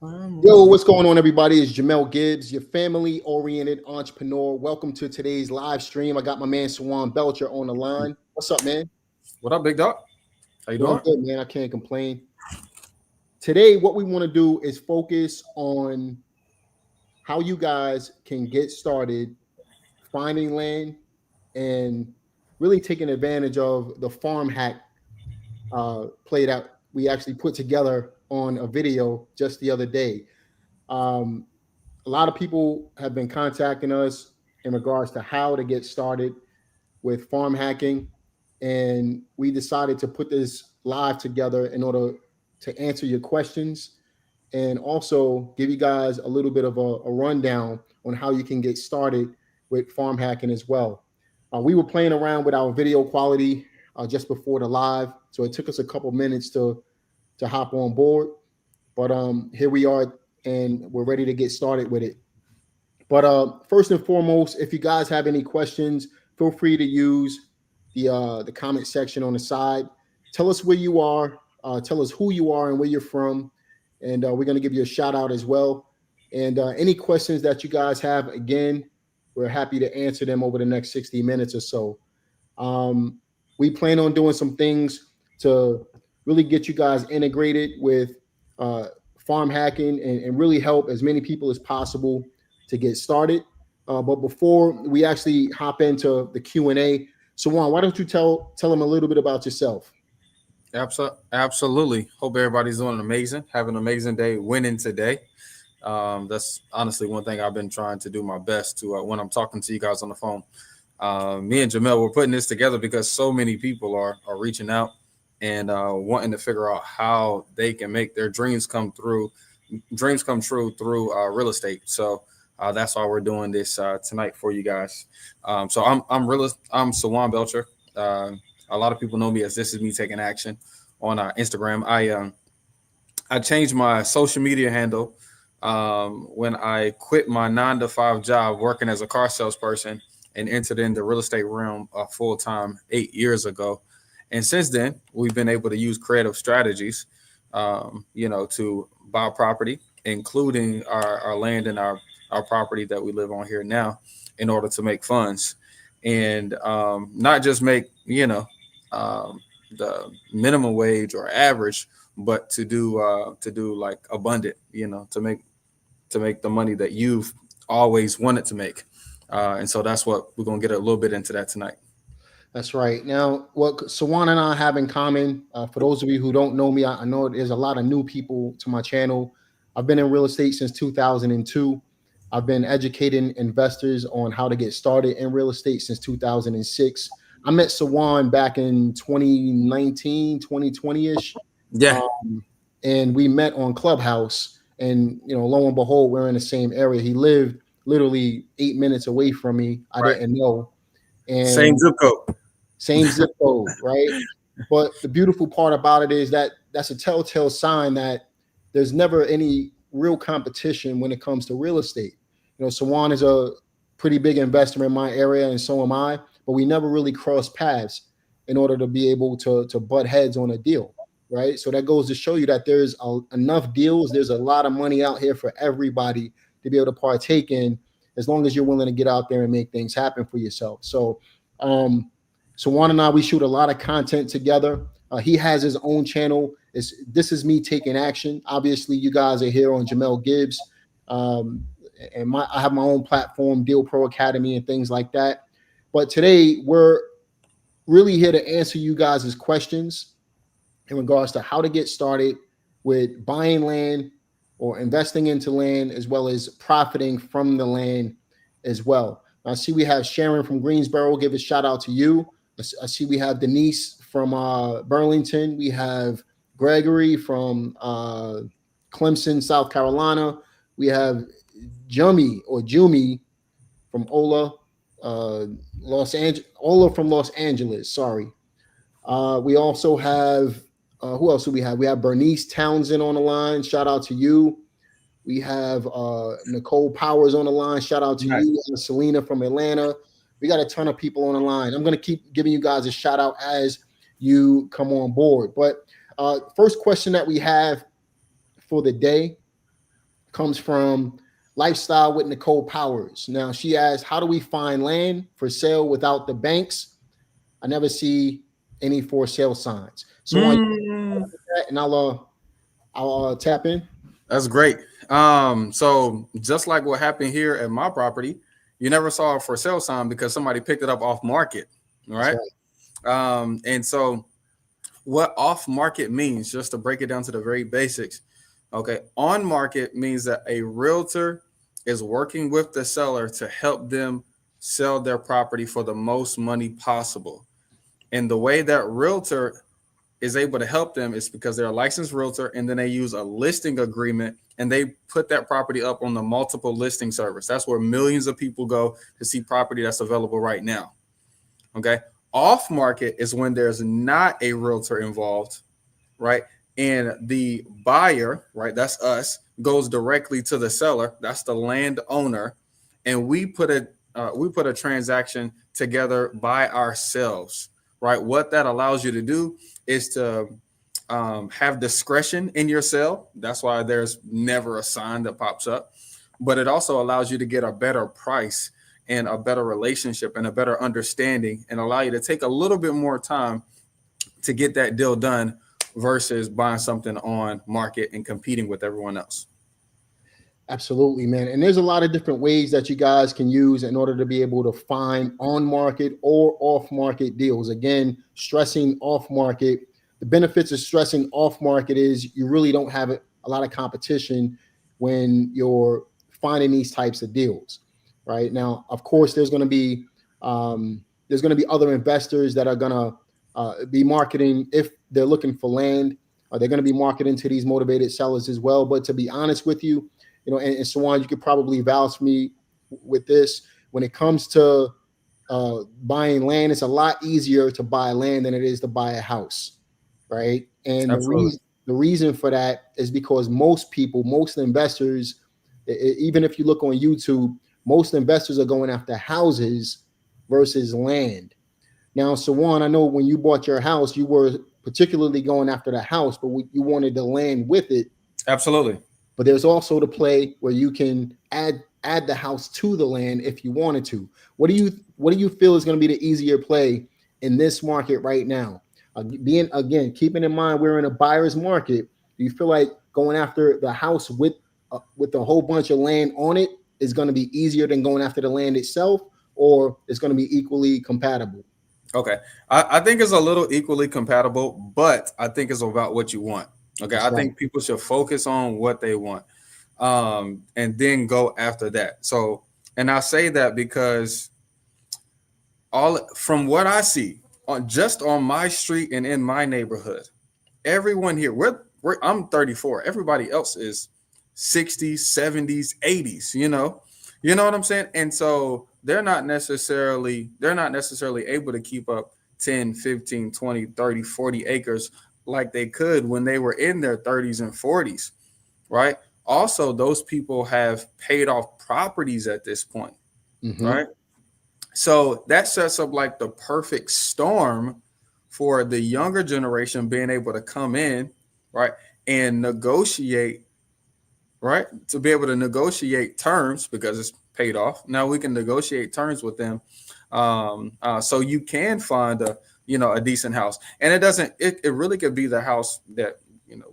Yo, what's going on, everybody? It's Jamel Gibbs, your family-oriented entrepreneur. Welcome to today's live stream. I got my man Sawand Belcher on the line. What's up, man? What up, big dog? How you Doing doing? good, man. I can't complain. Today, what we want to do is focus on how you guys can get started finding land and really taking advantage of the farm hack play that we actually put together on a video just the other day. Um, a lot of people have been contacting us in regards to how to get started with farm hacking. And we decided to put this live together in order to answer your questions and also give you guys a little bit of a rundown on how you can get started with farm hacking as well. We were playing around with our video quality just before the live, so it took us a couple minutes to hop on board. But here we are, and we're ready to get started with it. But first and foremost, if you guys have any questions, feel free to use the comment section on the side. Tell us where you are, tell us who you are and where you're from, and we're going to give you a shout out as well. And any questions that you guys have, again, we're happy to answer them over the next 60 minutes or so. We plan on doing some things to really get you guys integrated with farm hacking and really help as many people as possible to get started. But before we actually hop into the Q&A, Sawand, why don't you tell them a little bit about yourself? Absolutely. Hope everybody's doing amazing. Have an amazing day. Winning today. That's honestly one thing I've been trying to do my best to when I'm talking to you guys on the phone. Me and Jamel, we're putting this together because so many people are reaching out and wanting to figure out how they can make their dreams come true through real estate. So that's why we're doing this tonight for you guys. So I'm Sawand Belcher. A lot of people know me as This Is Me Taking Action on Instagram. I changed my social media handle when I quit my 9-to-5 job working as a car salesperson and entered in the real estate realm full time 8 years ago. And since then, we've been able to use creative strategies, to buy property, including our land and our property that we live on here now, in order to make funds and not just make the minimum wage or average, but to do like abundant, to make the money that you've always wanted to make. And so that's what we're gonna get a little bit into that tonight. That's right. Now, what Sawand and I have in common, for those of you who don't know me, I know there's a lot of new people to my channel. I've been in real estate since 2002. I've been educating investors on how to get started in real estate since 2006. I met Sawand back in 2019, 2020-ish. Yeah. And we met on Clubhouse. And, lo and behold, we're in the same area. He lived literally 8 minutes away from me. I didn't know. And same zip code, right? But the beautiful part about it is that that's a telltale sign that there's never any real competition when it comes to real estate. Sawand is a pretty big investor in my area, and so am I, but we never really crossed paths in order to be able to butt heads on a deal, right? So that goes to show you that there's enough deals. There's a lot of money out here for everybody to be able to partake in, as long as you're willing to get out there and make things happen for yourself. So Sawand and I, we shoot a lot of content together. He has his own channel. This Is Me Taking Action. Obviously, you guys are here on Jamel Gibbs. And I have my own platform, Deal Pro Academy and things like that. But today, we're really here to answer you guys' questions in regards to how to get started with buying land or investing into land, as well as profiting from the land as well. I see we have Sharon from Greensboro. Give a shout out to you. I see we have Denise from Burlington. We have Gregory from Clemson, South Carolina. We have Jumi from Ola from Los Angeles. Sorry. We also have who else do we have? We have Bernice Townsend on the line. Shout out to you. We have Nicole Powers on the line. Shout out to you. And Selena from Atlanta. We got a ton of people on the line. I'm going to keep giving you guys a shout out as you come on board. But first question that we have for the day comes from Lifestyle with Nicole Powers. Now she asks, how do we find land for sale without the banks? I never see any for sale signs. So on Mm, that, and I'll tap in. that's great. So just like what happened here at my property, you never saw a for sale sign because somebody picked it up off market, That's right? right. And so what off market means, just to break it down to the very basics. Okay, on market means that a realtor is working with the seller to help them sell their property for the most money possible. And the way that realtor is able to help them is because they're a licensed realtor, and then they use a listing agreement and they put that property up on the multiple listing service. That's where millions of people go to see property that's available right now. Okay. Off market is when there's not a realtor involved, right? And the buyer, right, that's us, goes directly to the seller, that's the landowner, and we put a transaction together by ourselves, right? What that allows you to do is to have discretion in your sale. That's why there's never a sign that pops up, but it also allows you to get a better price and a better relationship and a better understanding, and allow you to take a little bit more time to get that deal done versus buying something on market and competing with everyone else. Absolutely, man. And there's a lot of different ways that you guys can use in order to be able to find on market or off market deals. Again, stressing off market. The benefits of stressing off market is you really don't have a lot of competition when you're finding these types of deals, right? Now, of course, there's going to be other investors that are going to be marketing if they're looking for land. They're going to be marketing to these motivated sellers as well. But to be honest with you, and Sawand, you could probably vouch for me with this. When it comes to buying land, it's a lot easier to buy land than it is to buy a house, right? And Absolutely. the reason for that is because most people, most investors, even if you look on YouTube, most investors are going after houses versus land. Now, Sawand, I know when you bought your house, you were particularly going after the house, but you wanted the land with it. Absolutely. But there's also the play where you can add the house to the land if you wanted to. What do you feel is going to be the easier play in this market right now? Keeping in mind we're in a buyer's market. Do you feel like going after the house with a whole bunch of land on it is going to be easier than going after the land itself, or it's going to be equally compatible? Okay. I think it's a little equally compatible, but I think it's about what you want. Okay. That's I right. think people should focus on what they want, and then go after that. So, and I say that because all from what I see on my street and in my neighborhood, everyone here, I'm 34. Everybody else is 60s, 70s, 80s, You know what I'm saying? And so they're not necessarily able to keep up 10, 15, 20, 30, 40 acres like they could when they were in their 30s and 40s, right? Also, those people have paid off properties at this point, Mm-hmm. right? So that sets up like the perfect storm for the younger generation being able to come in, right, and negotiate, right, to be able to negotiate terms because it's paid off. Now we can negotiate terms with them, so you can find a decent house, and it really could be the house that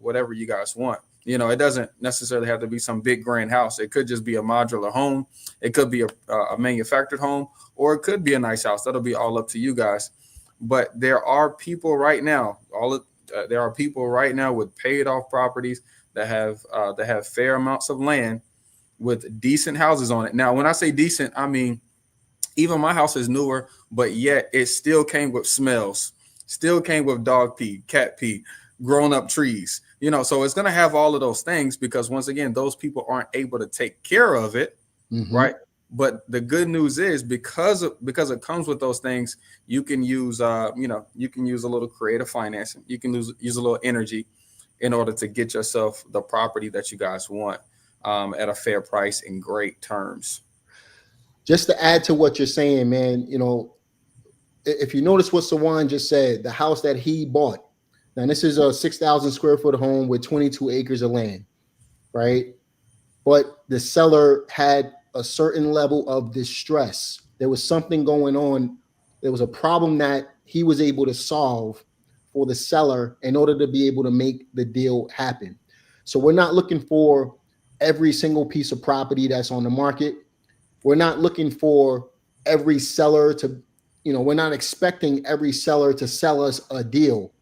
whatever you guys want. It doesn't necessarily have to be some big grand house. It could just be a modular home. It could be a manufactured home, or it could be a nice house. That'll be all up to you guys. But there are people right now, there are people right now with paid off properties that have fair amounts of land with decent houses on it. Now, when I say decent, I mean even my house is newer, but yet it still came with smells, still came with dog pee, cat pee, grown up trees. So it's going to have all of those things because once again, those people aren't able to take care of it, Mm-hmm. right? But the good news is because it comes with those things, you can use you can use a little creative financing. You can use a little energy in order to get yourself the property that you guys want, at a fair price and great terms. Just to add to what you're saying, man, if you notice what Sawand just said, the house that he bought, now this is a 6,000 square foot home with 22 acres of land, right? but the seller had a certain level of distress. There was something going on. There was a problem that he was able to solve for the seller in order to be able to make the deal happen. So we're not looking for every single piece of property that's on the market. We're not looking for every seller to, we're not expecting every seller to sell us a deal.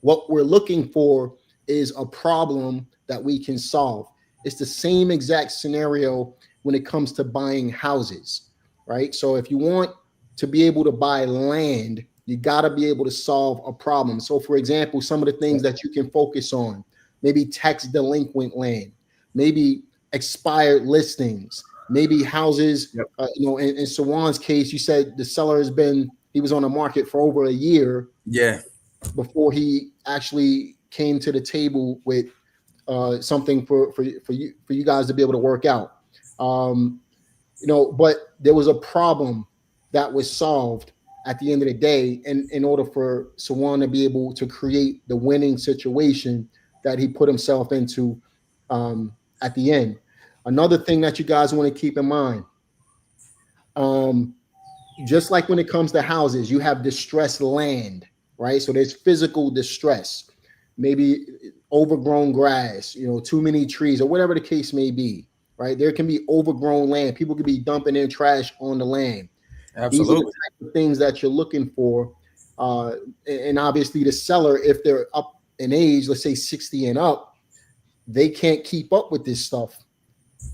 What we're looking for is a problem that we can solve. It's the same exact scenario when it comes to buying houses, right? So if you want to be able to buy land, you got to be able to solve a problem. So, for example, some of the things that you can focus on, maybe tax delinquent land, maybe expired listings, maybe houses. Yep. In Sawand's case, you said the seller he was on the market for over a year. Yeah. Before he actually came to the table with something for you guys to be able to work out. But there was a problem that was solved at the end of the day, in order for Sawand to be able to create the winning situation that he put himself into at the end. Another thing that you guys want to keep in mind, just like when it comes to houses, you have distressed land, right? So there's physical distress, maybe overgrown grass, too many trees, or whatever the case may be, right? There can be overgrown land. People could be dumping in trash on the land. These are the Absolutely. type of things that you're looking for. And obviously the seller, if they're up in age, let's say 60 and up, they can't keep up with this stuff.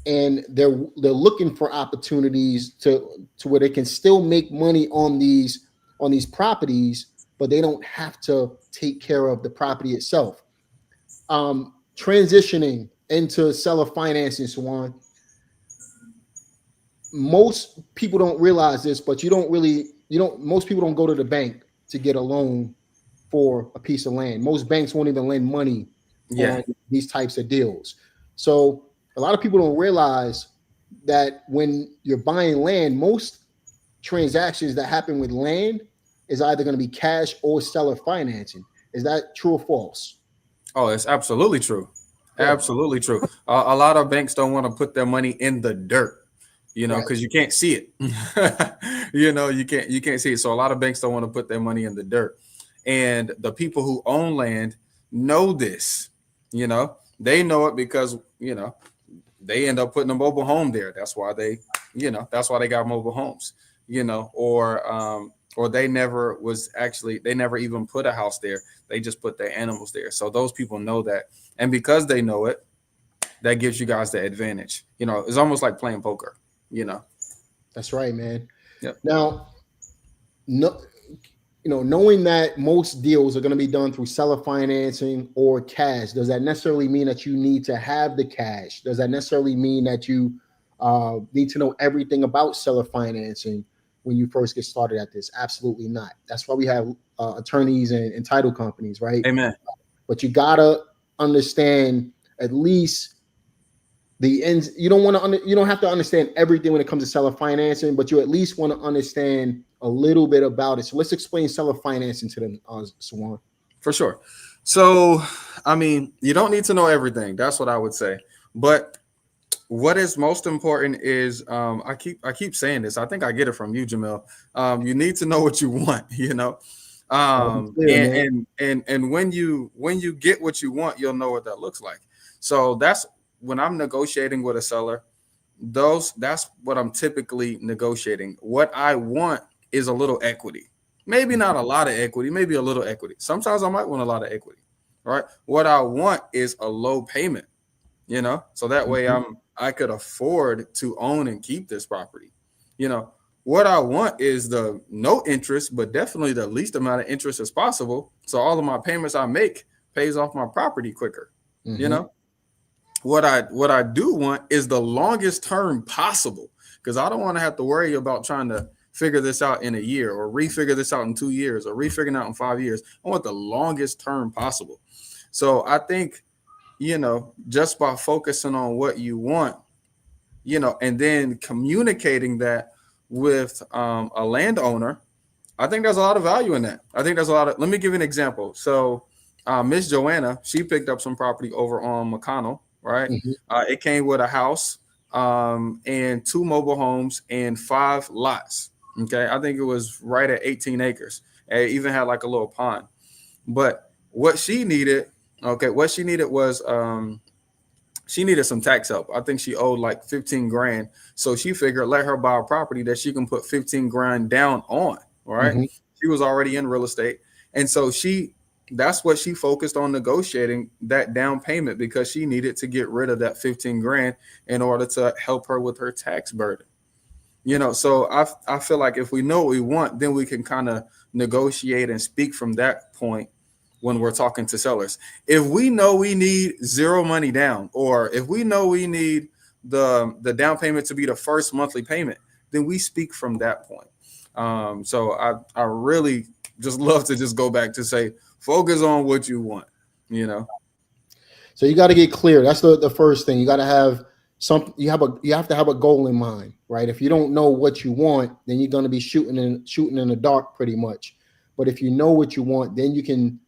And they're looking for opportunities to where they can still make money on these properties, but they don't have to take care of the property itself. Transitioning into seller financing, Sawand, most people don't realize this, but most people don't go to the bank to get a loan for a piece of land. Most banks won't even lend money on these types of deals. So a lot of people don't realize that when you're buying land, most transactions that happen with land is either going to be cash or seller financing. Is that true or false? Oh, it's absolutely true. Yeah. Absolutely true. A lot of banks don't want to put their money in the dirt, because you can't see it. You can't see it. So a lot of banks don't want to put their money in the dirt. And the people who own land know this. They know it because, they end up putting a mobile home there. That's why they got mobile homes, or they never even put a house there. They just put their animals there. So those people know that. And because they know it, that gives you guys the advantage. It's almost like playing poker, That's right, man. Yep. Now, knowing that most deals are going to be done through seller financing or cash, does that necessarily mean that you need to have the cash? Does that necessarily mean that you need to know everything about seller financing when you first get started at this? Absolutely not. That's why we have attorneys and title companies, right? Amen. But you gotta understand at least the ends. You don't have to understand everything when it comes to seller financing, but you at least want to understand a little bit about it. So let's explain seller financing to them, Sawand. For sure. So, you don't need to know everything. That's what I would say. But what is most important is I keep saying this. I think I get it from you, Jamel. You need to know what you want, and when you get what you want, you'll know what that looks like. So that's when I'm negotiating with a seller. That's what I'm typically negotiating. What I want is a little equity. Maybe not a lot of equity, maybe a little equity. Sometimes I might want a lot of equity. Right? What I want is a low payment, so that way I could afford to own and keep this property. What I want is the no interest, but definitely the least amount of interest as possible. So all of my payments I make pays off my property quicker. What I do want is the longest term possible, because I don't want to have to worry about trying to figure this out in a year or refigure this out in 2 years or refiguring out in 5 years. I want the longest term possible. So I think, just by focusing on what you want, and then communicating that with a landowner, I think there's a lot of value in that. I think there's a lot of, let me give you an example. So Miss Joanna, she picked up some property over on McConnell, right? Mhm. It came with a house, and 2 mobile homes and 5 lots. Okay, I think it was right at 18 acres. It even had like a little pond. But what she needed, okay, what she needed was she needed some tax help. I think she owed like 15 grand. So she figured let her buy a property that she can put 15 grand down on. All right. Mhm. She was already in real estate. And so that's what she focused on, negotiating that down payment, because she needed to get rid of that 15 grand in order to help her with her tax burden. So I feel like if we know what we want, then we can kind of negotiate and speak from that point when we're talking to sellers. If we know we need zero money down, or if we know we need the down payment to be the first monthly payment, then we speak from that point. So I really just love to just go back to say, focus on what you want, you know. So you got to get clear. That's the first thing. You got to have some. You have to have a goal in mind, right? If you don't know what you want, then you're going to be shooting in the dark pretty much. But if you know what you want, then you can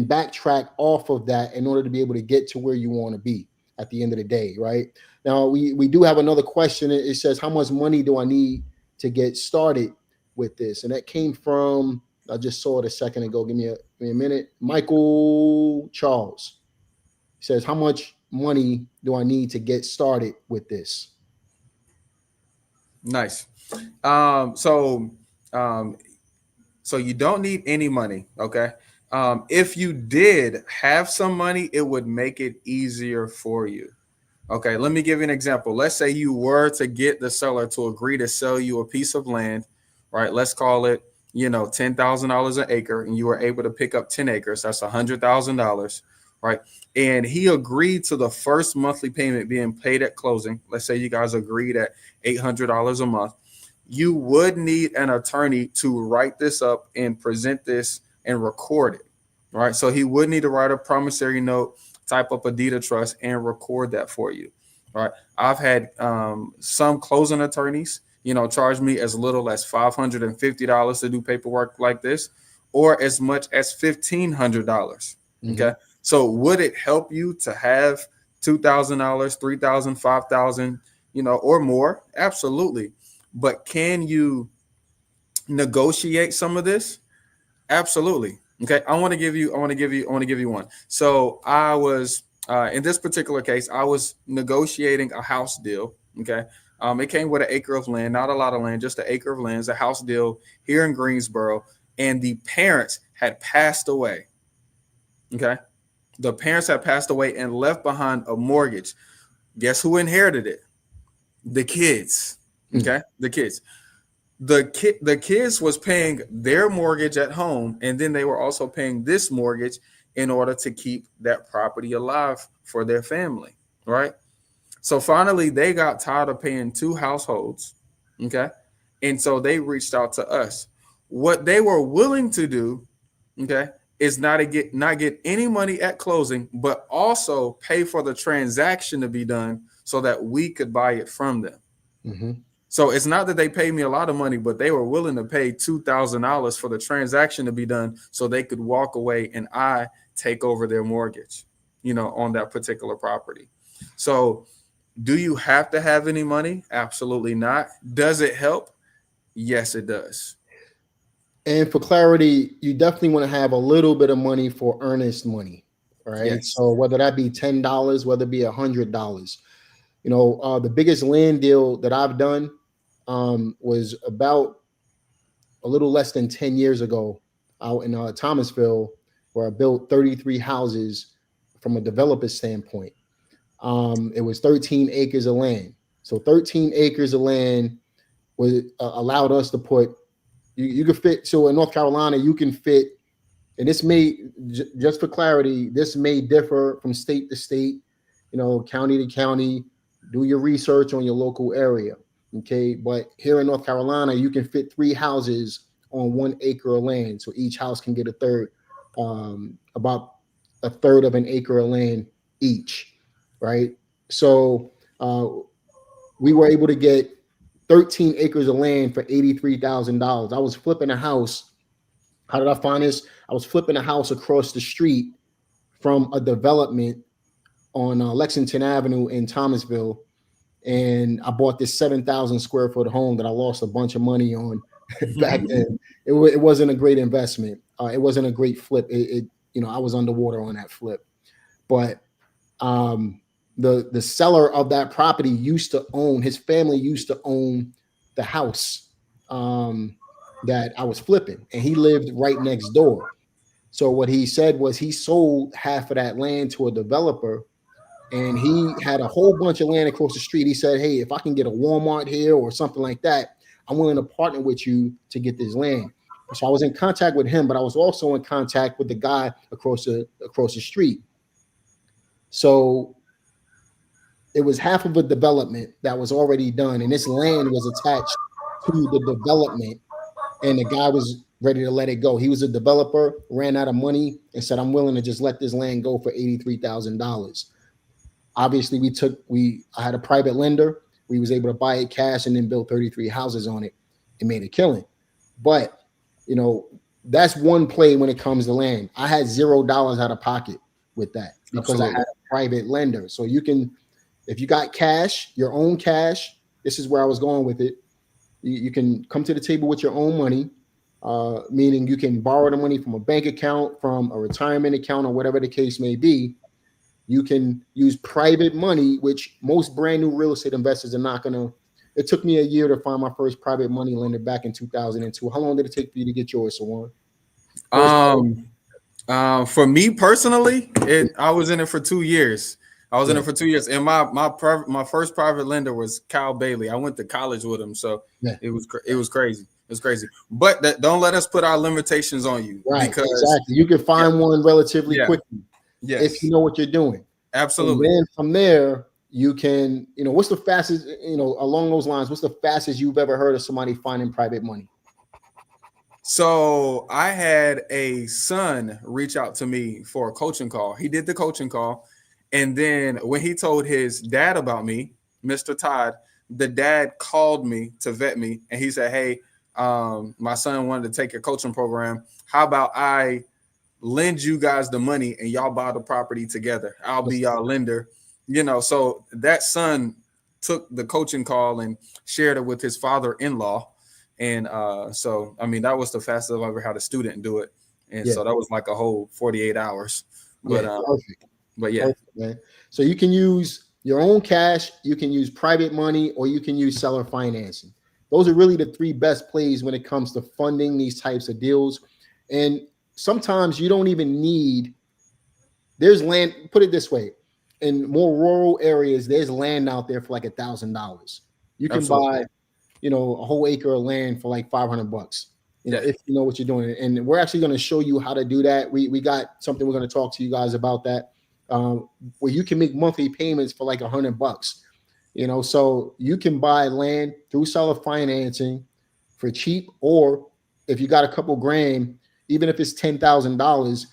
backtrack off of that in order to be able to get to where you want to be at the end of the day, right? Now we do have another question. It says, how much money do I need to get started with this? And that came from, I just saw it a second ago. Give me a minute. Michael Charles says, how much money do I need to get started with this? Nice. So um, So you don't need any money, okay? If you did have some money, it would make it easier for you. Okay, let me give you an example. Let's say you were to get the seller to agree to sell you a piece of land, right? Let's call it, $10,000 an acre, and you were able to pick up 10 acres. That's $100,000, right? And he agreed to the first monthly payment being paid at closing. Let's say you guys agreed at $800 a month. You would need an attorney to write this up and present this and record it, right? So he would need to write a promissory note, type up a deed of trust, and record that for you, right? I've had some closing attorneys, charge me as little as $550 to do paperwork like this, or as much as $1,500. Mm-hmm. Okay, so would it help you to have $2,000, $3,000, $5,000, or more? Absolutely. But can you negotiate some of this? Absolutely. Okay. I want to give you one. So I was, in this particular case, I was negotiating a house deal. Okay. It came with an acre of land, not a lot of land, just an acre of land. It's a house deal here in Greensboro. And the parents had passed away. Okay. The parents had passed away and left behind a mortgage. Guess who inherited it? The kids. Okay. The kids. The kids was paying their mortgage at home, and then they were also paying this mortgage in order to keep that property alive for their family, right? So finally they got tired of paying two households, okay? And so they reached out to us. What they were willing to do, okay, is not get any money at closing, but also pay for the transaction to be done so that we could buy it from them. Mm-hmm. So it's not that they paid me a lot of money, but they were willing to pay $2,000 for the transaction to be done so they could walk away and I take over their mortgage, on that particular property. So do you have to have any money? Absolutely not. Does it help? Yes, it does. And for clarity, you definitely want to have a little bit of money for earnest money, right? Yes. So whether that be $10, whether it be $100, the biggest land deal that I've done was about a little less than 10 years ago out in Thomasville, where I built 33 houses from a developer standpoint. It was 13 acres of land. So 13 acres of land was allowed us to put, you could fit, so in North Carolina, you can fit, and this may, just for clarity, this may differ from state to state, county to county. Do your research on your local area. Okay. But here in North Carolina, you can fit 3 houses on 1 acre of land. So each house can get about a third of an acre of land each. Right. So we were able to get 13 acres of land for $83,000. I was flipping a house. How did I find this? I was flipping a house across the street from a development on Lexington Avenue in Thomasville, and I bought this 7,000 square foot home that I lost a bunch of money on back then. It wasn't a great investment. It wasn't a great flip. I was underwater on that flip. But the seller of that property used to own, his family used to own the house that I was flipping, and he lived right next door. So what he said was he sold half of that land to a developer, and he had a whole bunch of land across the street. He said, "Hey, if I can get a Walmart here or something like that, I'm willing to partner with you to get this land." So I was in contact with him, but I was also in contact with the guy across the street. So it was half of a development that was already done, and this land was attached to the development, and the guy was ready to let it go. He was a developer, ran out of money, and said, "I'm willing to just let this land go for $83,000." Obviously, I had a private lender. We was able to buy it cash and then build 33 houses on it and made a killing. But, that's one play when it comes to land. I had $0 out of pocket with that because I had a private lender. So you can, if you got cash, your own cash, this is where I was going with it. You can come to the table with your own money, meaning you can borrow the money from a bank account, from a retirement account, or whatever the case may be. You can use private money, which most brand new real estate investors are not going to. It took me a year to find my first private money lender back in 2002. How long did it take for you to get yours, Sawand? For me personally, I was in it for 2 years. In it for 2 years, and my first private lender was Kyle Bailey. I went to college with him, so it was crazy. It was crazy. But don't let us put our limitations on you, right? Because exactly, you can find one relatively quickly. Yes. If you know what you're doing. Absolutely. And then from there, you can, what's the fastest, along those lines, what's the fastest you've ever heard of somebody finding private money? So I had a son reach out to me for a coaching call. He did the coaching call. And then when he told his dad about me, Mr. Todd, the dad called me to vet me. And he said, "Hey, my son wanted to take a coaching program. How about I lend you guys the money and y'all buy the property together? I'll be y'all lender." So that son took the coaching call and shared it with his father-in-law. And that was the fastest I've ever had a student do it. And so that was like a whole 48 hours. But perfect. But yeah. Perfect, man. So you can use your own cash, you can use private money, or you can use seller financing. Those are really the three best plays when it comes to funding these types of deals. And sometimes you don't even need, there's land, put it this way, in more rural areas, there's land out there for like $1,000. You can buy, a whole acre of land for like $500. If you know what you're doing. And we're actually going to show you how to do that. We got something we're going to talk to you guys about that, where you can make monthly payments for like $100. So you can buy land through seller financing for cheap, or if you got a couple grand, even if it's $10,000,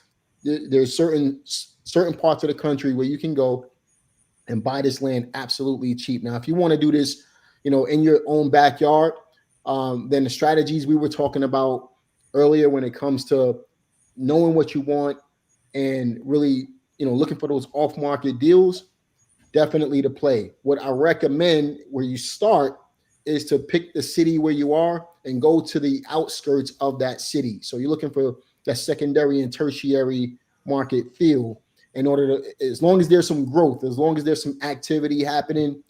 there's certain parts of the country where you can go and buy this land absolutely cheap. Now, if you want to do this, in your own backyard, then the strategies we were talking about earlier when it comes to knowing what you want and really, looking for those off-market deals, definitely to play. What I recommend where you start is to pick the city where you are and go to the outskirts of that city. So you're looking for that secondary and tertiary market feel in order to, as long as there's some growth, as long as there's some activity happening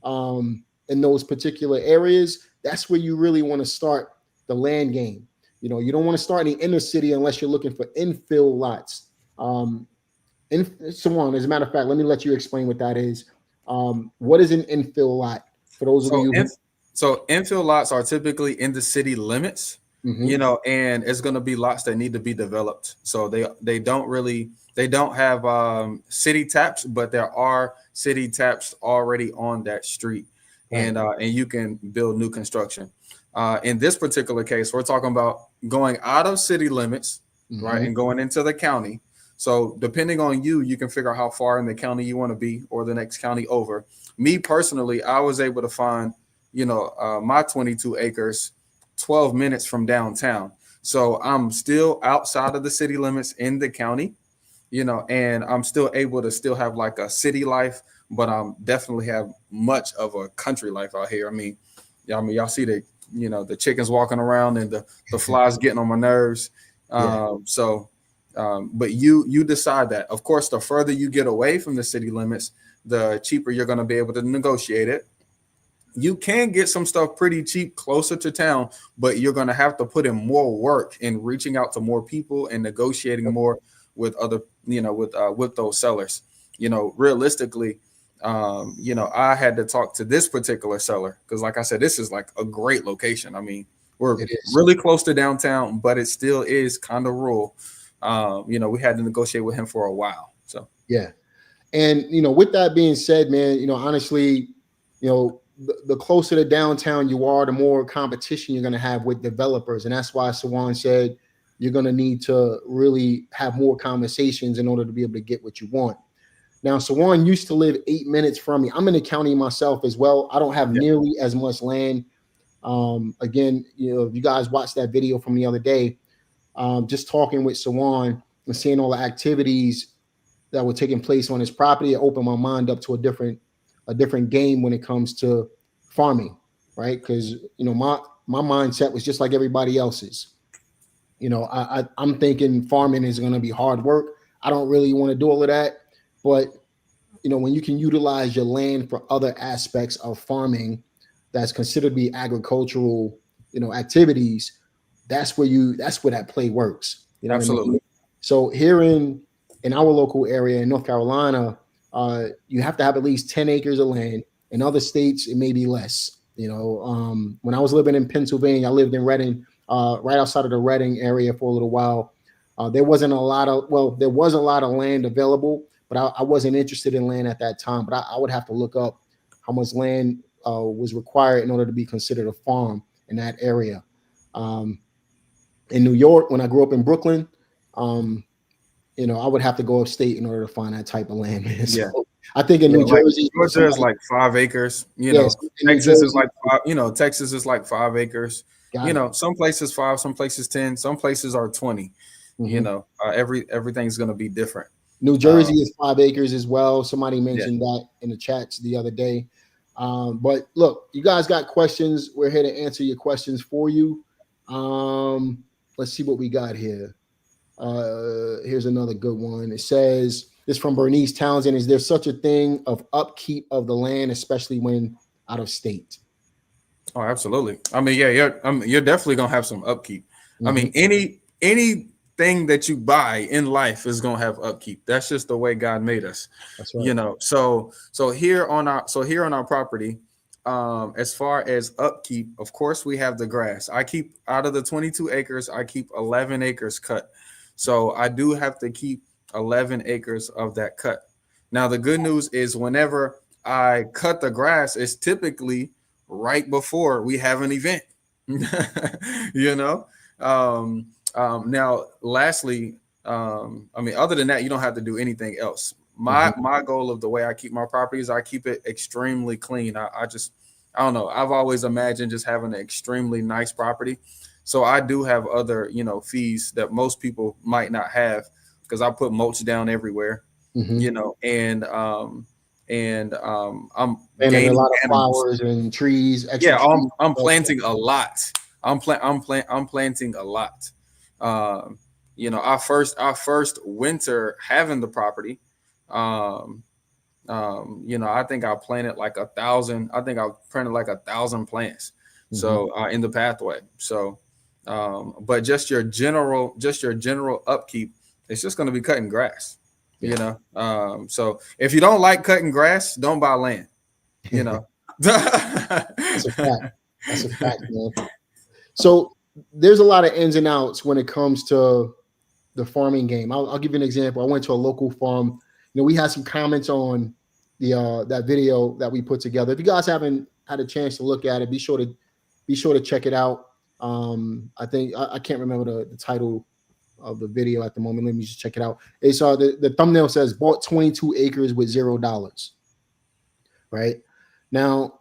in those particular areas, that's where you really want to start the land game. You don't want to start in the inner city unless you're looking for infill lots. And so on. As a matter of fact, let me let you explain what that is. What is an infill lot for those of you? So infill lots are typically in the city limits, and it's going to be lots that need to be developed. So they don't have city taps, but there are city taps already on that street, right. And you can build new construction. In this particular case, we're talking about going out of city limits, right, and going into the county. So depending on you can figure out how far in the county you want to be or the next county over. Me personally, I was able to find, my 22 acres, 12 minutes from downtown. So I'm still outside of the city limits in the county. and I'm still able to still have like a city life, but I'm definitely have much of a country life out here. Y'all see the chickens walking around and the flies getting on my nerves. Yeah, But you decide that. Of course, the further you get away from the city limits, the cheaper you're going to be able to negotiate it. You can get some stuff pretty cheap closer to town, but you're going to have to put in more work in reaching out to more people and negotiating more with other, with those sellers. Realistically, I had to talk to this particular seller because, like I said, this is like a great location. We're it is. really close to downtown, but it still is kind of rural. We had to negotiate with him for a while. So Yeah. And with that being said, man, honestly, the closer to downtown you are, the more competition you're going to have with developers, and that's why Sawand said you're going to need to really have more conversations in order to be able to get what you want. Now, Sawand used to live 8 minutes from me. I'm in the county myself as well. I don't have yeah, nearly as much land. Again, if you guys watched that video from the other day, just talking with Sawand and seeing all the activities that were taking place on his property, it opened my mind up to a different game when it comes to farming, right? Because my mindset was just like everybody else's. I'm thinking farming is going to be hard work. I don't really want to do all of that, but when you can utilize your land for other aspects of farming that's considered to be agricultural, activities, that's where that play works. You know what I absolutely. mean? So here in our local area in North Carolina, you have to have at least 10 acres of land. In other states, it may be less. When I was living in Pennsylvania, I lived in Reading, right outside of the Reading area for a little while. There was a lot of land available, but I wasn't interested in land at that time. But I would have to look up how much land was required in order to be considered a farm in that area. In New York, when I grew up in Brooklyn, I would have to go upstate in order to find that type of land, man. So Yeah. I think in New Like Jersey, Georgia is like 5 acres. yes, in New Texas is Jersey, like Texas is like 5 acres. got it. Some places 5, some places 10, some places are 20. Mhm. Everything's gonna be different. New Uh, Jersey is 5 acres as well. Somebody yeah. mentioned that in the chats the other day. But look, you guys got questions. We're here to answer your questions for you. Let's see what we got here. Here's another good one. It says, this from Bernice Townsend: is there such a thing of upkeep of the land, especially when out of state? Oh, absolutely. Yeah, you're definitely gonna have some upkeep. Mhm. Anything that you buy in life is gonna have upkeep. That's just the way God made us. That's right. So here on our property, as far as upkeep, of course we have the grass. I keep out of the 22 acres, I keep 11 acres cut. So I do have to keep 11 acres of that cut. Now the good news is whenever I cut the grass, it's typically right before we have an event. you know. Now, lastly, other than that, you don't have to do anything else. My Mhm. my goal of the way I keep my properties, I keep it extremely clean. I don't know. I've always imagined just having an extremely nice property. So I do have other, fees that most people might not have because I put mulch down everywhere, Mhm. I'm Planting a gaining lot of animals. flowers and trees, extra Yeah, I'm trees. I'm planting a lot. I'm planting a lot. Um, our first winter having the property. Um, I think I planted like 1,000. I think I planted like 1,000 plants. Mhm. So in the pathway. So, but just your general upkeep, it's just going to be cutting grass. Yeah. So if you don't like cutting grass, don't buy land. You know. That's a fact. That's a fact, man. So there's a lot of ins and outs when it comes to the farming game. I'll give you an example. I went to a local farm. We had some comments on the that video that we put together. If you guys haven't had a chance to look at it, be sure to check it out. I think I can't remember the title of the video at the moment. Let me just check it out. It's the thumbnail says bought 22 acres with $0. Right now,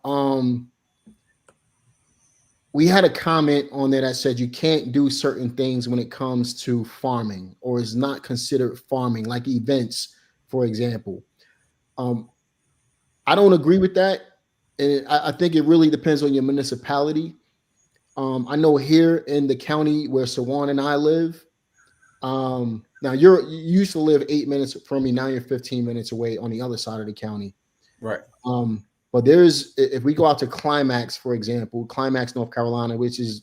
we had a comment on there that said you can't do certain things when it comes to farming, or is not considered farming, like events, for example. Um, I don't agree with that, and I think it really depends on your municipality. I know here in the county where Sawand and I live, now you used to live 8 minutes from me. Now you're 15 minutes away on the other side of the county. Right. Um, but there's, if we go out to Climax, for example, Climax, North Carolina, which is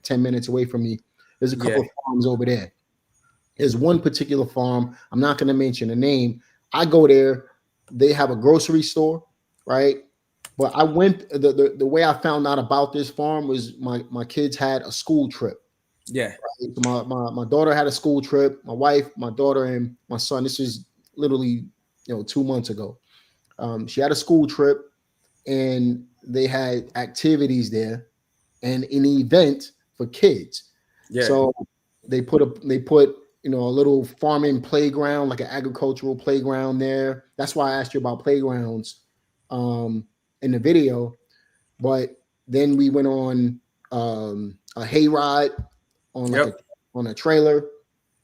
10 minutes away from me, there's a couple Yeah. of farms over there. There's one particular farm. I'm not going to mention the name. I go there. They have a grocery store, right? But I went, the way I found out about this farm was my kids had a school trip. Yeah. Right? So my daughter had a school trip. My wife, my daughter, and my son. This was literally 2 months ago. She had a school trip, and they had activities there and an event for kids. Yeah. So they put a little farming playground, like an agricultural playground there. That's why I asked you about playgrounds in the video. But then we went on a hayride on like Yep. on a trailer,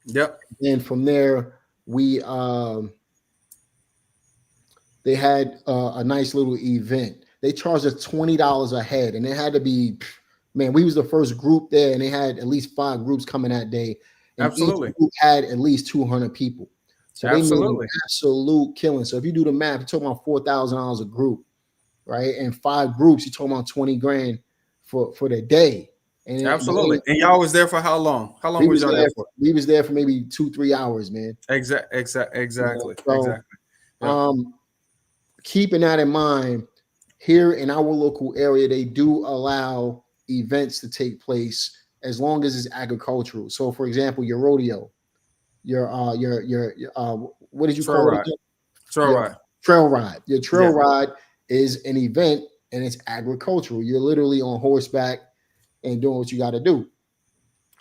Yep. and from there we they had a nice little event. They charged us $20 a head, and it had to be, man, we was the first group there, and they had at least 5 groups coming that day, and each Absolutely. group had at least 200 people. So they made an Absolutely. absolute killing. So if you do the math, you're talking about $4,000 a group, right? And 5 groups, you're talking about 20 grand for the day. And Absolutely. And y'all was there for how long? How long we was was y'all there. there for? We was there for maybe 2-3 hours, man. Exactly. So, Exactly. Yep. keeping that in mind, here in our local area, they do allow events to take place as long as it's agricultural. So, for example, your rodeo, your what did you Trail call it ride. again? Trail Your ride. trail ride. Your trail Yeah. ride is an event, and it's agricultural. You're literally on horseback and doing what you got to do.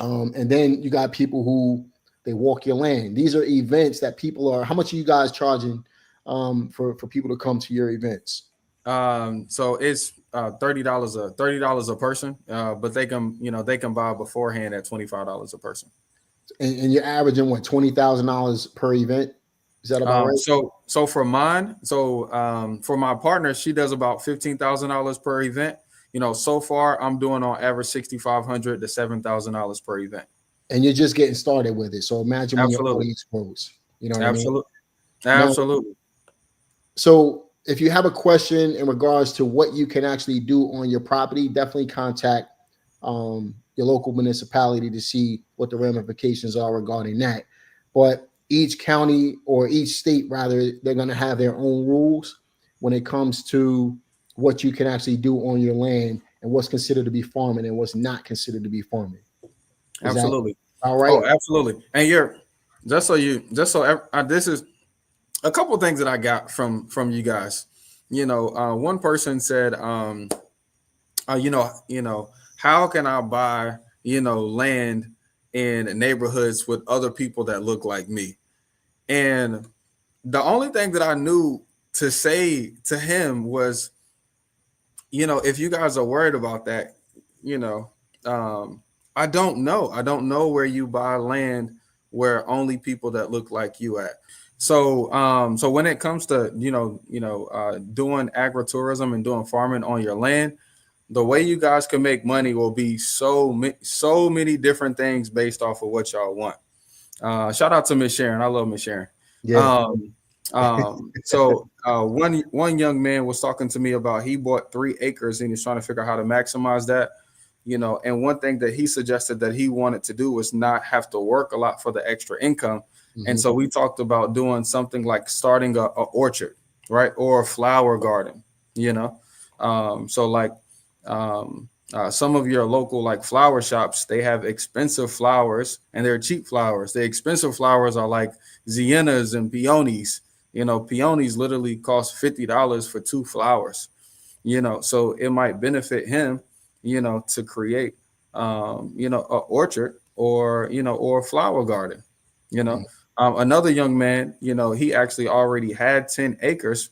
And then you got people who they walk your land. These are events that people are. How much are you guys charging for people to come to your events? So it's $30 a person. But they can buy beforehand at $25 a person. And you're averaging what, $20,000 per event? Is that about right? So for mine, for my partner, she does about $15,000 per event. So far I'm doing on average $6,500 to $7,000 per event. And you're just getting started with it. So imagine when your Absolutely. audience grows. You know what I mean? Absolutely. Now, Absolutely. so if you have a question in regards to what you can actually do on your property, definitely contact your local municipality to see what the ramifications are regarding that. But each county, or each state rather, they're going to have their own rules when it comes to what you can actually do on your land, and what's considered to be farming and what's not considered to be farming. Is that Absolutely. all right? Oh, absolutely. And this is a couple of things that I got from you guys. One person said, how can I buy, land in neighborhoods with other people that look like me? And the only thing that I knew to say to him was, if you guys are worried about that, you know, I don't know. I don't know where you buy land where only people that look like you at. So when it comes to doing agritourism and doing farming on your land, the way you guys can make money will be so many different things based off of what y'all want. Shout out to Miss Sharon. I love Miss Sharon. Yeah. One young man was talking to me about, he bought 3 acres and he's trying to figure out how to maximize that. And one thing that he suggested that he wanted to do was not have to work a lot for the extra income. Mhm. And so we talked about doing something like starting a orchard, right? Or a flower garden, some of your local like flower shops, they have expensive flowers and they're cheap flowers. The expensive flowers are like zinnias and peonies. Peonies literally cost $50 for 2 flowers. So it might benefit him, to create, an orchard or a flower garden. Another young man, he actually already had 10 acres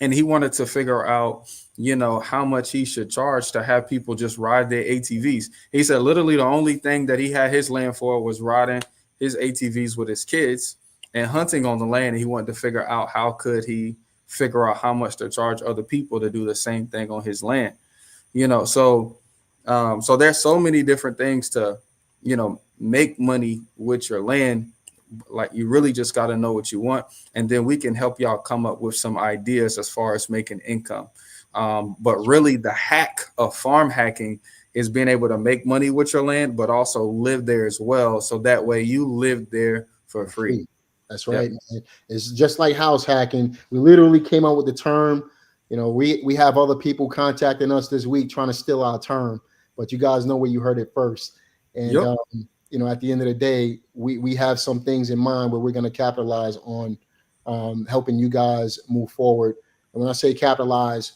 and he wanted to figure out, how much he should charge to have people just ride their ATVs. He said literally the only thing that he had his land for was riding his ATVs with his kids and hunting on the land. And he wanted to figure out how could he figure out how much to charge other people to do the same thing on his land. So there's so many different things to, make money with your land. Like, you really just got to know what you want, and then we can help y'all come up with some ideas as far as making income. But really the hack of farm hacking is being able to make money with your land, but also live there as well. So that way you live there for free. That's right. Yep. It's just like house hacking. We literally came out with the term. We have other people contacting us this week trying to steal our term, but you guys know where you heard it first. And yep. At the end of the day, we have some things in mind where we're going to capitalize on helping you guys move forward. And when I say capitalize,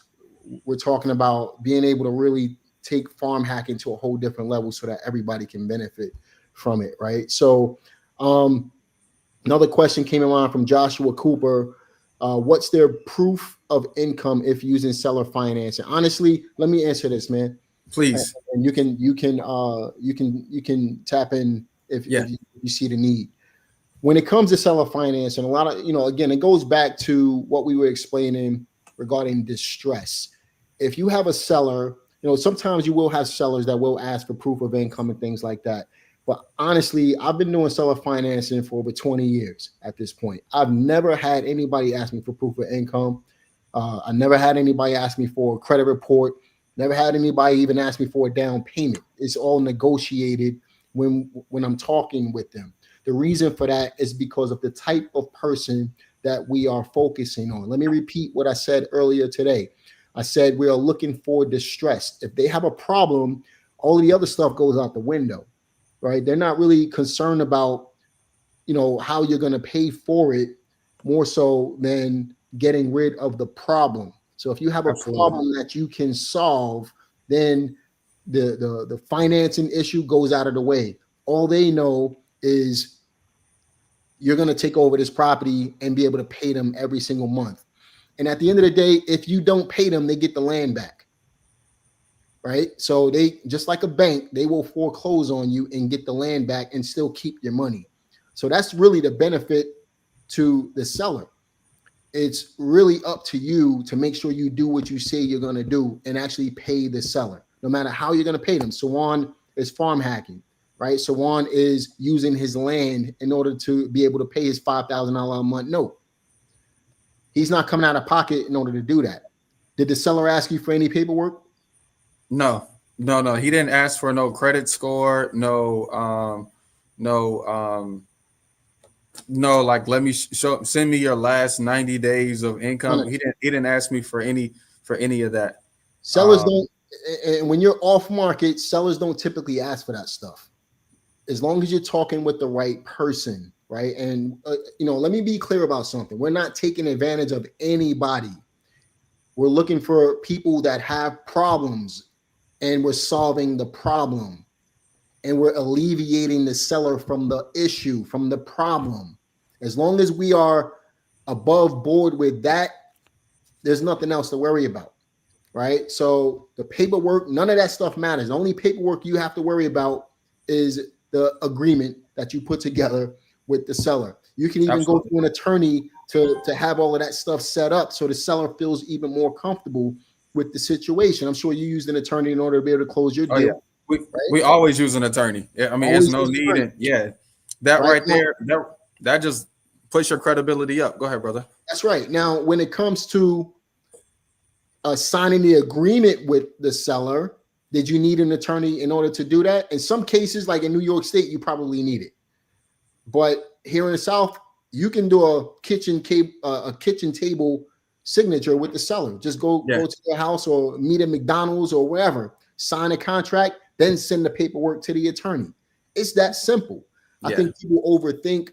we're talking about being able to really take farm hacking to a whole different level so that everybody can benefit from it, right? So another question came around from Joshua Cooper. What's their proof of income if using seller financing? Honestly, let me answer this, man. Please. And you can tap in if you see the need. When it comes to seller financing, a lot of, again, it goes back to what we were explaining regarding distress. If you have a seller, sometimes you will have sellers that will ask for proof of income and things like that. But honestly, I've been doing seller financing for over 20 years at this point. I've never had anybody ask me for proof of income. I never had anybody ask me for a credit report. Never had anybody even ask me for a down payment. It's all negotiated when I'm talking with them. The reason for that is because of the type of person that we are focusing on. Let me repeat what I said earlier today. I said we are looking for distress. If they have a problem, all of the other stuff goes out the window, right? They're not really concerned about, how you're going to pay for it, more so than getting rid of the problem. So if you have a problem that you can solve, then the financing issue goes out of the way. All they know is you're going to take over this property and be able to pay them every single month. And at the end of the day, if you don't pay them, they get the land back. Right? So they, just like a bank, they will foreclose on you and get the land back and still keep your money. So that's really the benefit to the seller. It's really up to you to make sure you do what you say you're going to do and actually pay the seller, no matter how you're going to pay them. Sawand is farm hacking, right? Sawand is using his land in order to be able to pay his $5,000 a month note. He's not coming out of pocket in order to do that. Did the seller ask you for any paperwork? No. He didn't ask for no credit score, no, like, let me send me your last 90 days of income. He didn't ask me for any of that. Sellers don't, and when you're off market, sellers don't typically ask for that stuff. As long as you're talking with the right person, right? And let me be clear about something. We're not taking advantage of anybody. We're looking for people that have problems, and we're solving the problem. And we're alleviating the seller from the issue, from the problem. As long as we are above board with that, there's nothing else to worry about, right? So the paperwork, none of that stuff matters. The only paperwork you have to worry about is the agreement that you put together with the seller. You can even go through an attorney to have all of that stuff set up so the seller feels even more comfortable with the situation. I'm sure you used an attorney in order to be able to close your deal. Yeah. We always use an attorney. I mean, there's no need. That right there, that just puts your credibility up. Go ahead, brother. That's right. Now, when it comes to signing the agreement with the seller, did you need an attorney in order to do that? In some cases, like in New York State, you probably need it. But here in the South, you can do a kitchen table signature with the seller. Just go to their house or meet at McDonald's or wherever, sign a contract, then send the paperwork to the attorney. It's that simple. I think people overthink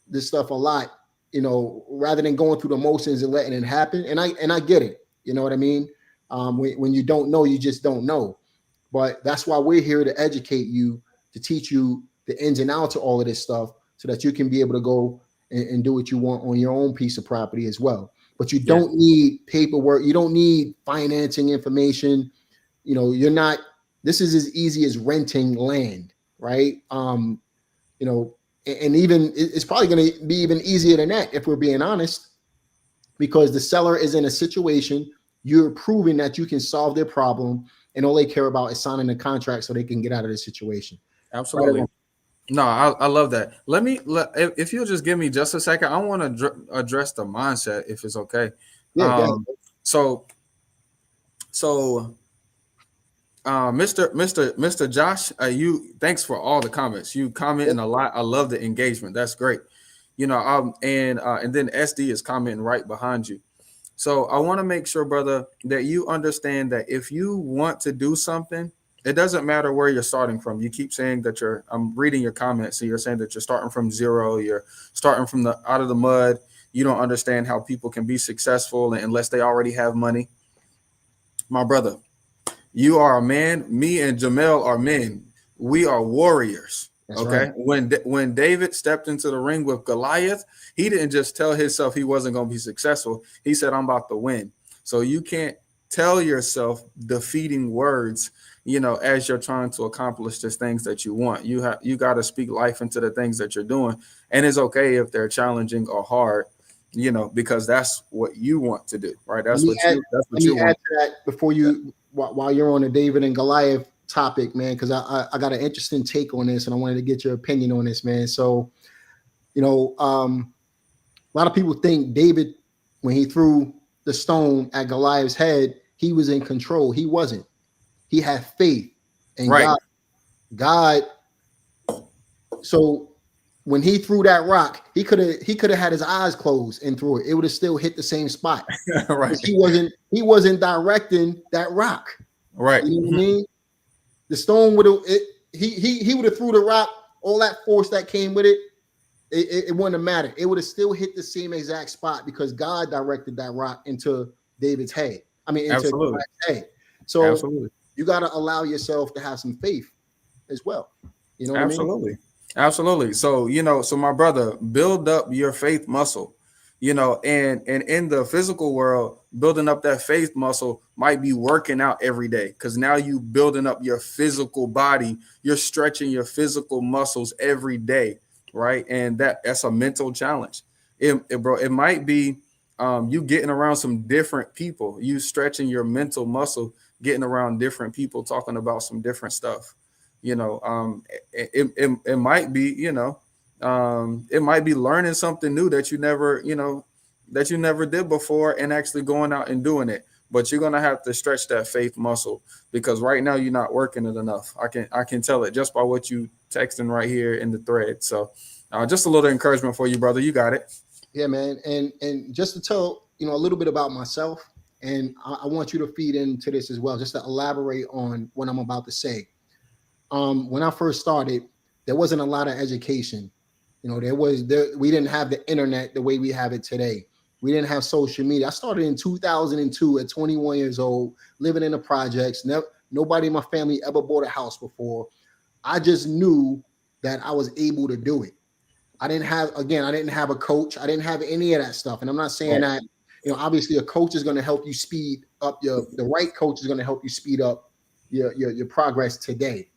this stuff a lot, rather than going through the motions and letting it happen. And I get it. You know what I mean? When you don't know, you just don't know. But that's why we're here to educate you, to teach you the ins and outs of all of this stuff so that you can be able to go and do what you want on your own piece of property as well. but you don't need paperwork. You don't need financing information. You're not. This is as easy as renting land, right? And even it's probably going to be even easier than that if we're being honest, because the seller is in a situation. You're proving that you can solve their problem, and all they care about is signing the contract so they can get out of the situation. Absolutely. No, I love that. If you'll just give me just a second, I want to address the mindset, if it's okay. Yeah. So, Mr. Josh, thanks for all the comments. You commenting a lot. I love the engagement. That's great. And then SD is commenting right behind you. So I want to make sure, brother, that you understand that if you want to do something, it doesn't matter where you're starting from. You keep saying that I'm reading your comments, so you're saying that you're starting from zero, you're starting from out of the mud. You don't understand how people can be successful unless they already have money. My brother, you are a man. Me and Jamel are men. We are warriors. That's okay. Right. When David stepped into the ring with Goliath, he didn't just tell himself he wasn't going to be successful. He said, I'm about to win. So you can't tell yourself defeating words, as you're trying to accomplish the things that you want. You got to speak life into the things that you're doing. And it's okay if they're challenging or hard, because that's what you want to do, right? That's what you want. Add to that before while you're on the David and Goliath topic, man, because I got an interesting take on this, and I wanted to get your opinion on this, man. So, a lot of people think David, when he threw the stone at Goliath's head, he was in control. He wasn't. He had faith in God. So when he threw that rock, he could have had his eyes closed and threw it. It would have still hit the same spot. Right. He wasn't directing that rock. Right. You know what I mean? The stone would have he would have threw the rock, all that force that came with it. It wouldn't have mattered. It would have still hit the same exact spot because God directed that rock into David's head. Into Goliath's head. So Absolutely. You got to allow yourself to have some faith as well. You know what Absolutely. I mean? Absolutely. So my brother, build up your faith muscle, and in the physical world, building up that faith muscle might be working out every day, because now you building up your physical body, you're stretching your physical muscles every day, right? And that's a mental challenge. It might be you getting around some different people, you stretching your mental muscle, getting around different people, talking about some different stuff. It might be, it might be learning something new that you never did before, and actually going out and doing it. But you're gonna have to stretch that faith muscle, because right now you're not working it enough. I can tell it just by what you texting right here in the thread. So just a little encouragement for you, brother. You got it. Yeah, man. And just to tell a little bit about myself, and I want you to feed into this as well, just to elaborate on what I'm about to say. When I first started, there wasn't a lot of education. We didn't have the internet the way we have it today. We didn't have social media. I started in 2002 at 21 years old, living in the projects. Nobody in my family ever bought a house before. I just knew that I was able to do it. I didn't have a coach. I didn't have any of that stuff. And I'm not saying that, obviously a coach is going to help you speed up the right coach is going to help you speed up your progress today.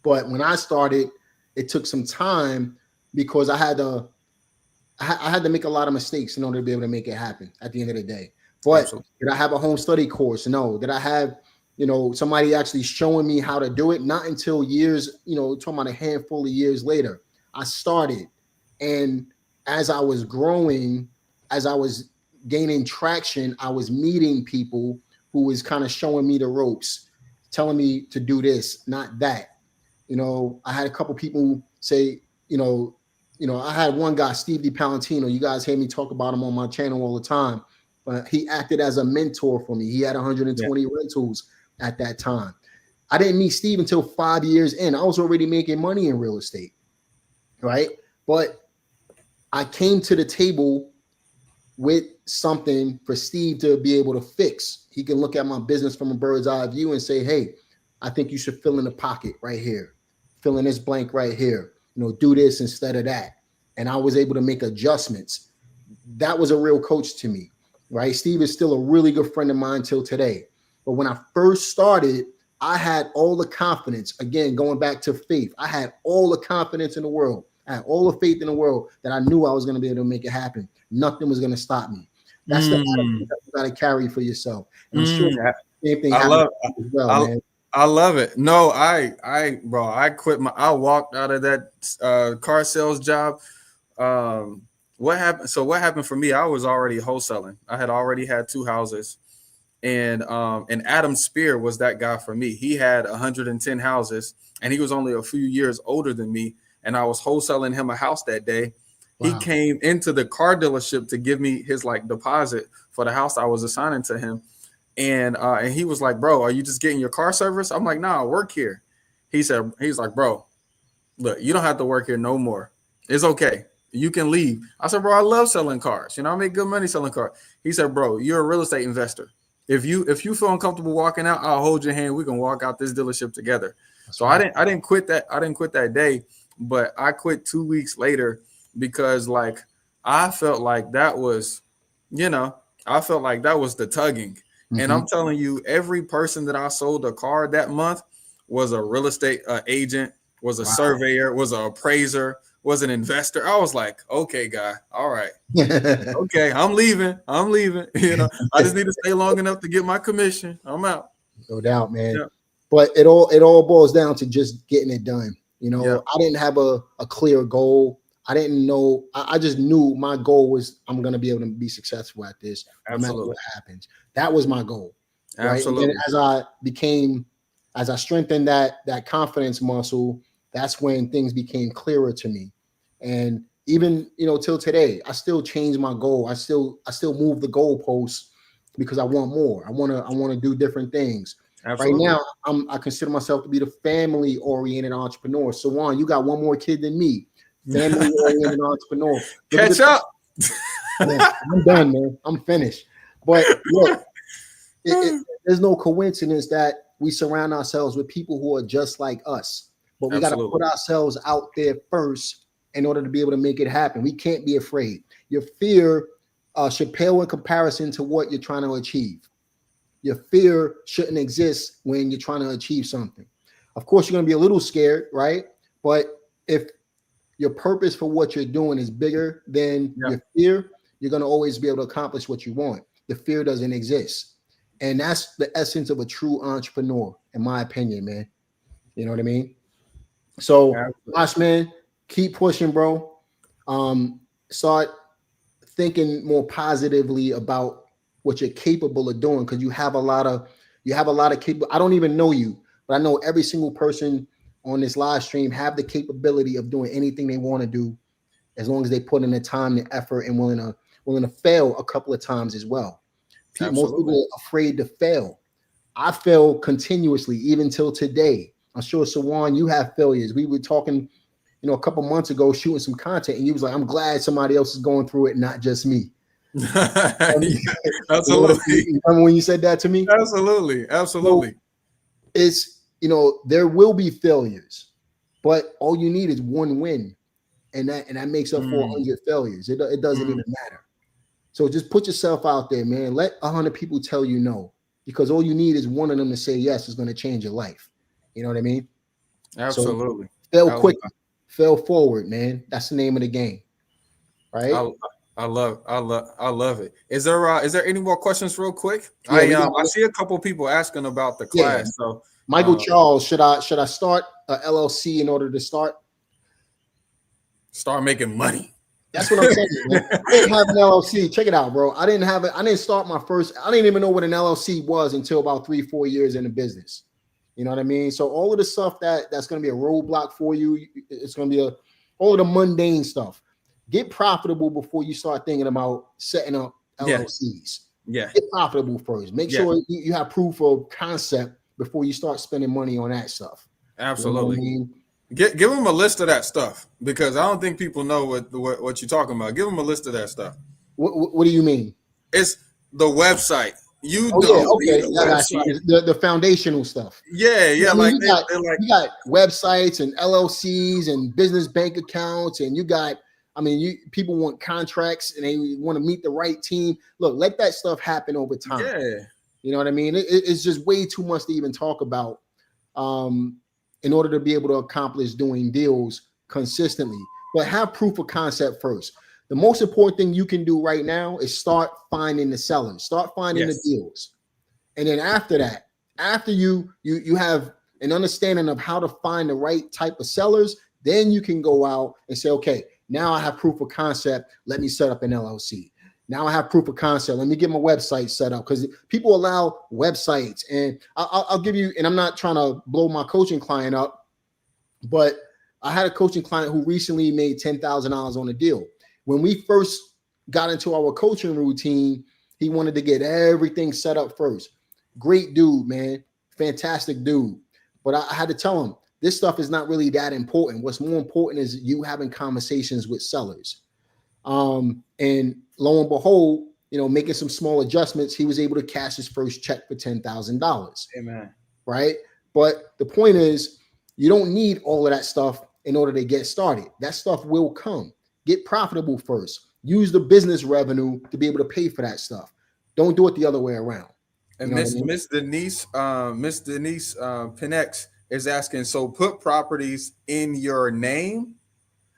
But when I started, it took some time because I had to make a lot of mistakes in order to be able to make it happen at the end of the day. But Absolutely. Did I have a home study course? No. Did I have, somebody actually showing me how to do it? Not until years, talking about a handful of years later, I started. And as I was growing, as I was gaining traction, I was meeting people who was kind of showing me the ropes, telling me to do this, not that. I had a couple people say, I had one guy, Steve DiPalantino. You guys hear me talk about him on my channel all the time, but he acted as a mentor for me. He had 120 rentals at that time. I didn't meet Steve until 5 years in. I was already making money in real estate, right? But I came to the table with something for Steve to be able to fix. He can look at my business from a bird's eye view and say, hey, I think you should fill in the pocket right here. Fill in this blank right here. Do this instead of that. And I was able to make adjustments. That was a real coach to me. right? Steve is still a really good friend of mine till today. But when I first started, I had all the confidence. Again, going back to faith, I had all the confidence in the world. I had all the faith in the world that I knew I was going to be able to make it happen. Nothing was going to stop me. That's the attitude that you got to carry for yourself. And I'm sure the same thing happens as well, man. I love it. No, bro, I quit I walked out of that car sales job. What happened? So what happened for me? I was already wholesaling. I had already had 2 houses, and Adam Spear was that guy for me. He had 110 houses, and he was only a few years older than me. And I was wholesaling him a house that day. Wow. He came into the car dealership to give me his deposit for the house I was assigning to him. And he was like, bro, are you just getting your car service? I'm like, nah, I work here. He's like, bro, look, you don't have to work here no more. It's okay. You can leave. I said, bro, I love selling cars. I make good money selling cars. He said, bro, you're a real estate investor. If you feel uncomfortable walking out, I'll hold your hand. We can walk out this dealership together. So I didn't quit that. I didn't quit that day, but I quit 2 weeks later because I felt like that was, I felt like that was the tugging. Mm-hmm. And I'm telling you, every person that I sold a car that month was a real estate agent, was a surveyor, was an appraiser, was an investor. I was like, okay, guy, all right. Okay, I'm leaving. I just need to stay long enough to get my commission. I'm out. No doubt, man. Yeah. But it all boils down to just getting it done. I didn't have a clear goal. I didn't know. I just knew my goal was I'm going to be able to be successful at this no matter what happens. That was my goal. Absolutely. Right? And as I strengthened that confidence muscle, that's when things became clearer to me. And even, till today, I still change my goal. I still move the goalposts because I want more. I want to do different things. Absolutely. Right now, I consider myself to be the family-oriented entrepreneur. Sawand, you got one more kid than me. Family-oriented entrepreneur. Catch up. Yeah, I'm done, man. I'm finished. But look, there's no coincidence that we surround ourselves with people who are just like us. But we got to put ourselves out there first in order to be able to make it happen. We can't be afraid. Your fear should pale in comparison to what you're trying to achieve. Your fear shouldn't exist when you're trying to achieve something. Of course, you're going to be a little scared, right? But if your purpose for what you're doing is bigger than your fear, you're going to always be able to accomplish what you want. The fear doesn't exist. And that's the essence of a true entrepreneur, in my opinion, man. You know what I mean? So, Josh, man, keep pushing, bro. Start thinking more positively about what you're capable of doing, because you have a lot of capable. I don't even know you, but I know every single person on this live stream have the capability of doing anything they want to do, as long as they put in the time, the effort, and willing to fail a couple of times as well. Most people are afraid to fail. I fail continuously, even till today. I'm sure, Sawand, you have failures. We were talking, a couple months ago, shooting some content, and you was like, "I'm glad somebody else is going through it, not just me." Absolutely. Remember when you said that to me? Absolutely. So it's, there will be failures, but all you need is one win, and that makes up 400 failures. It doesn't even matter. So just put yourself out there, man. Let 100 people tell you no, because all you need is one of them to say yes is going to change your life. You know what I mean? Absolutely. So fail quick, fail forward, man. That's the name of the game, right? I love it. Is there any more questions real quick? I see a couple people asking about the class. Yeah. So Michael Charles, should I start a LLC in order to start making money? That's what I'm saying, man. I didn't have an LLC. Check it out, bro. I didn't start my first. I didn't even know what an LLC was until about 3-4 years in the business. You know what I mean? So all of the stuff that's going to be a roadblock for you, it's going to be all of the mundane stuff. Get profitable before you start thinking about setting up LLCs. Yeah. Get profitable first. Make sure you have proof of concept before you start spending money on that stuff. Absolutely. You know what I mean? Give them a list of that stuff, because I don't think people know what you're talking about. Give them a list of that stuff. What do you mean? It's the website. The foundational stuff. Yeah. You got websites and LLCs and business bank accounts, and you got I mean, people want contracts and they want to meet the right team. Look, let that stuff happen over time. Yeah. You know what I mean? It's just way too much to even talk about in order to be able to accomplish doing deals consistently. But have proof of concept first. The most important thing you can do right now is start finding the sellers, start finding the deals. And then after that, after you have an understanding of how to find the right type of sellers, then you can go out and say, okay, now I have proof of concept. Let me set up an LLC. Now I have proof of concept. Let me get my website set up, because people allow websites. And I'll give you, and I'm not trying to blow my coaching client up, but I had a coaching client who recently made $10,000 on a deal. When we first got into our coaching routine, he wanted to get everything set up first. Great dude, man. Fantastic dude. But I had to tell him, this stuff is not really that important. What's more important is you having conversations with sellers. And lo and behold, making some small adjustments, he was able to cash his first check for $10,000. Amen. Right? But the point is, you don't need all of that stuff in order to get started. That stuff will come. Get profitable first. Use the business revenue to be able to pay for that stuff. Don't do it the other way around. And Miss Denise Pinex is asking, so put properties in your name?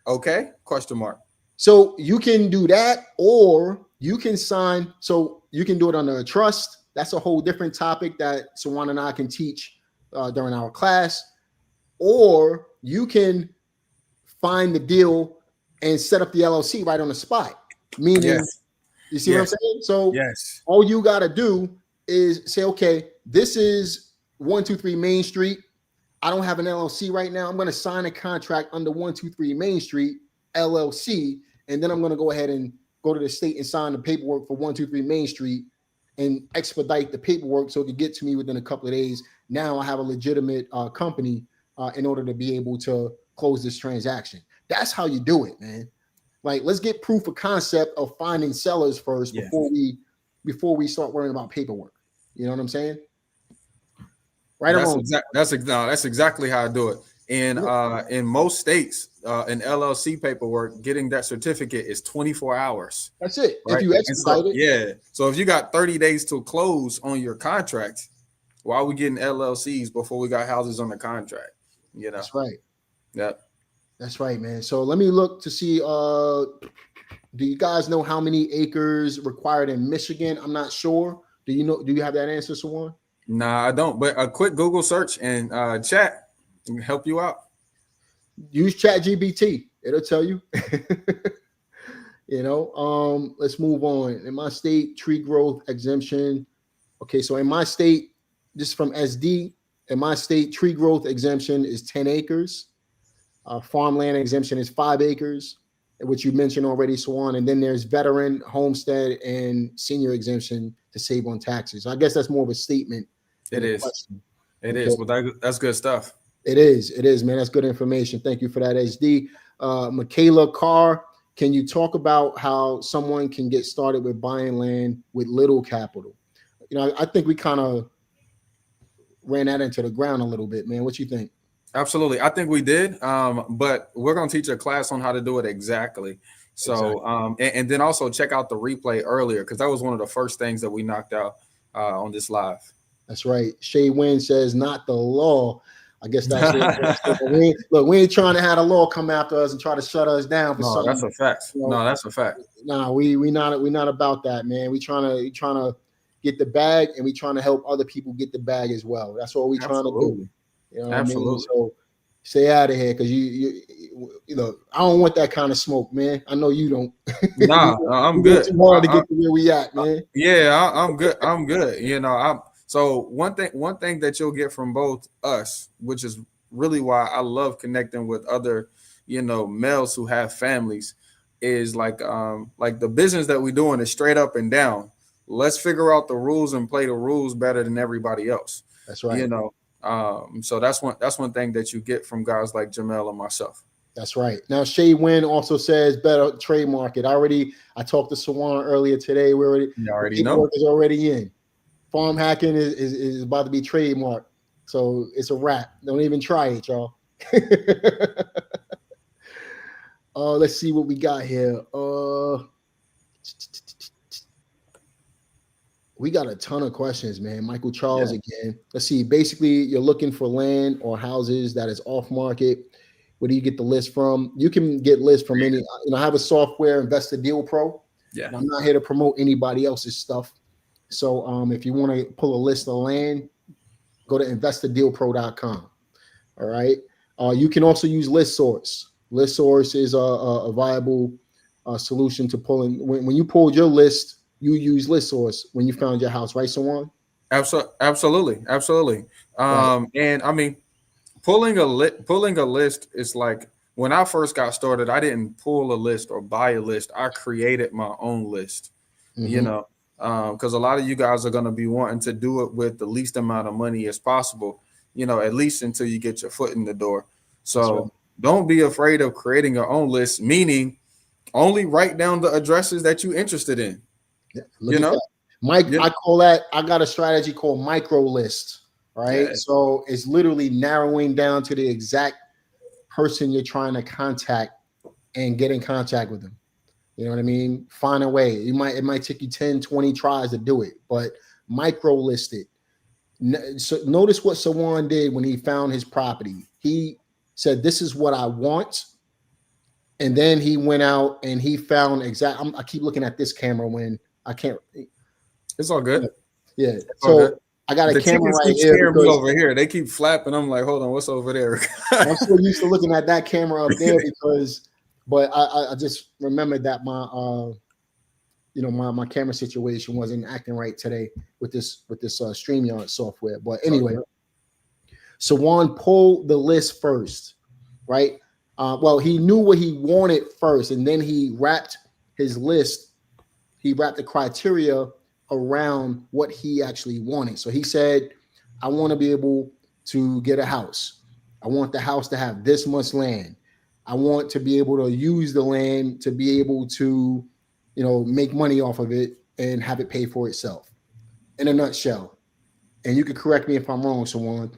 Okay? Question mark. So you can do that, or you can sign. So you can do it under a trust. That's a whole different topic that Sawand and I can teach during our class. Or you can find the deal and set up the LLC right on the spot. Meaning, you see what I'm saying? So all you got to do is say, okay, this is 123 Main Street. I don't have an LLC right now. I'm going to sign a contract under 123 Main Street LLC, and then I'm going to go ahead and go to the state and sign the paperwork for 123 Main Street and expedite the paperwork so it can get to me within a couple of days. Now I have a legitimate company in order to be able to close this transaction. That's how you do it, man. Like, let's get proof of concept of finding sellers first before we start worrying about paperwork. You know what I'm saying? Right or wrong? That's exactly how I do it. In most states, in LLC paperwork, getting that certificate is 24 hours. That's it. Right? If you expedite it. So if you got 30 days to close on your contract, why are we getting LLCs before we got houses on the contract? That's right. Yep. That's right, man. So let me look to see. Do you guys know how many acres required in Michigan? I'm not sure. Do you know? Do you have that answer, Sawand? Nah, I don't. But a quick Google search and chat can help you out. Use ChatGPT. It'll tell you. Let's move on. In my state, tree growth exemption. Okay, so in my state, this is from SD. In my state, tree growth exemption is 10 acres. Farmland exemption is 5 acres, which you mentioned already, Sawand. And then there's veteran, homestead, and senior exemption to save on taxes. So I guess that's more of a statement. It is. It is. Well, that's good stuff. It is, man. That's good information. Thank you for that, SD. Michaela Carr, can you talk about how someone can get started with buying land with little capital? I think we kind of ran that into the ground a little bit, man. What you think? Absolutely. I think we did. But we're going to teach a class on how to do it exactly. So, and then also check out the replay earlier, because that was one of the first things that we knocked out on this live. That's right. Shay Wynn says, not the law. I guess that's it. Look, we ain't trying to have the law come after us and try to shut us down for something. That's a fact. No, that's a fact. Nah, we not about that, man. We trying to get the bag, and we trying to help other people get the bag as well. That's what we trying to do. Absolutely. I mean? So stay out of here, because I don't want that kind of smoke, man. I know you don't. Nah, I'm good. Too hard to get to where we at, man. Yeah, I'm good. I'm good. So one thing that you'll get from both us, which is really why I love connecting with other, males who have families, is like the business that we're doing is straight up and down. Let's figure out the rules and play the rules better than everybody else. That's right. So that's one thing that you get from guys like Jamel and myself. That's right. Now, Shay Wynn also says better trademark it. I talked to Sawand earlier today. You already know. Is already in. Farm hacking is about to be trademarked. So it's a wrap. Don't even try it, y'all. Let's see what we got here. We got a ton of questions, man. Michael Charles Yeah. again. Let's see. Basically, you're looking for land or houses that is off market. Where do you get the list from? You can get lists from any. I have a software, Investor Deal Pro, Yeah. and I'm not here to promote anybody else's stuff. So, if you want to pull a list of land, go to investordealpro.com. All right. You can also use List Source. List Source is a viable solution to pulling. When you pulled your list, you use List Source when you found your house, right, Sawand? Absolutely. Right. And I mean, pulling a list is like when I first got started, I didn't pull a list or buy a list. I created my own list, you Mm-hmm. know, because a lot of you guys are going to be wanting to do it with the least amount of money as possible, at least until you get your foot in the door. That's right. So don't be afraid of creating your own list, meaning only write down the addresses that you're interested in, Yeah, look you at know? that. Mike, You I call that, I got a strategy called micro list. Right. Yeah, So it's literally narrowing down to the exact person you're trying to contact and get in contact with them. You know what I mean? Find a way. It might take you 10, 20 tries to do it, but micro list it. So notice what Sawan did when he found his property. He said, "This is what I want." And then he went out and he found I keep looking at this camera when I can't. it's all good. Yeah. It's all good. So I got a The camera chickens right keep here scaring me because over here. They keep flapping. I'm like, hold on, what's over there? I'm so used to looking at that camera up there but I just remembered that my camera situation wasn't acting right today with this StreamYard software. But It's all anyway, good. so Juan pulled the list first, right? Well, he knew what he wanted first, and then he wrapped his list. He wrapped the criteria around what he actually wanted. So he said, "I want to be able to get a house. I want the house to have this much land. I want to be able to use the land to be able to, make money off of it and have it pay for itself." In a nutshell. And you can correct me if I'm wrong, someone.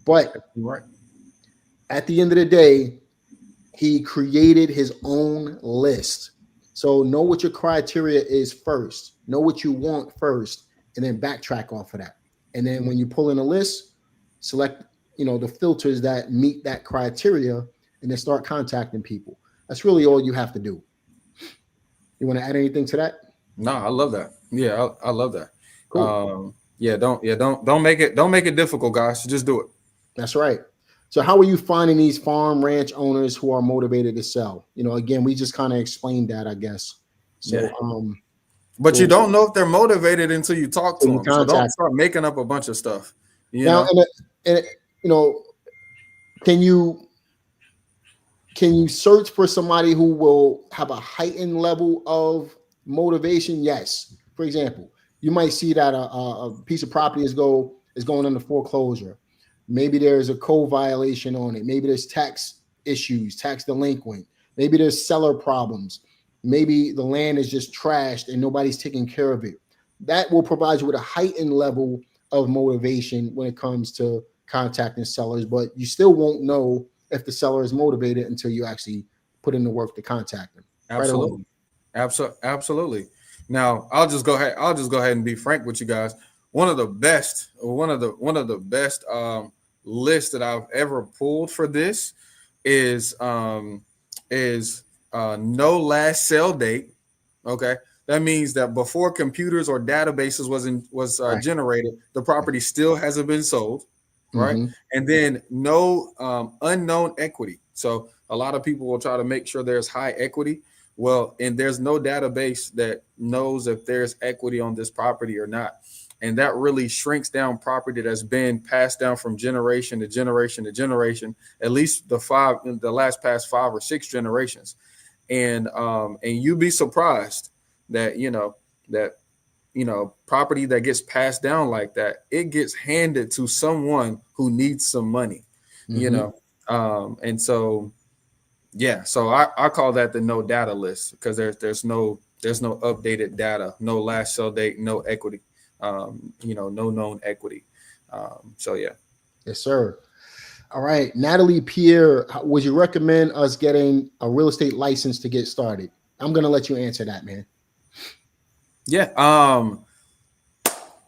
But You're right. at the end of the day, he created his own list. So know what your criteria is first. Know what you want first, and then backtrack off of that. And then when you pull in a list, select the filters that meet that criteria, and then start contacting people. That's really all you have to do. You want to add anything to that? No, I love that. Yeah, I love that. Cool. Don't make it difficult, guys. Just do it. That's right. So how are you finding these farm ranch owners who are motivated to sell? Again, we just kind of explained that, I guess. Yeah. So But you we'll don't know if they're motivated until you talk to so you them. So don't contact. start making up a bunch of stuff. You Now, know. and you know, can you search for somebody who will have a heightened level of motivation? Yes. For example, you might see that a piece of property is going under foreclosure. Maybe there's a code violation on it. Maybe there's tax issues, tax delinquent. Maybe there's seller problems. Maybe the land is just trashed and nobody's taking care of it. That will provide you with a heightened level of motivation when it comes to contacting sellers, but you still won't know if the seller is motivated until you actually put in the work to contact them right away. Absolutely. Absolutely. Now, I'll just go ahead and be frank with you guys. One of the best lists that I've ever pulled for this is no last sale date. Okay. That means that before computers or databases was Right. generated, the property still hasn't been sold, right? Mm-hmm. And then no unknown equity. So a lot of people will try to make sure there's high equity. Well, and there's no database that knows if there's equity on this property or not. And that really shrinks down property that's been passed down from generation to generation to generation, at least the last past 5 or 6 generations. And you'd be surprised that property that gets passed down like that, it gets handed to someone who needs some money, you Mm-hmm. know. And so yeah, so I call that the no data list because there's no updated data, no last sell date, no equity, no known equity. So yeah. Yes, sir. All right, Natalie Pierre, would you recommend us getting a real estate license to get started? I'm gonna let you answer that, man. Yeah.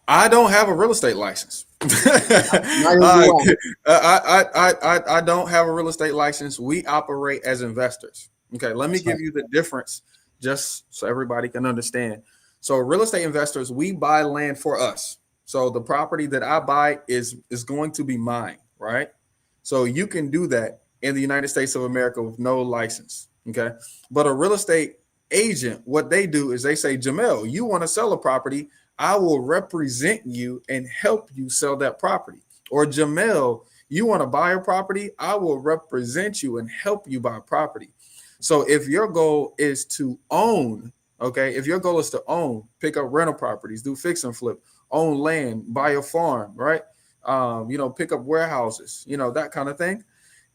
I don't have a real estate license. Neither uh, do I. I don't have a real estate license. We operate as investors. Okay, let me That's right. give you the difference just so everybody can understand. So, real estate investors, we buy land for us. So, the property that I buy is going to be mine, right? So, you can do that in the United States of America with no license. Okay, but a real estate agent, what they do is they say, Jamel, you want to sell a property, I will represent you and help you sell that property. Or Jamel, you want to buy a property, I will represent you and help you buy property. So if your goal is to own, okay, if your goal is to own, pick up rental properties, do fix and flip, own land, buy a farm, right? Pick up warehouses, that kind of thing,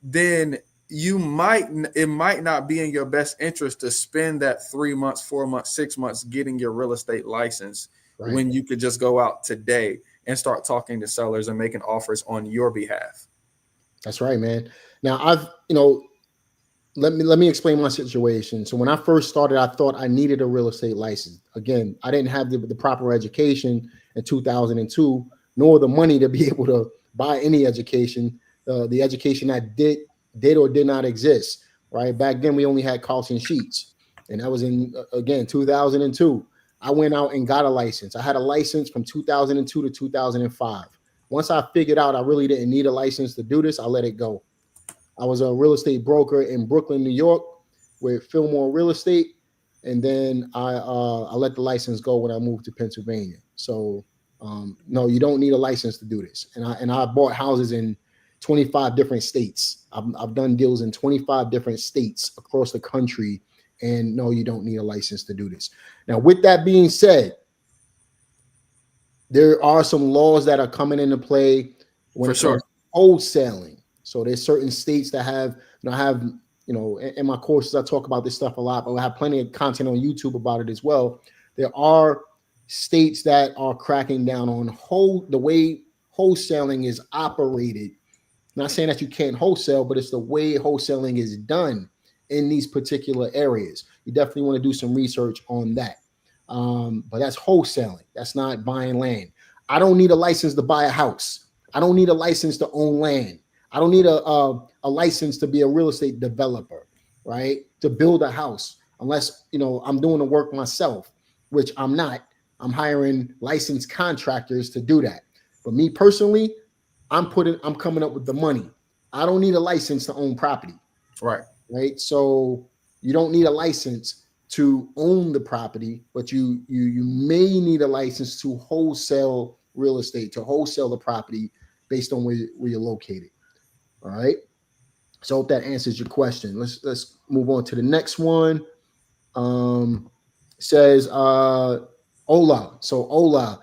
then it might not be in your best interest to spend that 3 months, 4 months, 6 months getting your real estate license Right. when you could just go out today and start talking to sellers and making offers on your behalf. That's right, man. Now let me explain my situation. So when I first started, I thought I needed a real estate license. Again, I didn't have the proper education in 2002, nor the money to be able to buy any education. The education that did or did not exist. Right back then, we only had Carlson sheets, and that was in again 2002. I went out and got a license. I had a license from 2002 to 2005. Once I figured out I really didn't need a license to do this, I let it go. I was a real estate broker in Brooklyn, New York, with Fillmore Real Estate, and then I let the license go when I moved to Pennsylvania. So no, you don't need a license to do this. And I bought houses in 25 different states. I've done deals in 25 different states across the country, and no, you don't need a license to do this. Now, with that being said, there are some laws that are coming into play when For it comes sure. to wholesaling. So there's certain states that have, in my courses, I talk about this stuff a lot, but I have plenty of content on YouTube about it as well. There are states that are cracking down on the way wholesaling is operated. Not saying that you can't wholesale, but it's the way wholesaling is done in these particular areas. You definitely want to do some research on that. But that's wholesaling. That's not buying land. I don't need a license to buy a house. I don't need a license to own land. I don't need a license to be a real estate developer, right? To build a house, unless I'm doing the work myself, which I'm not. I'm hiring licensed contractors to do that. But me personally, I'm coming up with the money. I don't need a license to own property, Right. right? So you don't need a license to own the property, but you may need a license to wholesale real estate, to wholesale the property based on where you're located. All right. So I hope that answers your question. Let's move on to the next one. Says Ola. So Ola,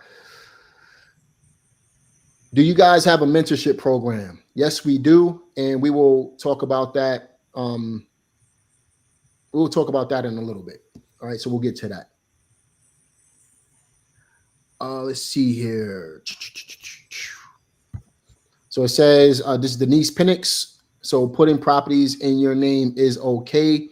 do you guys have a mentorship program? Yes, we do, and we will talk about that. We'll talk about that in a little bit. All right, so we'll get to that. Let's see here. So it says this is Denise Penix. So putting properties in your name is okay.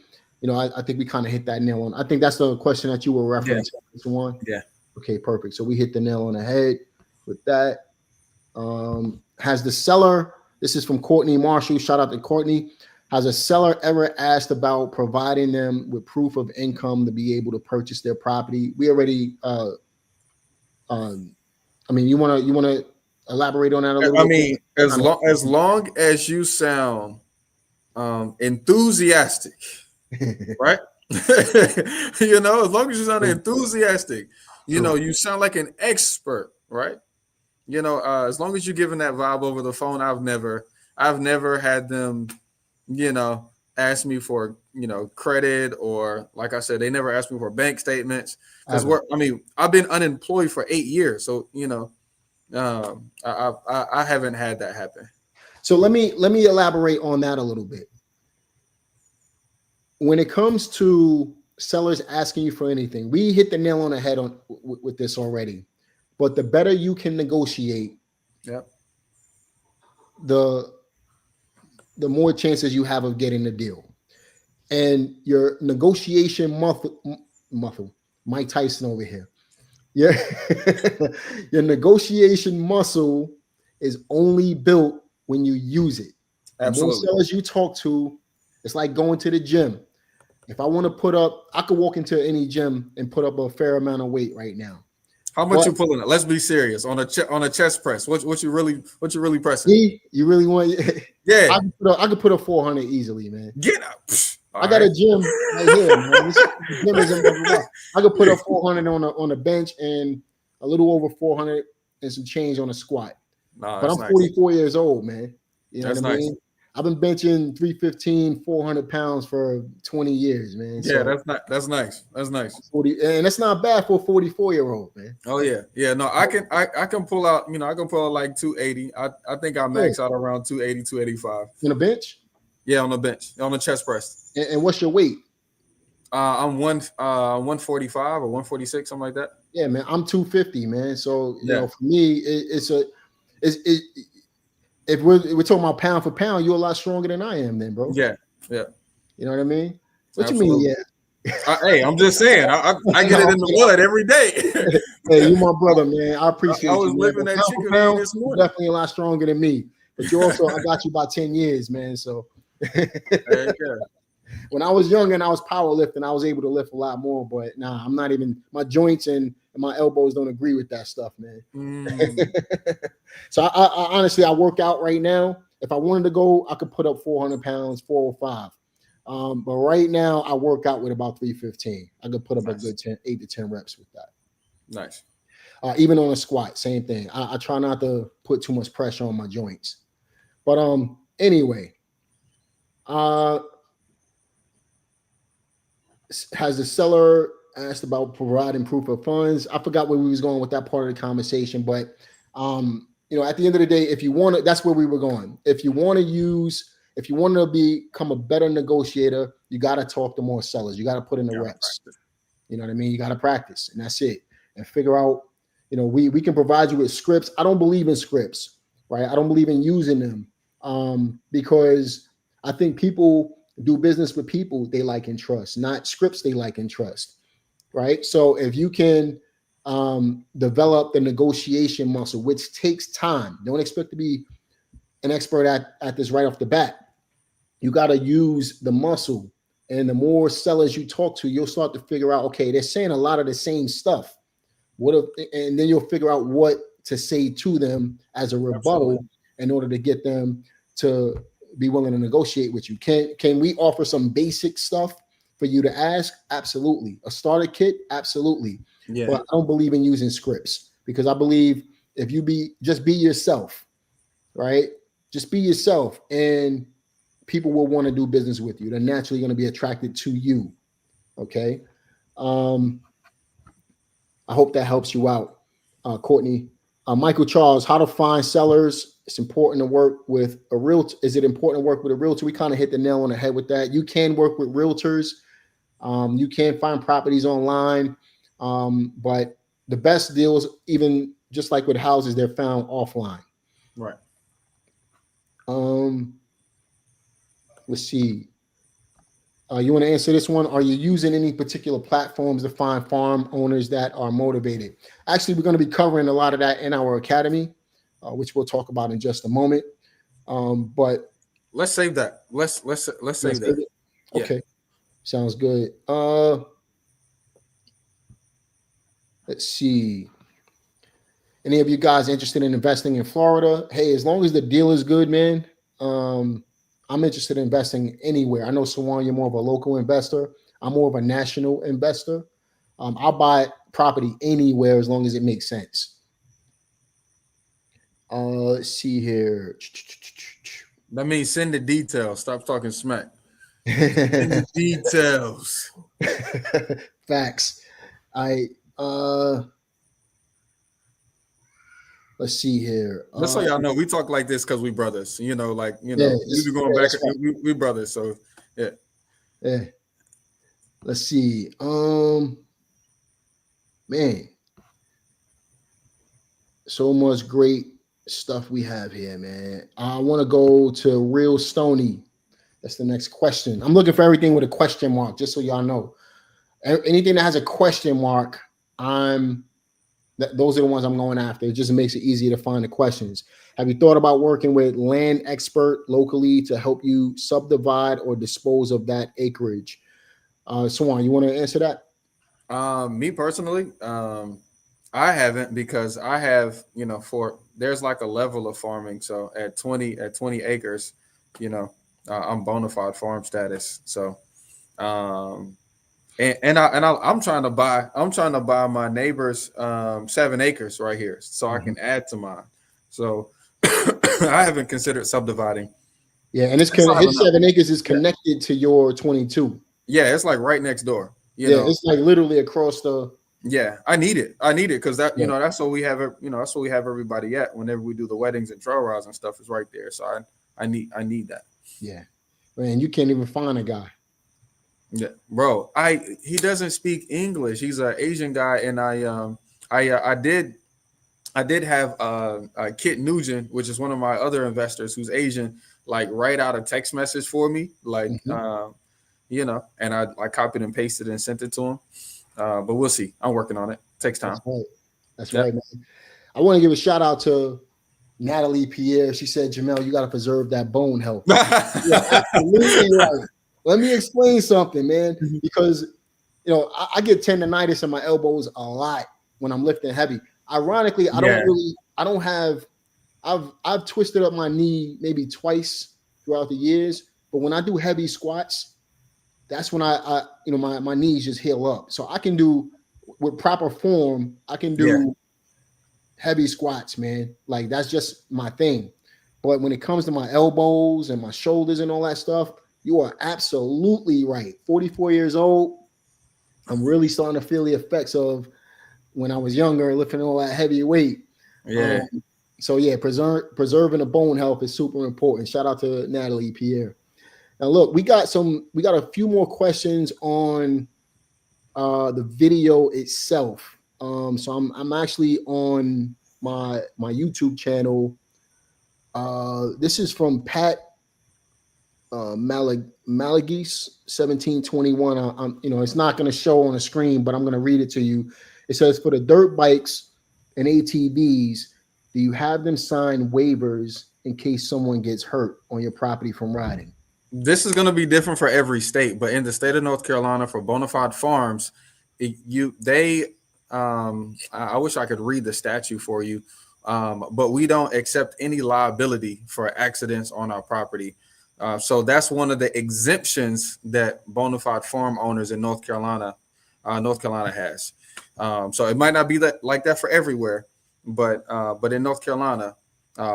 I think we kind of hit that nail on. I think that's the question that you were referencing. Yeah. One. Yeah. Okay, perfect. So we hit the nail on the head with that. Has the seller, this is from Courtney Marshall, shout out to Courtney. Has a seller ever asked about providing them with proof of income to be able to purchase their property? We already, you want to elaborate on that a little I bit? mean, as long as you sound enthusiastic, right? As long as you sound enthusiastic, you sound like an expert, right? As long as you're giving that vibe over the phone, I've never had them, ask me for, credit, or like I said, they never asked me for bank statements. Because I've been unemployed for 8 years, so I haven't had that happen. So let me elaborate on that a little bit. When it comes to sellers asking you for anything, we hit the nail on the head with this already. But the better you can negotiate, Yep. the the more chances you have of getting the deal. And your negotiation muscle, Mike Tyson over here. Yeah, your negotiation muscle is only built when you use it. The more Absolutely. sellers you talk to, it's like going to the gym. If I want to put up, I could walk into any gym and put up a fair amount of weight right now. How much But you pulling it? Let's be serious on a chest press. What you really pressing? you really want? Yeah, I could put up 400 easily, man. get up. I All got a right. gym right here, man. This gym is in Mother Rock. I could put up 400 on a bench and a little over 400 and some change on a squat. Nah, But that's I'm nice. 44 years old, man. You know That's what I nice. mean? I've been benching 315, 400 pounds for 20 years, man. Yeah, So that's nice. That's nice. 40, and that's not bad for a 44-year-old, man. Oh yeah, yeah. No, I can pull out. I can pull out like 280. I think I Yeah. max out around 280, 285. On a bench? Yeah, on the bench, on the chest press. And what's your weight? I'm 145 or 146, something like that. Yeah, man. I'm 250, man. So, Yeah. for me, it's if we're talking about pound for pound, you're a lot stronger than I am, then, bro. Yeah, yeah. You know what I mean? What you mean? Absolutely. Yeah. Hey, I'm just saying. I get it in the mud every day. Hey, you my brother, man. I I appreciate was you, man. living But that pound for chicken feed pound, this you're morning. definitely a lot stronger than me. But you also, I got you by 10 years, man. So Yeah. when I was young and I was powerlifting, I was able to lift a lot more. But nah, I'm not even, my joints and my elbows don't agree with that stuff, man. So I honestly, I work out right now. If I wanted to go, I could put up 400 pounds, 405. But right now, I work out with about 315. I could put up a good 8 to 10 reps with that. Nice. Even on a squat, same thing. I try not to put too much pressure on my joints. But anyway, has the seller asked about providing proof of funds? I forgot where we was going with that part of the conversation, but at the end of the day, if you want to, that's where we were going. If you want to become a better negotiator, you got to talk to more sellers. You got to put in the reps. Practice. You know what I mean? You got to practice, and that's it. And figure out, we can provide you with scripts. I don't believe in scripts, right? I don't believe in using them because I think people do business with people they like and trust, not scripts they like and trust, right? So if you can develop the negotiation muscle, which takes time, don't expect to be an expert at this right off the bat. You got to use the muscle. And the more sellers you talk to, you'll start to figure out, okay, they're saying a lot of the same stuff. And then you'll figure out what to say to them as a rebuttal in order to get them to be willing to negotiate with you. Can we offer some basic stuff for you to ask? Absolutely. A starter kit? Absolutely. Yeah. But I don't believe in using scripts because I believe if you just be yourself, right? Just be yourself and people will want to do business with you. They're naturally going to be attracted to you. Okay. I hope that helps you out, Courtney. Michael Charles, how to find sellers. It's important to work with a realtor. Is it important to work with a realtor? We kind of hit the nail on the head with that. You can work with realtors. You can find properties online. But the best deals, even just like with houses, they're found offline. Right. Let's see. You want to answer this one? Are you using any particular platforms to find farm owners that are motivated? Actually, we're going to be covering a lot of that in our academy, which we'll talk about in just a moment. But let's save that. Let's save that. Okay, sounds good. Let's see. Any of you guys interested in investing in Florida? Hey, as long as the deal is good, man. I'm interested in investing anywhere. I know, Sawand, you're more of a local investor. I'm more of a national investor. I'll buy property anywhere as long as it makes sense. Let's see here. That means send the details. Stop talking smack. Send the details. Facts. Let's see here. Just so y'all know, we talk like this because we brothers. We be going back. Right. We brothers. So yeah. Let's see. Man, so much great stuff we have here, man. I want to go to Real Stony. That's the next question. I'm looking for everything with a question mark, just so y'all know. Anything that has a question mark, those are the ones I'm going after. It just makes it easier to find the questions. Have you thought about working with land expert locally to help you subdivide or dispose of that acreage? Sawand, you want to answer that? Me personally, I haven't, because I have, for there's like a level of farming. So at 20 acres, I'm bona fide farm status. So, I'm trying to buy my neighbor's 7 acres right here, so I can add to mine. So I haven't considered subdividing. Yeah, and I still haven't his know. 7 acres is Yeah, connected to your 22. yeah, it's like right next door. Yeah, it's like literally across the. Yeah, I need it. Because that Yeah, that's what we have. That's what we have everybody at whenever we do the weddings and trail rides and stuff is right there. So I need that. yeah, man, you can't even find a guy. Yeah, bro. He doesn't speak English. He's an Asian guy, and I did have Kit Nugent, which is one of my other investors who's Asian, like write out a text message for me, like Mhm. and I copied and pasted and sent it to him. But we'll see. I'm working on it. Takes That's time. right. That's Yeah. right, man. I want to give a shout out to Natalie Pierre. She said, Jamel, you got to preserve that bone health. Yeah, absolutely right. Let me explain something, man, because I get tendonitis in my elbows a lot when I'm lifting heavy. Ironically, Yeah. I don't have, I've twisted up my knee maybe twice throughout the years, but when I do heavy squats, that's when my knees just heal up. So I can do with proper form, I can Yeah. do heavy squats, man. Like that's just my thing. But when it comes to my elbows and my shoulders and all that stuff, you are absolutely right. 44 years old, I'm really starting to feel the effects of when I was younger, lifting all that heavy weight. Um, Yeah. so yeah, preserving the bone health is super important. Shout out to Natalie Pierre. Now look, we got a few more questions on the video itself. So I'm actually on my YouTube channel. This is from Pat Malagis 1721. It's not going to show on the screen, but I'm going to read it to you. It says, for the dirt bikes and ATVs, do you have them sign waivers in case someone gets hurt on your property from riding? This is going to be different for every state, but in the state of North Carolina, for bona fide farms, I wish I could read the statute for you, but we don't accept any liability for accidents on our property. So that's one of the exemptions that bona fide farm owners in North Carolina has. So it might not be like that for everywhere, but in North Carolina,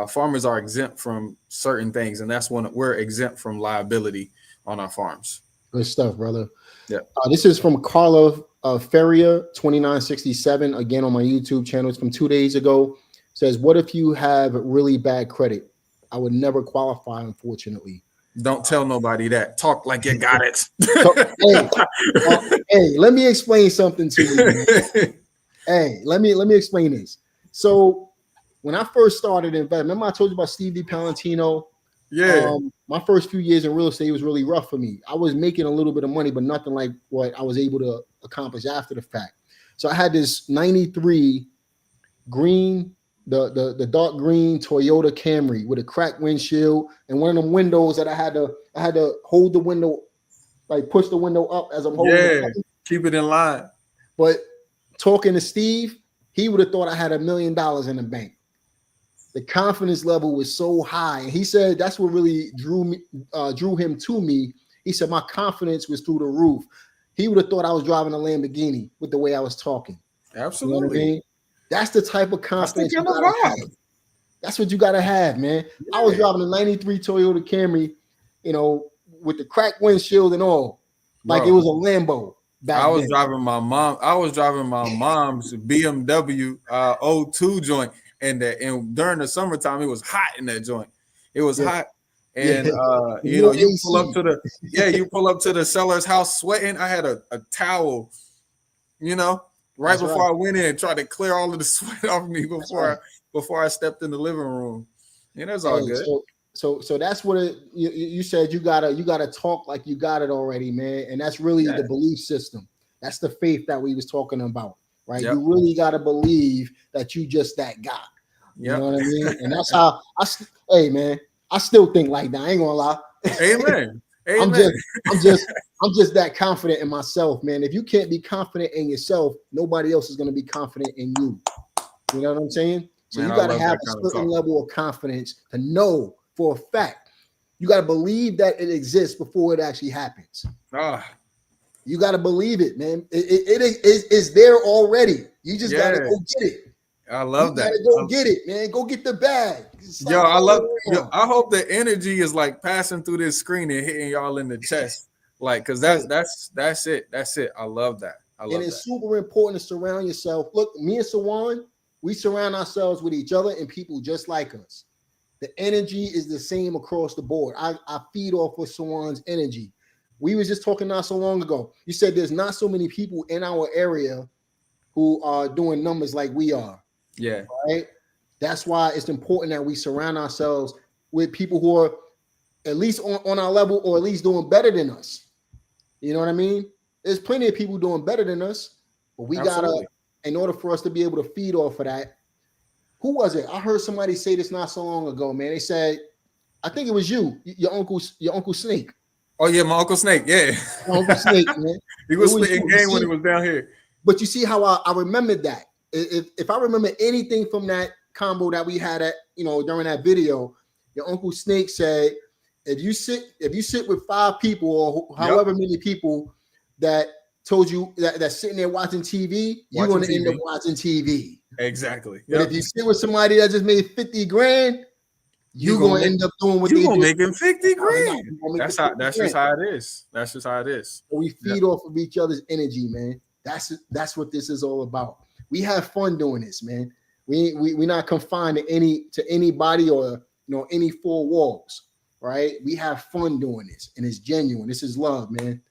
farmers are exempt from certain things, and that's when we're exempt from liability on our farms. Good stuff, brother. Yeah. This is from Carla Feria 2967, again on my YouTube channel. It's from 2 days ago. It says, what if you have really bad credit? I would never qualify, unfortunately. Don't tell nobody that. Talk like you got it. Hey, let me explain something to you. Hey, let me explain this. So when I first started investing, remember I told you about Steve D. Palantino? Yeah. My first few years in real estate was really rough for me. I was making a little bit of money, but nothing like what I was able to accomplish after the fact. So I had this 93 green, the dark green Toyota Camry with a cracked windshield and one of them windows that I had to hold the window, like push the window up as I'm holding it. Keep it in line. But talking to Steve, he would have thought I had $1 million in the bank. The confidence level was so high. And he said that's what really drew him to me. He said my confidence was through the roof. He would have thought I was driving a Lamborghini with the way I was talking. Absolutely. You know what I mean? That's the type of confidence you gotta have. That's what you gotta have, man. Yeah. I was driving a 93 Toyota Camry, with the cracked windshield and all. Like it was a Lambo. I was driving my mom's BMW 02 joint, and during the summertime it was hot in that joint. It was hot, and you pull up to the seller's house sweating. I had a towel, right That's before right. I went in, tried to clear all of the sweat off me before I stepped in the living room. And that's all Hey, good. so that's what you said. You gotta talk like you got it already, man. And that's really Yeah. the belief system. That's the faith that we was talking about, right? Yep. You really gotta believe that you just that guy. You Yep. know what I mean? And that's how hey man, I still think like that. I ain't gonna lie. Amen. I'm Amen. just I'm just I'm just that confident in myself, man. If you can't be confident in yourself, nobody else is gonna be confident in you. You know what I'm saying? So Man, you I got to love have that a kind of certain talk. level of confidence to know for a fact. You got to believe that it exists before it actually happens. Ah, You got to believe it, man. It's there already. You just got to yeah. go get it. I You love got that. to go get it, man. Go get the bag. Yo, Stop I love playing yo, around. I hope the energy is like passing through this screen and hitting y'all in the chest. Like, cause that's it. That's it. I love that. I And love that. it's super important to surround yourself. Look, me and Sawand, we surround ourselves with each other and people just like us. The energy is the same across the board. I feed off of Sawand's energy. We was just talking not so long ago. You said there's not so many people in our area who are doing numbers like we are, Yeah. right? That's why it's important that we surround ourselves with people who are at least on our level or at least doing better than us. You know what I mean? There's plenty of people doing better than us, but we gotta, Absolutely. in order for us to be able to feed off of that. Who was it? I heard somebody say this not so long ago, man. They said, I think it was you, your uncle Snake. Oh yeah, my Uncle Snake. Yeah. Your Uncle Snake, man. He It was was spitting you. You game when he see, was down here. but you see how I remembered that. If I remember anything from that combo that we had at during that video, your Uncle Snake said, if you sit with 5 people or Yep. however many people that told you that's sitting there watching TV, you're Watching going to end up TV. watching TV. Exactly. But Yep. if you sit with somebody that just made 50 grand, You you're gonna going to make end up doing what you they gonna did. make him 50 You're grand. gonna make That's the how 50 that's just grand. how it is. That's just how it is. We feed off of each other's energy, man. That's what this is all about. We have fun doing this, man. We're not confined to anybody or any 4 walls, right? We have fun doing this, and it's genuine. This is love, man.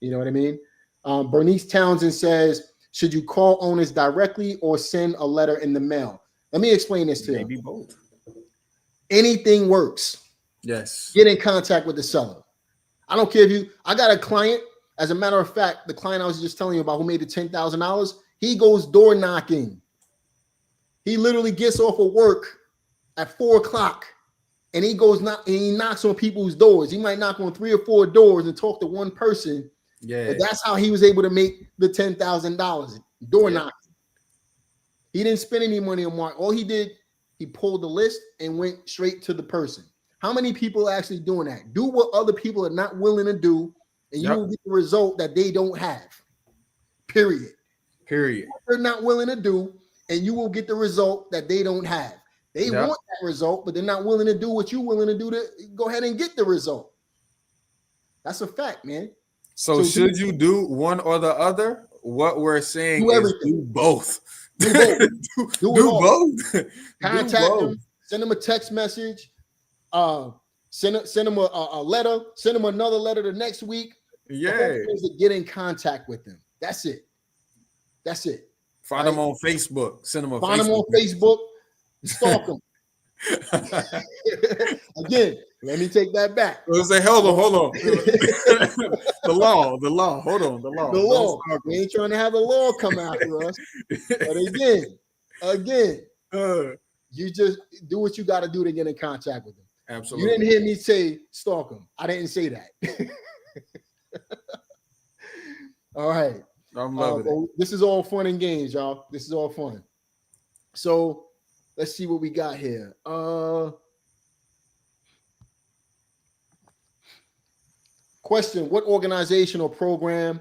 You know what I mean? Bernice Townsend says, should you call owners directly or send a letter in the mail? Let me explain this to you. Maybe both. Anything works. Yes. Get in contact with the seller. I don't care if I got a client. As a matter of fact, the client I was just telling you about who made the $10,000, he goes door knocking. He literally gets off of work at 4:00 and he knocks on people's doors. He might knock on 3 or 4 doors and talk to one person. Yeah. But that's how he was able to make the $10,000 door knocking. He didn't spend any money on marketing. All he did, he pulled the list and went straight to the person. How many people are actually doing that? Do what other people are not willing to do, and you will get the result that they don't have. Period. They're not willing to do, and you will get the result that they don't have. They want that result, but they're not willing to do what you're willing to do to go ahead and get the result. That's a fact, man. So should you do one or the other? What we're saying is do both. Do both. do both. Contact them. Send them a text message. Send them a letter. Send them another letter the next week. Yeah. The whole thing is to get in contact with them. That's it. That's it. Find them on Facebook. Send them a Find them on Facebook. Stalk them. Again, let me take that back. Say, hold on. The law. Hold on, the law. The law. We ain't trying to have the law come after us. But again, you just do what you got to do to get in contact with them. Absolutely. You didn't hear me say stalk them. I didn't say that. All right. I'm loving it. This is all fun and games, y'all. This is all fun. So let's see what we got here. Question: what organization or program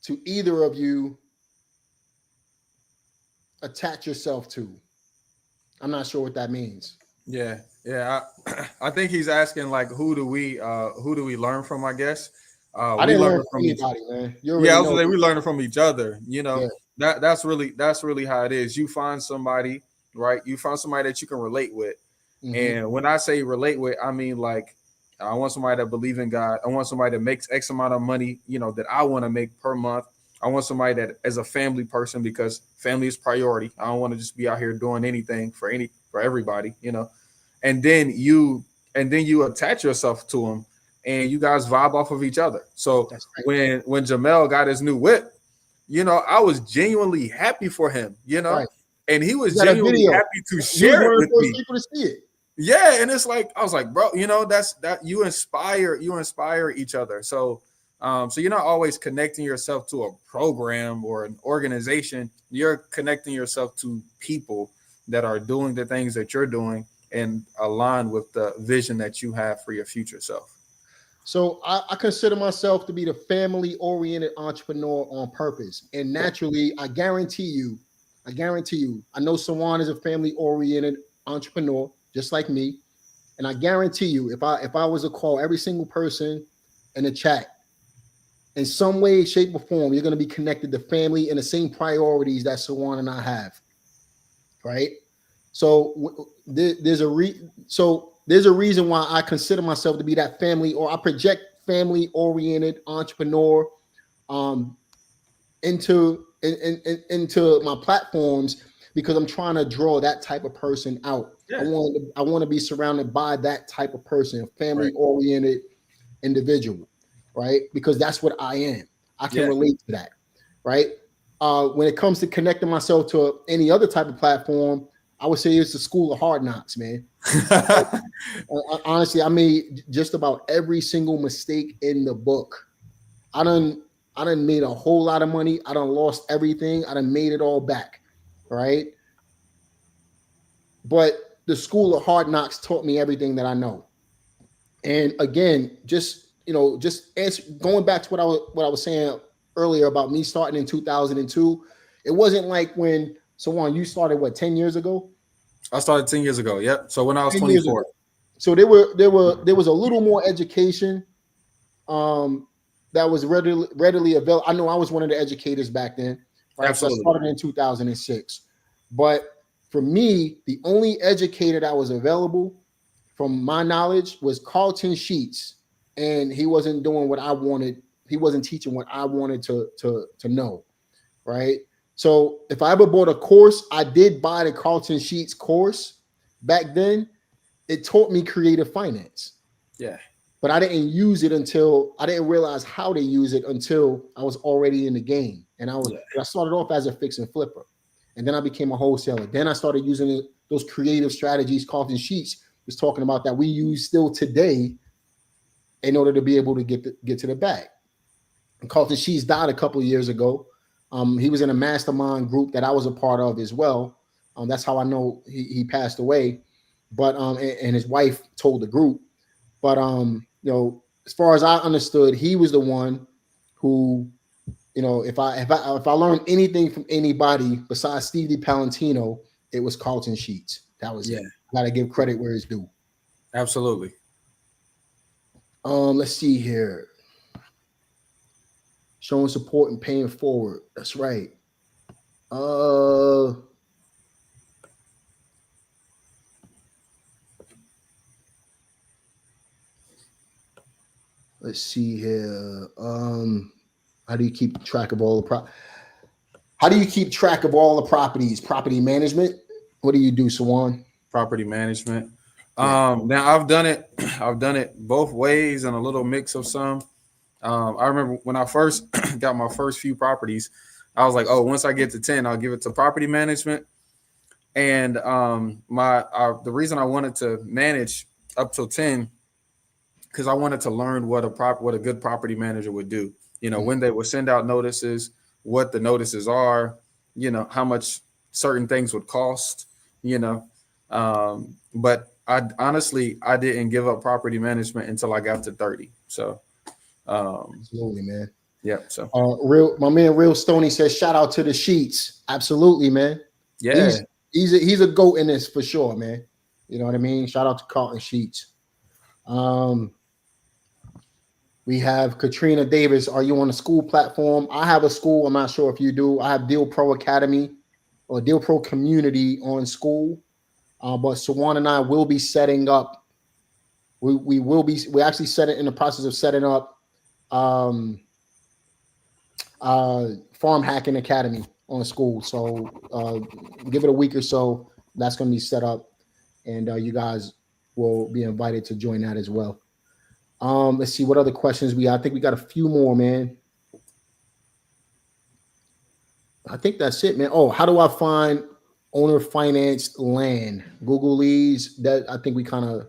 to either of you attach yourself to? I'm not sure what that means. Yeah. I think he's asking like who do we learn from, I guess. I didn't learn from anybody, man. I was gonna say we learning from each other. That's really how it is. You find somebody, right? You find somebody that you can relate with. Mm-hmm. And when I say relate with, I mean like I want somebody that believes in God. I want somebody that makes X amount of money, that I want to make per month. I want somebody that is a family person, because family is priority. I don't want to just be out here doing anything for everybody, and then you attach yourself to them, and you guys vibe off of each other. So That's right. when Jamel got his new whip, I was genuinely happy for him, Right. and he was You got a genuinely video. happy to He was share one it of the with first me. people to see it. Yeah, and it's like, I was like, bro, that's that you inspire each other. So you're not always connecting yourself to a program or an organization. You're connecting yourself to people that are doing the things that you're doing and align with the vision that you have for your future self. So I consider myself to be the family-oriented entrepreneur on purpose. And naturally, I guarantee you, I know Sawand is a family-oriented entrepreneur, just like me. And I guarantee you, if I was to call every single person in the chat, in some way, shape, or form, you're going to be connected to family and the same priorities that Sawand and I have. Right? So there's a reason why I consider myself to be that family, or I project family-oriented entrepreneur into my platforms, because I'm trying to draw that type of person out. Yeah. I want to be surrounded by that type of person, a Right. family-oriented individual, right? Because that's what I am. I can relate to that, right? When it comes to connecting myself to any other type of platform, I would say it's the school of hard knocks, man. Honestly, I made just about every single mistake in the book. I done made a whole lot of money. I done lost everything. I done made it all back, right? But the school of hard knocks taught me everything that I know. And again, just going back to what I was saying earlier about me starting in 2002, it wasn't like when Sawand, you started 10 years ago? I started 10 years ago. Yep. So when I was 10 years ago. 24. So there was a little more education that was readily available. I know I was one of the educators back then, right? Absolutely. So I started in 2006. But for me, the only educator that was available, from my knowledge, was Carlton Sheets, and he wasn't doing what I wanted. He wasn't teaching what I wanted to know, right? So if I ever bought a course, I did buy the Carlton Sheets course back then. It taught me creative finance. Yeah. But I didn't use it until I didn't realize how to use it until I was already in the game. And I started off as a fix and flipper, and then I became a wholesaler. Then I started using those creative strategies Carlton Sheets was talking about that we use still today in order to be able to get to the bag. And Carlton Sheets died a couple of years ago. He was in a mastermind group that I was a part of as well. That's how I know he passed away. But and his wife told the group. But as far as I understood, he was the one who, if I learned anything from anybody besides Stevie Palantino, it was Carlton Sheets. That was it. I gotta give credit where it's due. Absolutely. Let's see here. Showing support and paying forward. That's right. Let's see here. How do you keep track of all the properties? Property management. What do you do, Sawand? Property management. Now I've done it both ways and a little mix of some. I remember when I first got my first few properties, I was like, oh, once I get to 10, I'll give it to property management. And the reason I wanted to manage up till 10, because I wanted to learn what a good property manager would do. When they would send out notices, what the notices are, how much certain things would cost, but I didn't give up property management until I got to 30. So absolutely, man. Yeah. So my man Real Stoney says shout out to the Sheets. Absolutely, man. Yeah. He's a goat in this for sure, man. You know what I mean? Shout out to Carlton Sheets. We have Katrina Davis. Are you on a school platform? I have a school. I'm not sure if you do. I have Deal Pro Academy or Deal Pro Community on school. But Sawand and I will be setting up. We're actually in the process of setting up Farm Hacking Academy on school. So give it a week or so. That's going to be set up, and you guys will be invited to join that as well. Let's see what other questions we got. I think we got a few more, man. I think that's it, man. Oh, how do I find owner financed land? Google-ese. That I think we kind of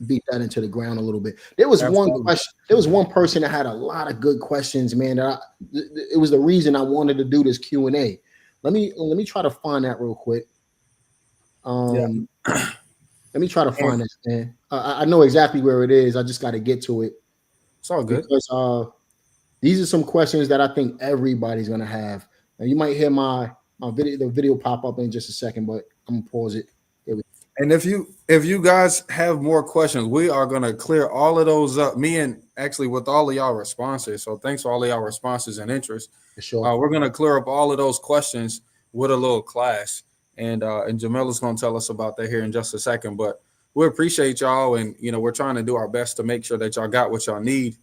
beat that into the ground a little bit. There was Absolutely. one question. There was one person that had a lot of good questions, man. It was the reason I wanted to do this Q&A. Let me try to find that real quick. Let me try to find this, man. I know exactly where it is. I just got to get to it. It's all good. Because these are some questions that I think everybody's gonna have. Now you might hear the video pop up in just a second, but I'm gonna pause it. And if you guys have more questions, we are gonna clear all of those up. Me and actually with all of y'all responses. So thanks for all of y'all responses and interest. For sure. We're gonna clear up all of those questions with a little class, and Jamel is gonna tell us about that here in just a second. But we appreciate y'all, and we're trying to do our best to make sure that y'all got what y'all need.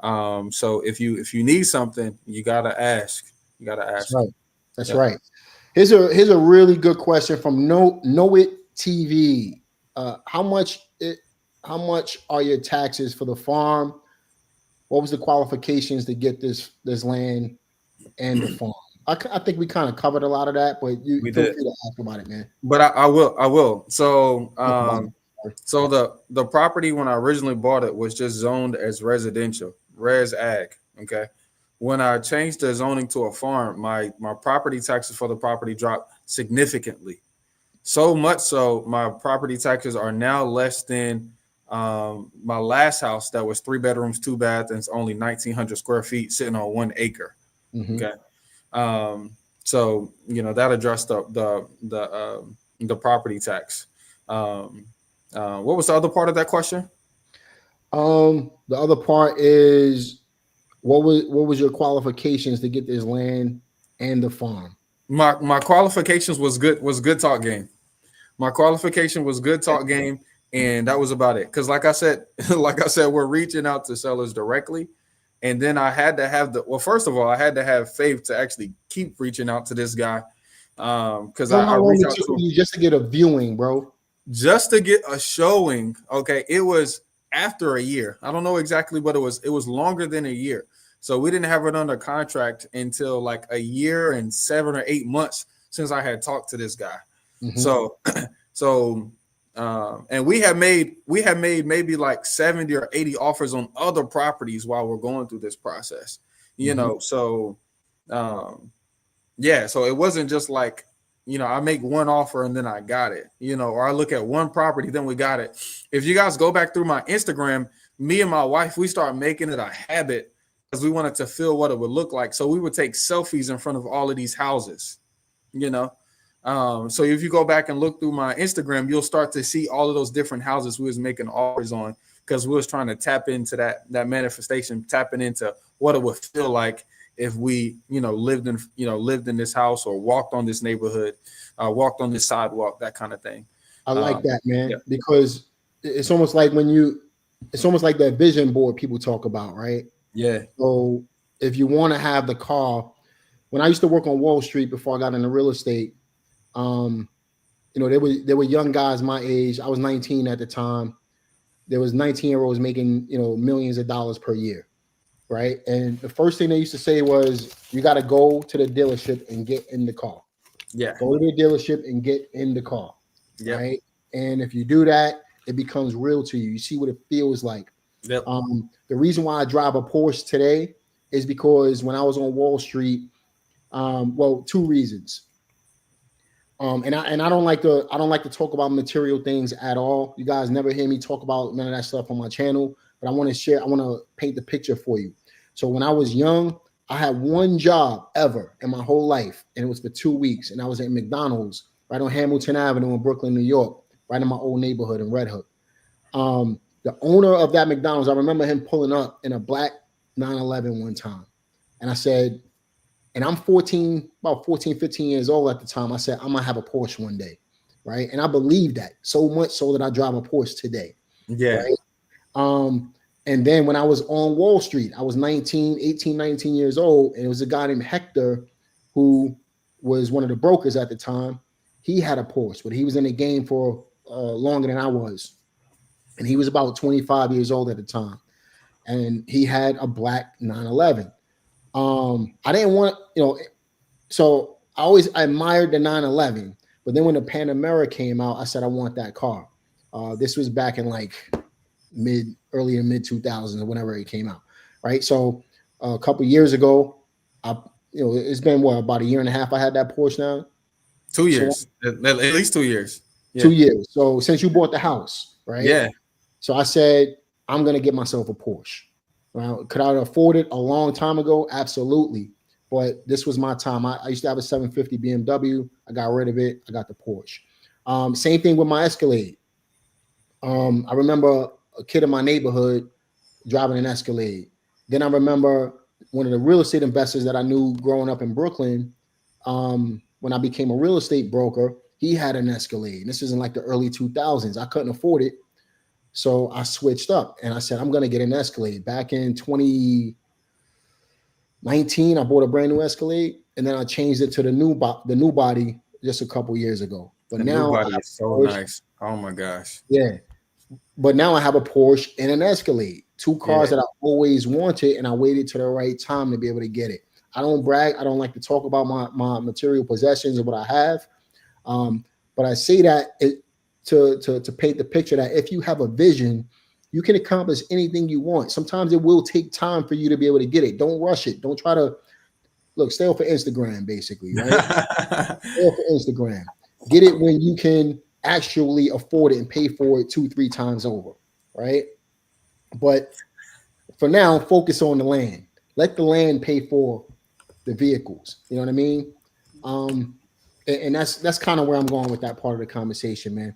So if you need something, you gotta ask. You gotta ask. That's right. That's right. Here's a really good question from Know It TV. How much are your taxes for the farm? What was the qualifications to get this land and the farm? I think we kind of covered a lot of that, but you feel free to ask about it, man. But I will. So so the property when I originally bought it was just zoned as residential, res ag. Okay. When I changed the zoning to a farm, my property taxes for the property dropped significantly. So much so my property taxes are now less than my last house that was 3 bedrooms, 2 baths, and it's only 1,900 square feet sitting on 1 acre. Mm-hmm. Okay. So that addressed the property tax. What was the other part of that question? The other part is what was your qualifications to get this land and the farm? My qualifications was good talk game. My qualification was good talk game, and that was about it. Because like I said, we're reaching out to sellers directly. And then I had to have first of all, I had to have faith to actually keep reaching out to this guy. Because I reached out to him just to get a viewing, bro. Just to get a showing. Okay. It was after a year. I don't know exactly what it was. It was longer than a year. So we didn't have it under contract until like a year and 7 or 8 months since I had talked to this guy. Mm-hmm. So and we had made maybe like 70 or 80 offers on other properties while we're going through this process, So so it wasn't just like, I make one offer and then I got it, or I look at one property, then we got it. If you guys go back through my Instagram, me and my wife, we started making it a habit because we wanted to feel what it would look like. So we would take selfies in front of all of these houses, So if you go back and look through my Instagram, you'll start to see all of those different houses we was making offers on because we was trying to tap into that manifestation, tapping into what it would feel like if we, lived in this house or walked on this neighborhood, walked on this sidewalk, that kind of thing. I like that, man, because it's almost like it's almost like that vision board people talk about, right? Yeah. So if you want to have the car, when I used to work on Wall Street before I got into real estate, there were young guys my age. I was 19 at the time. There was 19-year-olds making, millions of dollars per year. Right. And the first thing they used to say was, you got to go to the dealership and get in the car. Yeah. Go to the dealership and get in the car. Yeah. Right. And if you do that, it becomes real to you. You see what it feels like. Yep. The reason why I drive a Porsche today is because when I was on Wall Street, 2 reasons. And I don't like to talk about material things at all. You guys never hear me talk about none of that stuff on my channel, but I want to paint the picture for you. So when I was young, I had one job ever in my whole life, and it was for 2 weeks. And I was at McDonald's right on Hamilton Avenue in Brooklyn, New York, right in my old neighborhood in Red Hook. The owner of that McDonald's, I remember him pulling up in a black 911 one time. And I said, and I'm 14, 15 years old at the time. I said, I'm going to have a Porsche one day. Right. And I believe that so much so that I drive a Porsche today. Yeah. Right? And then when I was on Wall Street, I was 19 years old, and it was a guy named Hector who was one of the brokers at the time. He had a Porsche, but he was in the game for longer than I was. And he was about 25 years old at the time. And he had a black 911. I didn't want, so I always admired the 911. But then when the Panamera came out, I said, I want that car. This was back in like early in mid 2000s or whenever it came out. Right. So a couple years ago, it's been about a year and a half. I had that Porsche now. 2 years, so, at least 2 years. Yeah. 2 years. So since you bought the house, right? Yeah. So I said, I'm going to get myself a Porsche. Well, could I afford it a long time ago? Absolutely. But this was my time. I used to have a 750 BMW. I got rid of it. I got the Porsche. Same thing with my Escalade. I remember a kid in my neighborhood driving an Escalade. Then I remember one of the real estate investors that I knew growing up in Brooklyn, when I became a real estate broker, he had an Escalade. This is in like the early 2000s. I couldn't afford it. So I switched up and I said, I'm going to get an Escalade. Back in 2019, I bought a brand new Escalade, and then I changed it to the new body just a couple years ago. But the now new body is so nice. Oh my gosh. Yeah. But now I have a Porsche and an Escalade, two cars that I always wanted, and I waited to the right time to be able to get it. I don't brag. I don't like to talk about my material possessions or what I have. But I say that to paint the picture that if you have a vision, you can accomplish anything you want. Sometimes it will take time for you to be able to get it. Don't rush it. Don't try to stay off for Instagram, basically, right? Stay off for Instagram. Get it when you can actually afford it and pay for it 2-3 times over, right? But for now, focus on the land. Let the land pay for the vehicles. You know what I mean? And that's kind of where I'm going with that part of the conversation, man.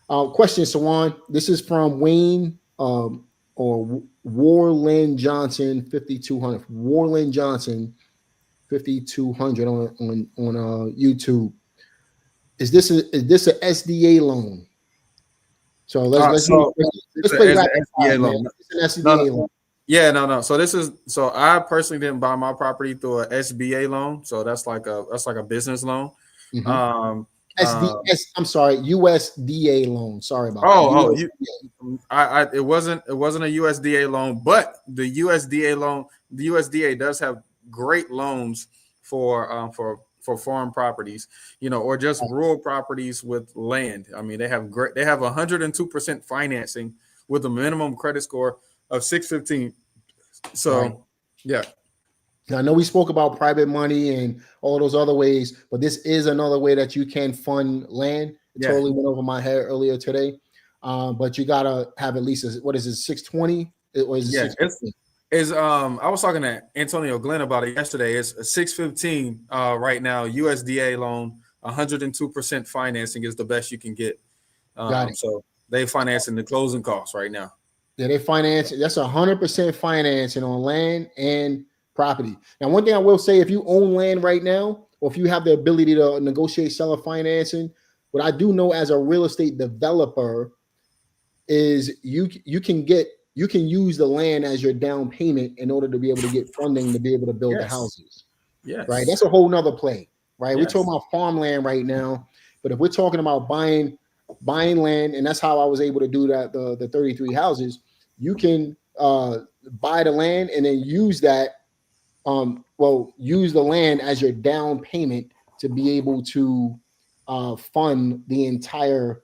Question, Sawand. This is from Wayne or Warland Johnson 5200. Warland Johnson 5200 on YouTube. Is this a SDA loan? So let's play back. SDA loan. It's an SDA loan. Yeah, no. So I personally didn't buy my property through a SBA loan. So that's like a business loan. Mm-hmm. I'm sorry, USDA loan. Sorry about that. It wasn't a USDA loan, but the USDA does have great loans for farm properties, or just rural properties with land. I mean, they have 102% financing with a minimum credit score of 615. So, yeah. Now, I know we spoke about private money and all those other ways, but this is another way that you can fund land. It totally went over my head earlier today. But you gotta have at least 620? Or is it 615? I was talking to Antonio Glenn about it yesterday. It's a 615 right now. USDA loan, 102% financing is the best you can get. So they financing the closing costs right now. Yeah, they finance. That's 100% financing on land and property. Now, one thing I will say, if you own land right now, or if you have the ability to negotiate seller financing, what I do know as a real estate developer is you can use the land as your down payment in order to be able to get funding to be able to build the houses. Yes. Right. That's a whole nother play. Right. We're talking about farmland right now, but if we're talking about buying land, and that's how I was able to do that, the 33 houses, you can buy the land and then use that. Use the land as your down payment to be able to fund the entire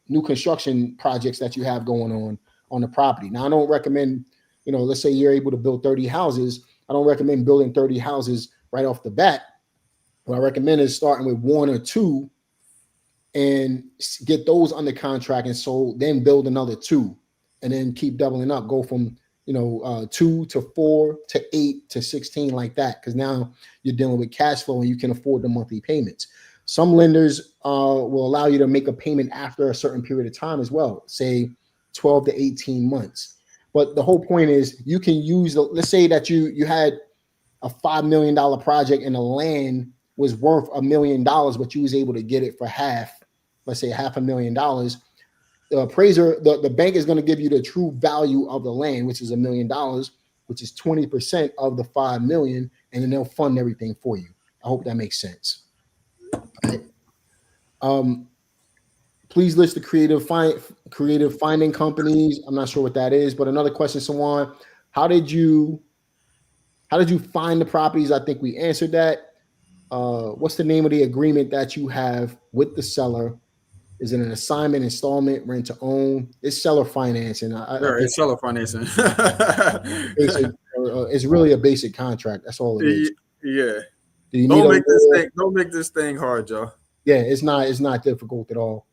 new construction projects that you have going on the property. Now, I don't recommend, let's say you're able to build 30 houses. I don't recommend building 30 houses right off the bat. What I recommend is starting with 1 or 2 and get those under contract and sold, then build another 2 and then keep doubling up, go from 2 to 4 to 8 to 16 like that, because now you're dealing with cash flow and you can afford the monthly payments. Some lenders will allow you to make a payment after a certain period of time as well, say 12 to 18 months. But the whole point is you can use let's say that you had a $5 million project and the land was worth $1 million, but you was able to get it for half, let's say $500,000. the appraiser, the bank is going to give you the true value of the land, which is $1 million, which is 20% of the 5 million, and then they'll fund everything for you. I hope that makes sense. Right. Please list the creative finding companies. I'm not sure what that is, but another question, Sawand, how did you find the properties? I think we answered that. What's the name of the agreement that you have with the seller? Is it an assignment, installment, rent to own? It's seller financing. I Sure, think it's seller financing. basic, it's really a basic contract. That's all it is. Yeah. Do you need a lawyer? Don't make this thing hard, Joe. Yeah, it's not difficult at all.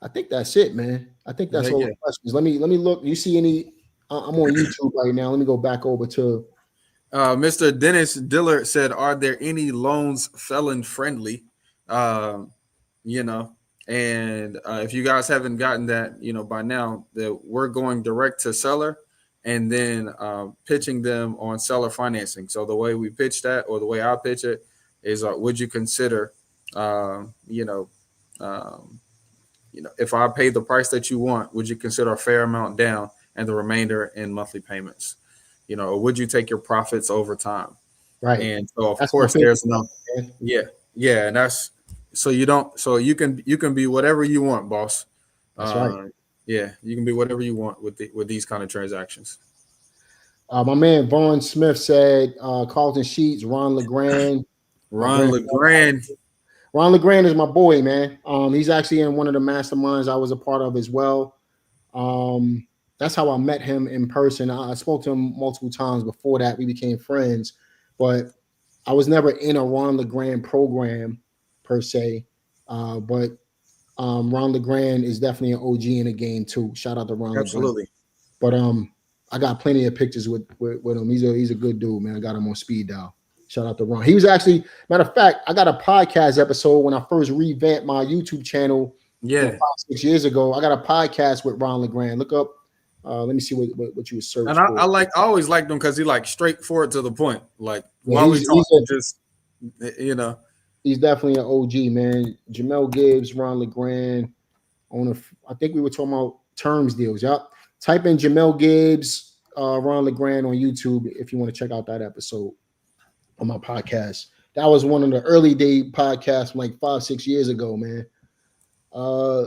I think that's it, man. I think that's all the questions. Let me look. You see any? I'm on YouTube right now. Let me go back over to Mr. Dennis Dillard said, "Are there any loans felon friendly?" You know, and if you guys haven't gotten that, you know, by now, that we're going direct to seller and then pitching them on seller financing. So the way we pitch that, or the way I pitch it, is would you consider, if I pay the price that you want, would you consider a fair amount down and the remainder in monthly payments? You know, or would you take your profits over time? Right. And so of course there's no, and that's so you can be whatever you want, boss. That's right. Yeah, you can be whatever you want with these kind of transactions. My man Vaughn Smith said Carlton Sheets, Ron LeGrand. Ron LeGrand is my boy, man. He's actually in one of the masterminds I was a part of as well. That's how I met him in person. I spoke to him multiple times before that. We became friends, but I was never in a Ron LeGrand program per se. But Ron LeGrand is definitely an OG in the game too. Shout out to Ron. Absolutely. LeGrand. But I got plenty of pictures with him. He's a good dude, man. I got him on speed dial. Shout out to Ron. He was actually, matter of fact, I got a podcast episode when I first revamped my YouTube channel. Yeah, 5-6 years ago. I got a podcast with Ron LeGrand. Look up. Let me see what you search. And I always liked him because he like straightforward to the point. Like while we talking, just he's definitely an OG, man. Jamel Gibbs, Ron LeGrand. I think we were talking about terms deals. Yep. Type in Jamel Gibbs, Ron LeGrand on YouTube if you want to check out that episode on my podcast. That was one of the early day podcasts from like 5-6 years ago, man.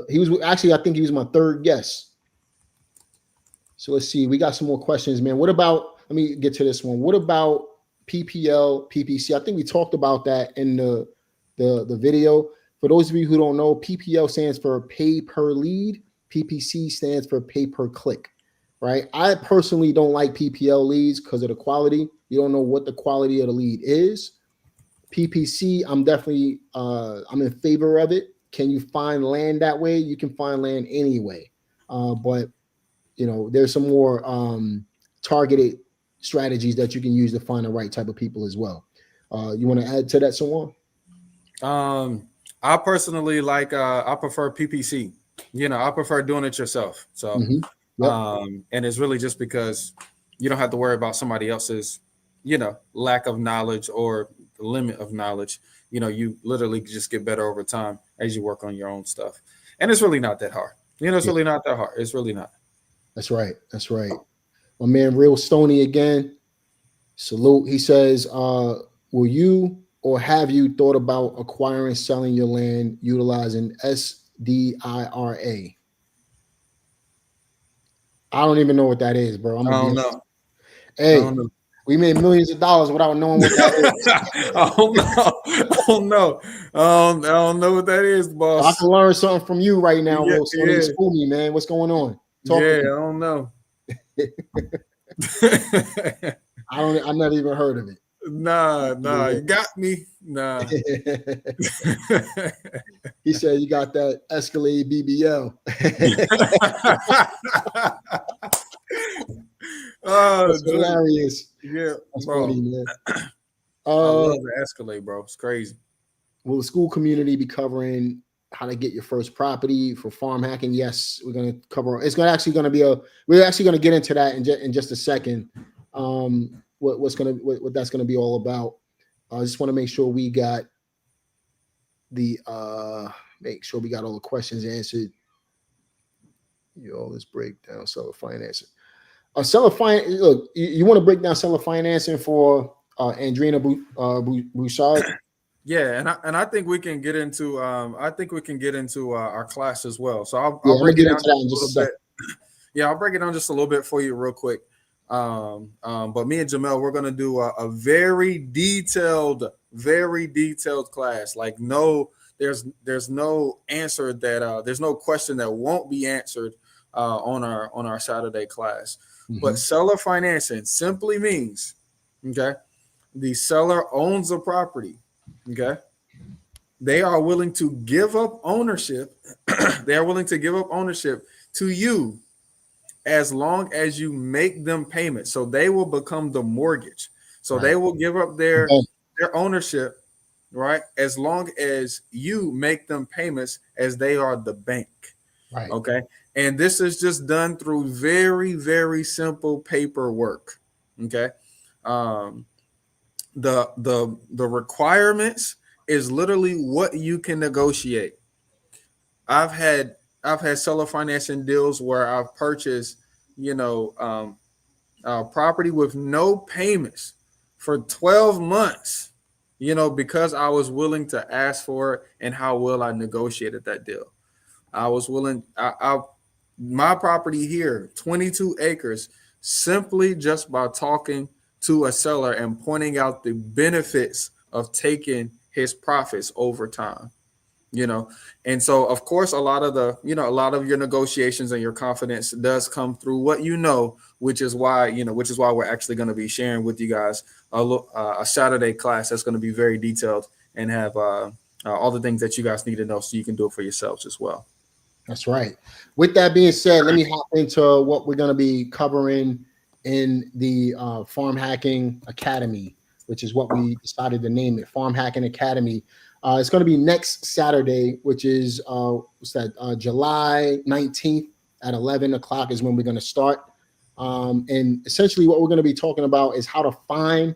He was actually, I think he was my third guest. So let's see. We got some more questions, man. What about, let me get to this one. What about PPL, PPC? I think we talked about that in the video. For those of you who don't know, PPL stands for pay per lead. PPC stands for pay per click, right? I personally don't like PPL leads because of the quality. You don't know what the quality of the lead is. PPC, I'm definitely, I'm in favor of it. Can you find land that way? You can find land anyway. But you know, there's some more targeted strategies that you can use to find the right type of people as well. You want to add to that, someone? I personally like, I prefer PPC. You know, I prefer doing it yourself. So, and it's really just because you don't have to worry about somebody else's, you know, lack of knowledge or the limit of knowledge. You know, you literally just get better over time as you work on your own stuff. And it's really not that hard. You know, it's really not that hard. It's really not. That's right. That's right. My man, Real Stony again. Salute. He says, will you or have you thought about acquiring, selling your land utilizing SDIRA? I don't even know what that is, bro. I don't know. Hey, we made millions of dollars without knowing what that is. I don't know what that is, boss. I can learn something from you right now, Real Stony. School me, man. What's going on? Talk I don't know. I never even heard of it. Nah, you got me. Nah. He said you got that Escalade BBL. Oh, that's hilarious. Yeah, that's bro. Funny, man. I love the Escalade, bro. It's crazy. Will the school community be covering how to get your first property for farm hacking? Yes, we're going to cover. We're actually going to get into that in just a second. What that's going to be all about. I just want to make sure we got the make sure we got all the questions answered. Let's break down seller financing. Seller finance. Look, you want to break down seller financing for Andrina Bouchard? Yeah, and I think we can get into our class as well. So Yeah, I'll I'm gonna break it get down into that just in a just little a bit. second. Yeah, I'll break it down just a little bit for you real quick. But me and Jamel, we're gonna do a very detailed class. Like there's no answer that there's no question that won't be answered on our Saturday class. But seller financing simply means, okay, the seller owns a property, okay. They are willing to give up ownership. They are willing to give up ownership to you as long as you make them payments. So they will become the mortgage. So Right. they will give up their ownership, right? As long as you make them payments as they are the bank. Right. Okay. And this is just done through very, very simple paperwork. Okay. Um, the requirements is literally what you can negotiate. I've had seller financing deals where I've purchased, property with no payments for 12 months, because I was willing to ask for it and how well I negotiated that deal. I was willing. My property here, 22 acres, simply just by talking to a seller and pointing out the benefits of taking his profits over time. And so of course a lot of your negotiations and your confidence does come through what which is why we're actually going to be sharing with you guys a Saturday class that's going to be very detailed and have all the things that you guys need to know so you can do it for yourselves as well. That's right. With that being said, let me hop into what we're going to be covering in the Farm Hacking Academy, which is what we decided to name it, Farm Hacking Academy. It's going to be next Saturday, which is July 19th at 11 o'clock is when we're going to start. And essentially what we're going to be talking about is how to find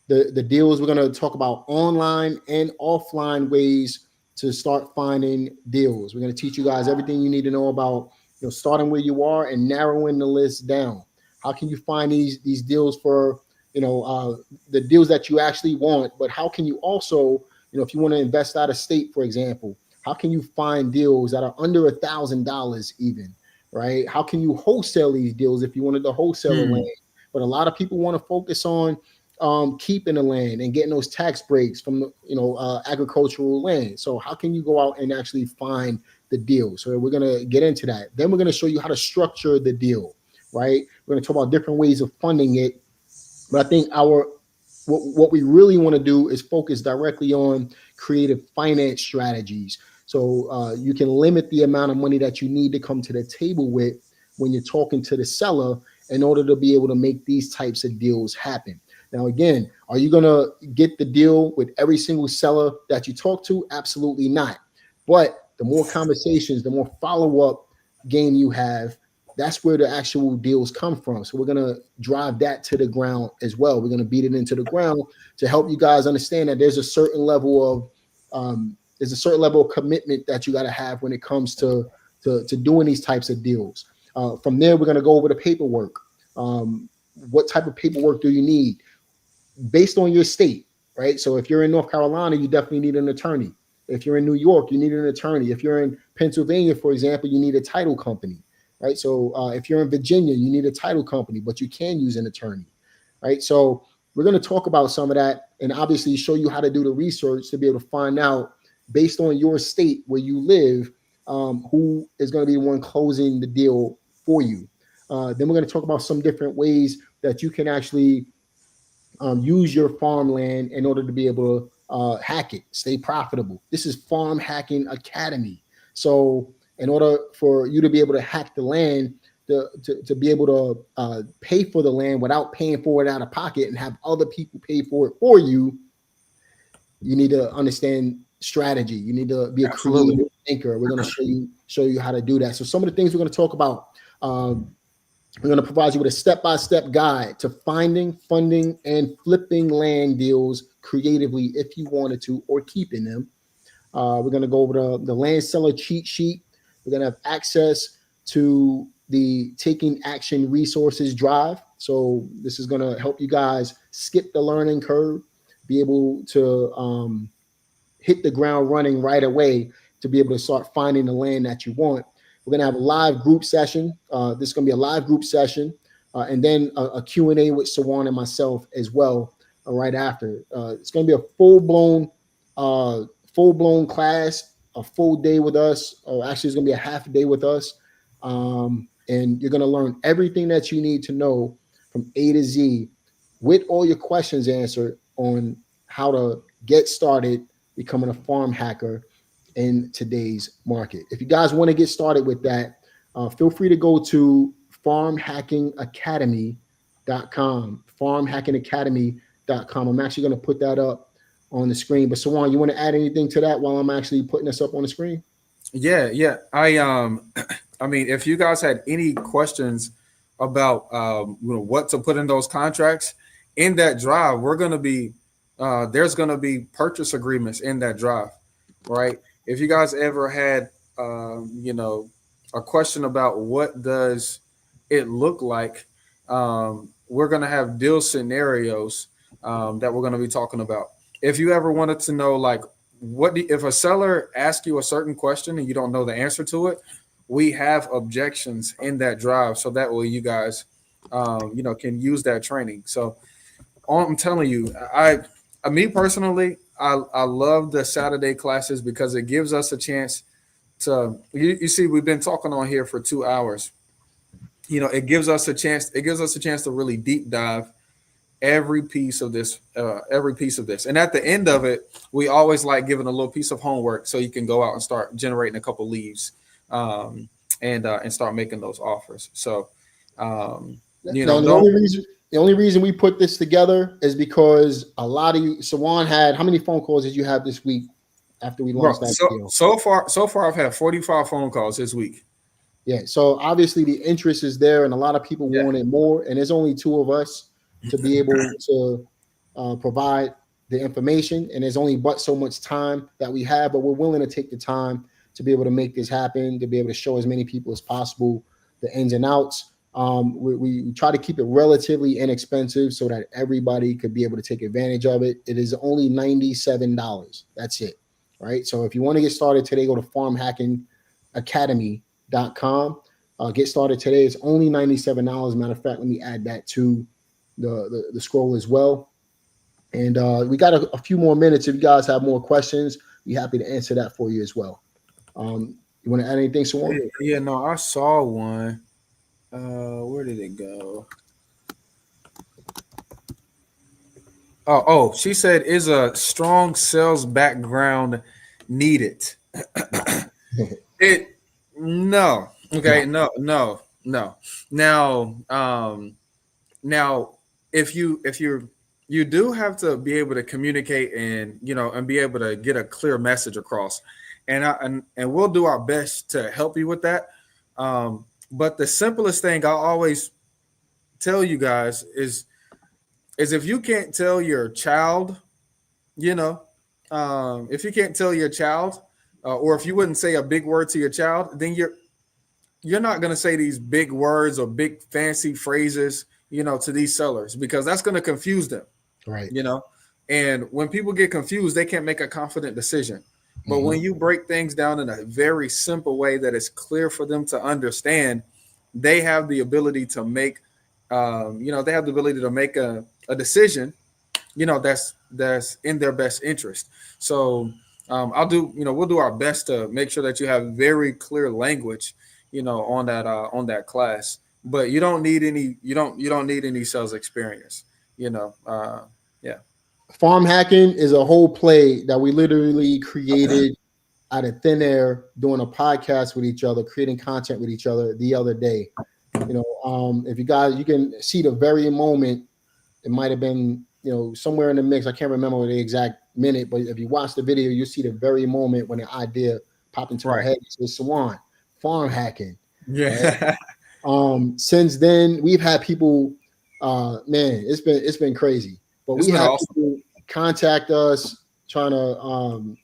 the deals. We're going to talk about online and offline ways to start finding deals. We're going to teach you guys everything you need to know about, starting where you are and narrowing the list down. How can you find these deals for, the deals that you actually want, but how can you also, if you want to invest out of state, for example, how can you find deals that are under $1,000 even, right? How can you wholesale these deals if you wanted to wholesale a land? But a lot of people want to focus on keeping the land and getting those tax breaks from the agricultural land. So how can you go out and actually find the deal? So we're going to get into that. Then we're going to show you how to structure the deal, right? We're going to talk about different ways of funding it. But I think what we really want to do is focus directly on creative finance strategies. So you can limit the amount of money that you need to come to the table with when you're talking to the seller in order to be able to make these types of deals happen. Now, again, are you going to get the deal with every single seller that you talk to? Absolutely not. But the more conversations, the more follow-up game you have, that's where the actual deals come from. So we're going to drive that to the ground as well. We're going to beat it into the ground to help you guys understand that there's a certain level of commitment that you got to have when it comes to doing these types of deals. From there, we're going to go over the paperwork. What type of paperwork do you need based on your state, right? So if you're in North Carolina, you definitely need an attorney. If you're in New York, you need an attorney. If you're in Pennsylvania, for example, you need a title company, right? So if you're in Virginia, you need a title company, but you can use an attorney, right? So we're going to talk about some of that and obviously show you how to do the research to be able to find out based on your state where you live, who is going to be the one closing the deal for you. Then we're going to talk about some different ways that you can actually use your farmland in order to be able to hack it, stay profitable. This is Farm Hacking Academy. So in order for you to be able to hack the land, to be able to pay for the land without paying for it out of pocket and have other people pay for it for you, you need to understand strategy. You need to be a creative thinker. We're going to show you how to do that. So some of the things we're going to talk about, we're going to provide you with a step-by-step guide to finding, funding, and flipping land deals creatively if you wanted to, or keeping them. We're going to go over the land seller cheat sheet. We're going to have access to the Taking Action Resources Drive. So this is going to help you guys skip the learning curve, be able to hit the ground running right away to be able to start finding the land that you want. We're going to have a live group session. This is going to be a live group session, and then a Q&A with Sawand and myself as well right after. It's going to be a full-blown class, a full day with us, or actually it's going to be a half a day with us. And you're going to learn everything that you need to know from A to Z with all your questions answered on how to get started becoming a farm hacker in today's market. If you guys want to get started with that, feel free to go to farmhackingacademy.com, farmhackingacademy.com. I'm actually going to put that up on the screen. But Sawand, you want to add anything to that while I'm actually putting this up on the screen? Yeah. I mean, if you guys had any questions about what to put in those contracts in that drive, we're going to be there's going to be purchase agreements in that drive, right? If you guys ever had a question about what does it look like, we're going to have deal scenarios that we're going to be talking about. If you ever wanted to know, like, if a seller asks you a certain question and you don't know the answer to it, we have objections in that drive, so that way you guys, can use that training. So I'm telling you, me personally, I love the Saturday classes because it gives us a chance to. You see, we've been talking on here for 2 hours. It gives us a chance. It gives us a chance to really deep dive every piece of this. And at the end of it, we always like giving a little piece of homework so you can go out and start generating a couple leads. And start making those offers. So, the only reason we put this together is because a lot of you, Sawand had, how many phone calls did you have this week after we launched that video? So far, I've had 45 phone calls this week. Yeah. So obviously the interest is there and a lot of people wanted more, and there's only 2 of us to be able to provide the information. And there's only but so much time that we have, but we're willing to take the time to be able to make this happen, to be able to show as many people as possible the ins and outs. We try to keep it relatively inexpensive so that everybody could be able to take advantage of it. It is only $97. That's it, right? So if you want to get started today, go to farmhackingacademy.com. Get started today. It's only $97. Matter of fact, let me add that to the scroll as well. And we got a few more minutes. If you guys have more questions, be happy to answer that for you as well. You want to add anything, Sawand? Yeah, no, I saw one. Where did it go? Oh, she said, is a strong sales background needed? No. Okay, no. Now, if you do have to be able to communicate and be able to get a clear message across. And we'll do our best to help you with that. But the simplest thing I always tell you guys is if you can't tell your child, if you can't tell your child, or if you wouldn't say a big word to your child, then you're not going to say these big words or big fancy phrases, to these sellers, because that's going to confuse them. Right. And when people get confused, they can't make a confident decision. But when you break things down in a very simple way that is clear for them to understand, they have the ability to make, a decision, that's in their best interest. So we'll do our best to make sure that you have very clear language, on that class. But you don't need any sales experience, Farm hacking is a whole play that we literally created out of thin air, doing a podcast with each other, creating content with each other the other day. If you guys, you can see the very moment, it might have been, somewhere in the mix. I can't remember the exact minute, but if you watch the video, you'll see the very moment when the idea popped into my head. It says, Sawand, farm hacking. Yeah. Right? Since then, we've had people, it's been crazy. But we have people contact us trying to,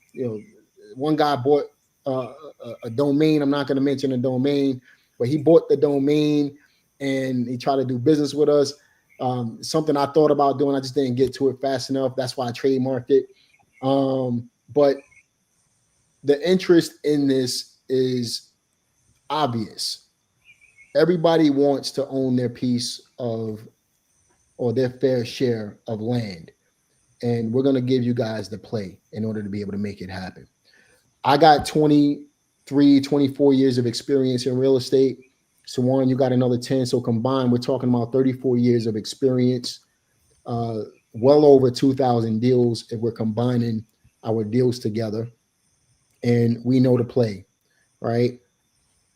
one guy bought a domain. I'm not going to mention a domain, but he bought the domain and he tried to do business with us. Something I thought about doing, I just didn't get to it fast enough. That's why I trademarked it. But the interest in this is obvious. Everybody wants to own their piece of or their fair share of land. And we're going to give you guys the play in order to be able to make it happen. I got 23, 24 years of experience in real estate. Sawand, you got another 10. So combined, we're talking about 34 years of experience, well over 2,000 deals if we're combining our deals together. And we know the play, right?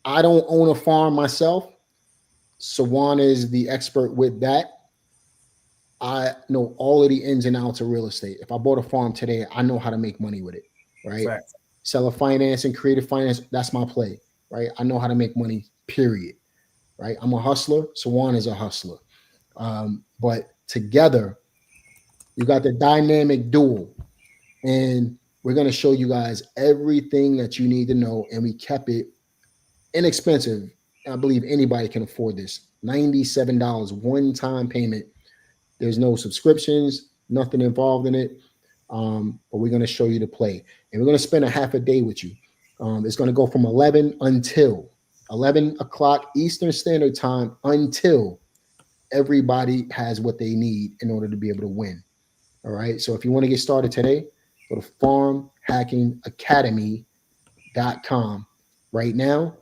I don't own a farm myself. Sawand is the expert with that. I know all of the ins and outs of real estate. If I bought a farm today, I know how to make money with it, right? Fact. Seller finance and creative finance, that's my play, right? I know how to make money, period, right? I'm a hustler. Sawand is a hustler. But together, you got the dynamic duo. And we're going to show you guys everything that you need to know. And we kept it inexpensive. I believe anybody can afford this. $97 one-time payment. There's no subscriptions, nothing involved in it. But we're going to show you the play. And we're going to spend a half a day with you. It's going to go from 11 until 11 o'clock Eastern Standard Time until everybody has what they need in order to be able to win. All right. So if you want to get started today, go to farmhackingacademy.com right now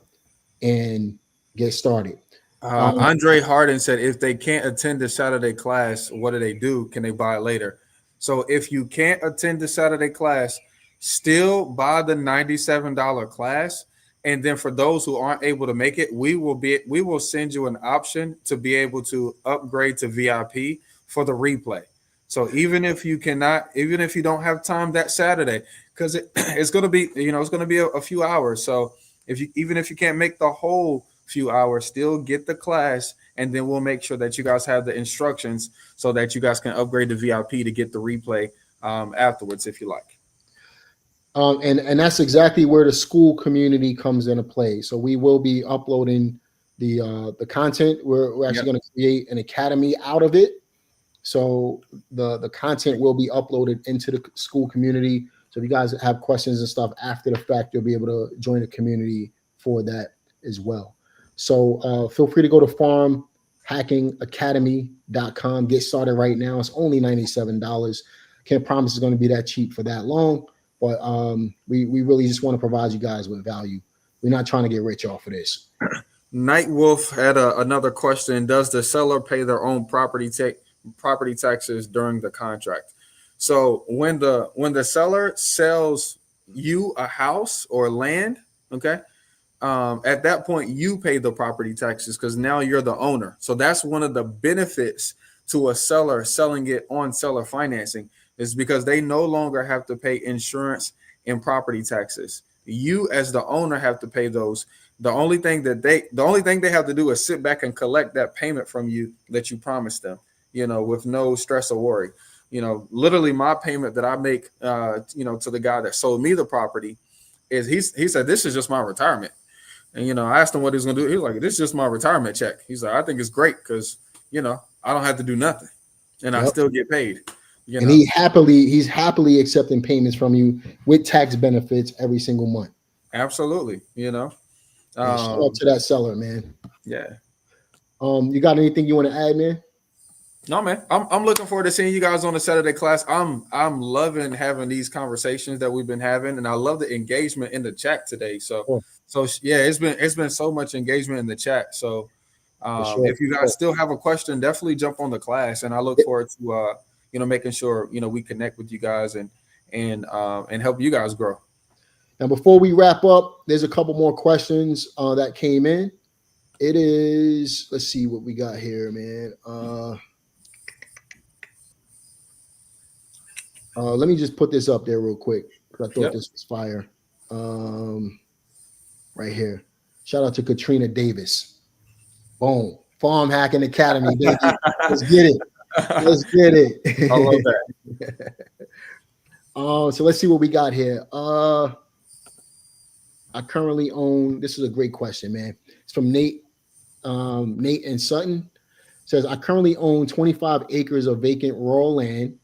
and get started. Andre Harden said, if they can't attend the Saturday class, what do? Can they buy it later? So if you can't attend the Saturday class, still buy the $97 class. And then for those who aren't able to make it, we will send you an option to be able to upgrade to VIP for the replay. So even if you don't have time that Saturday, because it's going to be, it's going to be a few hours. So even if you can't make the whole few hours, still get the class, and then we'll make sure that you guys have the instructions so that you guys can upgrade to VIP to get the replay afterwards if you like. And that's exactly where the school community comes into play. So we will be uploading the content. We're actually going to create an academy out of it. So the content will be uploaded into the school community. So if you guys have questions and stuff after the fact, you'll be able to join the community for that as well. So feel free to go to farmhackingacademy.com. Get started right now. It's only $97. Can't promise it's going to be that cheap for that long, but we really just want to provide you guys with value. We're not trying to get rich off of this. Night Wolf had another question. Does the seller pay their own property taxes during the contract? So when the seller sells you a house or land, okay, at that point you pay the property taxes because now you're the owner. So that's one of the benefits to a seller selling it on seller financing, is because they no longer have to pay insurance and property taxes. You as the owner have to pay those. The only thing they have to do is sit back and collect that payment from you that you promised them, with no stress or worry. Literally my payment that I make, to the guy that sold me the property is he said, this is just my retirement. And, I asked him what he's going to do. He was like, this is just my retirement check. He's like, I think it's great because, I don't have to do nothing and I still get paid. And he's happily accepting payments from you with tax benefits every single month. Absolutely. Shout out to that seller, man. Yeah. You got anything you want to add, man? No, man. I'm looking forward to seeing you guys on the Saturday class. I'm loving having these conversations that we've been having, and I love the engagement in the chat today. So yeah, it's been so much engagement in the chat. So if you guys still have a question, definitely jump on the class, and I look forward to making sure we connect with you guys and help you guys grow. Now, before we wrap up, there's a couple more questions that came in. It is, let's see what we got here, man. Let me just put this up there real quick because I thought this was fire. Right here. Shout out to Katrina Davis. Boom. Farm Hacking Academy, baby. Let's get it. Let's get it. I love that. So let's see what we got here. I currently own. This is a great question, man. It's from Nate. Nate and Sutton says, I currently own 25 acres of vacant rural land.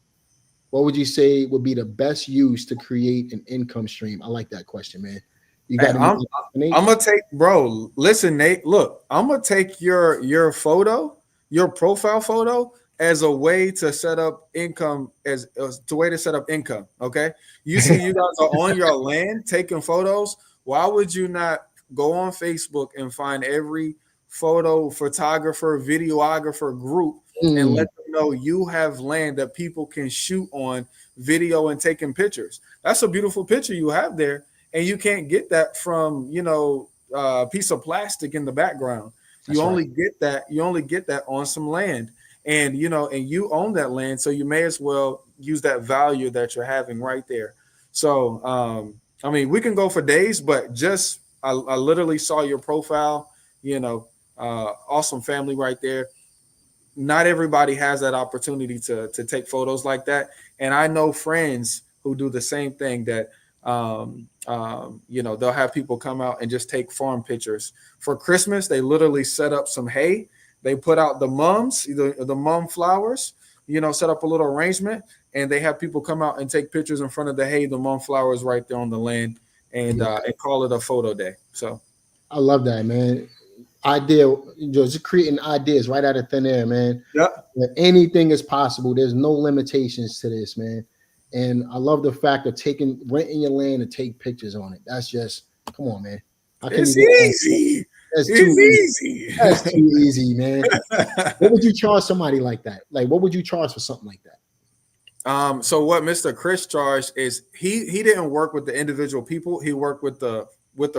What would you say would be the best use to create an income stream? I like that question, man. You Hey, got I'm any, Nate? I'm gonna take, bro. Listen, Nate. Look, I'm gonna take your photo, your profile photo, as a way to set up income, as a way to set up income. Okay, you see, you guys are on your land taking photos. Why would you not go on Facebook and find every photo photographer, videographer group and Mm, let them know you have land that people can shoot on video and taking pictures? That's a beautiful picture you have there, and you can't get that from a piece of plastic in the background. that's right. You only get that on some land, and and you own that land, so you may as well use that value that you're having right there. So I mean, we can go for days, but just I literally saw your profile. Awesome family right there. Not everybody has that opportunity to take photos like that, and I know friends who do the same thing, that they'll have people come out and just take farm pictures for Christmas. They literally set up some hay, they put out the mums, the mum flowers, set up a little arrangement, and they have people come out and take pictures in front of the hay, the mum flowers right there on the land, and Yeah, call it a photo day. So I love that, man. Idea, just creating ideas right out of thin air, man. yeah. That anything is possible. There's no limitations to this, man. And I love the fact of renting your land and take pictures on it. That's just, come on, man. How can you It's go wrong? easy. That's too easy. It's easy. That's too easy, man. What would you charge somebody like that? Like, what would you charge for something like that? So what Mr. Chris charged is he didn't work with the individual people. He worked with the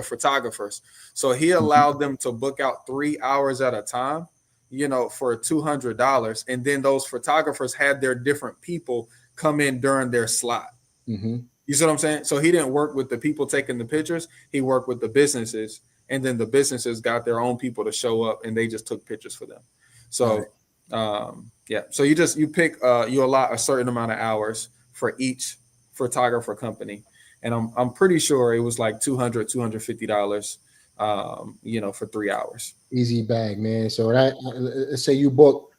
photographers. So he Mhm. allowed them to book out 3 hours at a time, for $200. And then those photographers had their different people come in during their slot. Mhm. You see what I'm saying? So he didn't work with the people taking the pictures. He worked with the businesses, and then the businesses got their own people to show up, and they just took pictures for them. Got So, it. yeah. So you pick, you allot a certain amount of hours for each photographer company, and I'm pretty sure it was like $250, for 3 hours. Easy bag, man. So that let's say you book,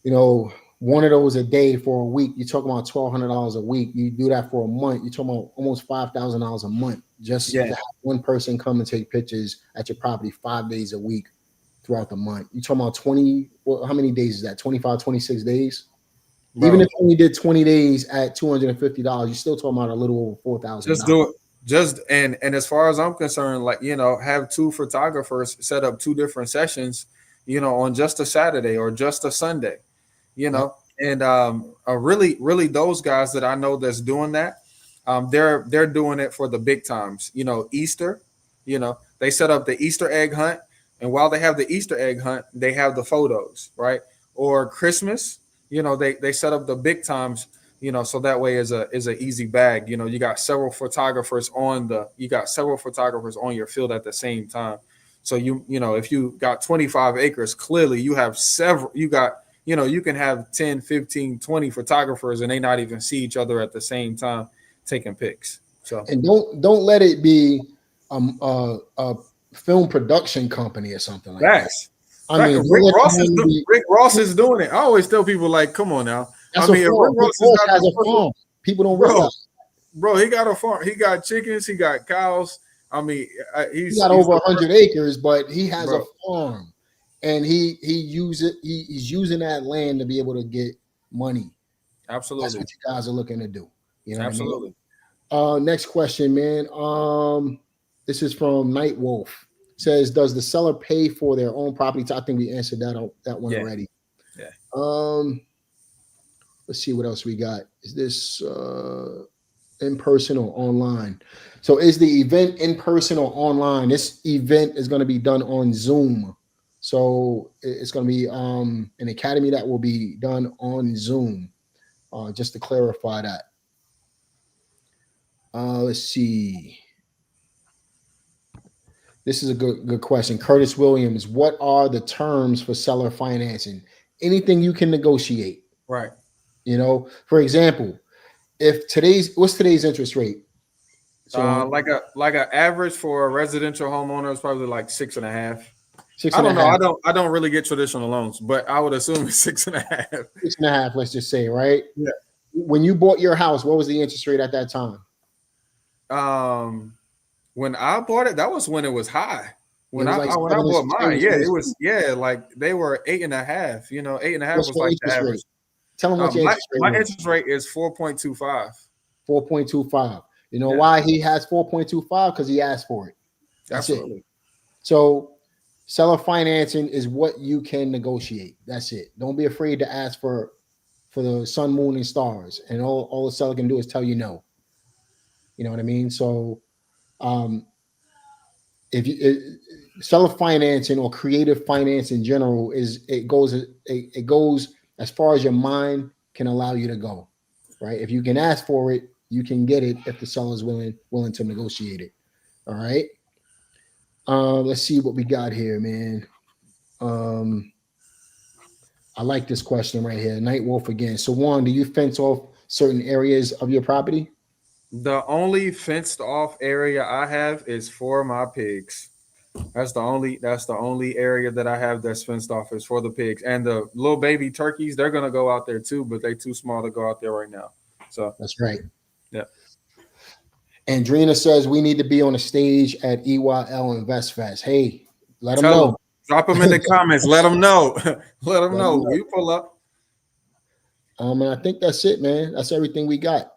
you know, one of those a day for a week. You're talking about $1,200 a week. You do that for a month. You're talking about almost $5,000 a month just Yeah. to have one person come and take pictures at your property 5 days a week throughout the month. You're talking about 20. Well, how many days is that? 25, 26 days. Even if Bro, you only did 20 days at $250, you're still talking about a little over just $4,000. do it. Just and as far as I'm concerned, like, have two photographers set up two different sessions, on just a Saturday or just a Sunday, Yep. and really, really, those guys that I know that's doing that, they're doing it for the big times. Easter, they set up the Easter egg hunt, and while they have the Easter egg hunt, they have the photos, right? Or Christmas, they set up the big times, so that way is a easy bag. You got several photographers on your field at the same time. So if you got 25 acres, clearly you have several. You can have 10, 15, 20 photographers, and they not even see each other at the same time taking pics. So And don't let it be a film production company or something like that. facts. I mean, don't Rick let Ross is them be. Rick Ross is doing it. I always tell people, like, come on now. I That's a mean, if Rick farm. Rick Ross is Ross not has the a first one, farm. People don't bro, realize he got a farm. He got chickens. He got cows. I mean, he he's got he's over the 100 acres, but he has a bro. farm, and he's using that land to be able to get money. That's Absolutely, what you guys are looking to do. You know what I mean? absolutely. Next question, man. This is from Night Wolf. Says, does the seller pay for their own property? I think we answered that one Yeah, already. yeah, Um, let's see what else we got. Is this in person or online? So is the event in person or online? This event is going to be done on Zoom. So it's going to be an academy that will be done on Zoom. Just to clarify that. Let's see. This is a good question. Curtis Williams, what are the terms for seller financing? Anything you can negotiate. right. For example, if what's today's interest rate? So Like a average for a residential homeowner is probably like 6.5. six I and a don't know. half, I don't really get traditional loans, but I would assume it's 6.5. 6.5, let's just say, right? Yeah. When you bought your house, what was the interest rate at that time? When I bought it, that was when it was high. It was like When I 7 bought mine, yeah, it 6. was like they were 8.5. 8.5 What's was your like the interest rate? average. Tell them what your interest rate My was. interest rate is 4.25. 4.25. You know Yeah. why he has 4.25? Because he asked for it. That's Absolutely. it. So seller financing is what you can negotiate. That's it. Don't be afraid to ask for the sun, moon, and stars. And all the seller can do is tell you no. You know what I mean? So if you seller financing or creative finance in general it goes as far as your mind can allow you to go, right? If you can ask for it, you can get it if the seller is willing to negotiate it. All right. Let's see what we got here, man. I like this question right here. Night Wolf again. So Juan, do you fence off certain areas of your property? The only fenced off area I have is for my pigs. That's the only area that I have that's fenced off is for the pigs. And the little baby turkeys, they're gonna go out there too, but they're too small to go out there right now. So That's right. yeah. Andrina says we need to be on a stage at EYL Invest Fest. Hey, let them Tell them. know. Drop them in the comments. Let them know. Let them Let know. them know. We pull up. And I think that's it, man. That's everything we got.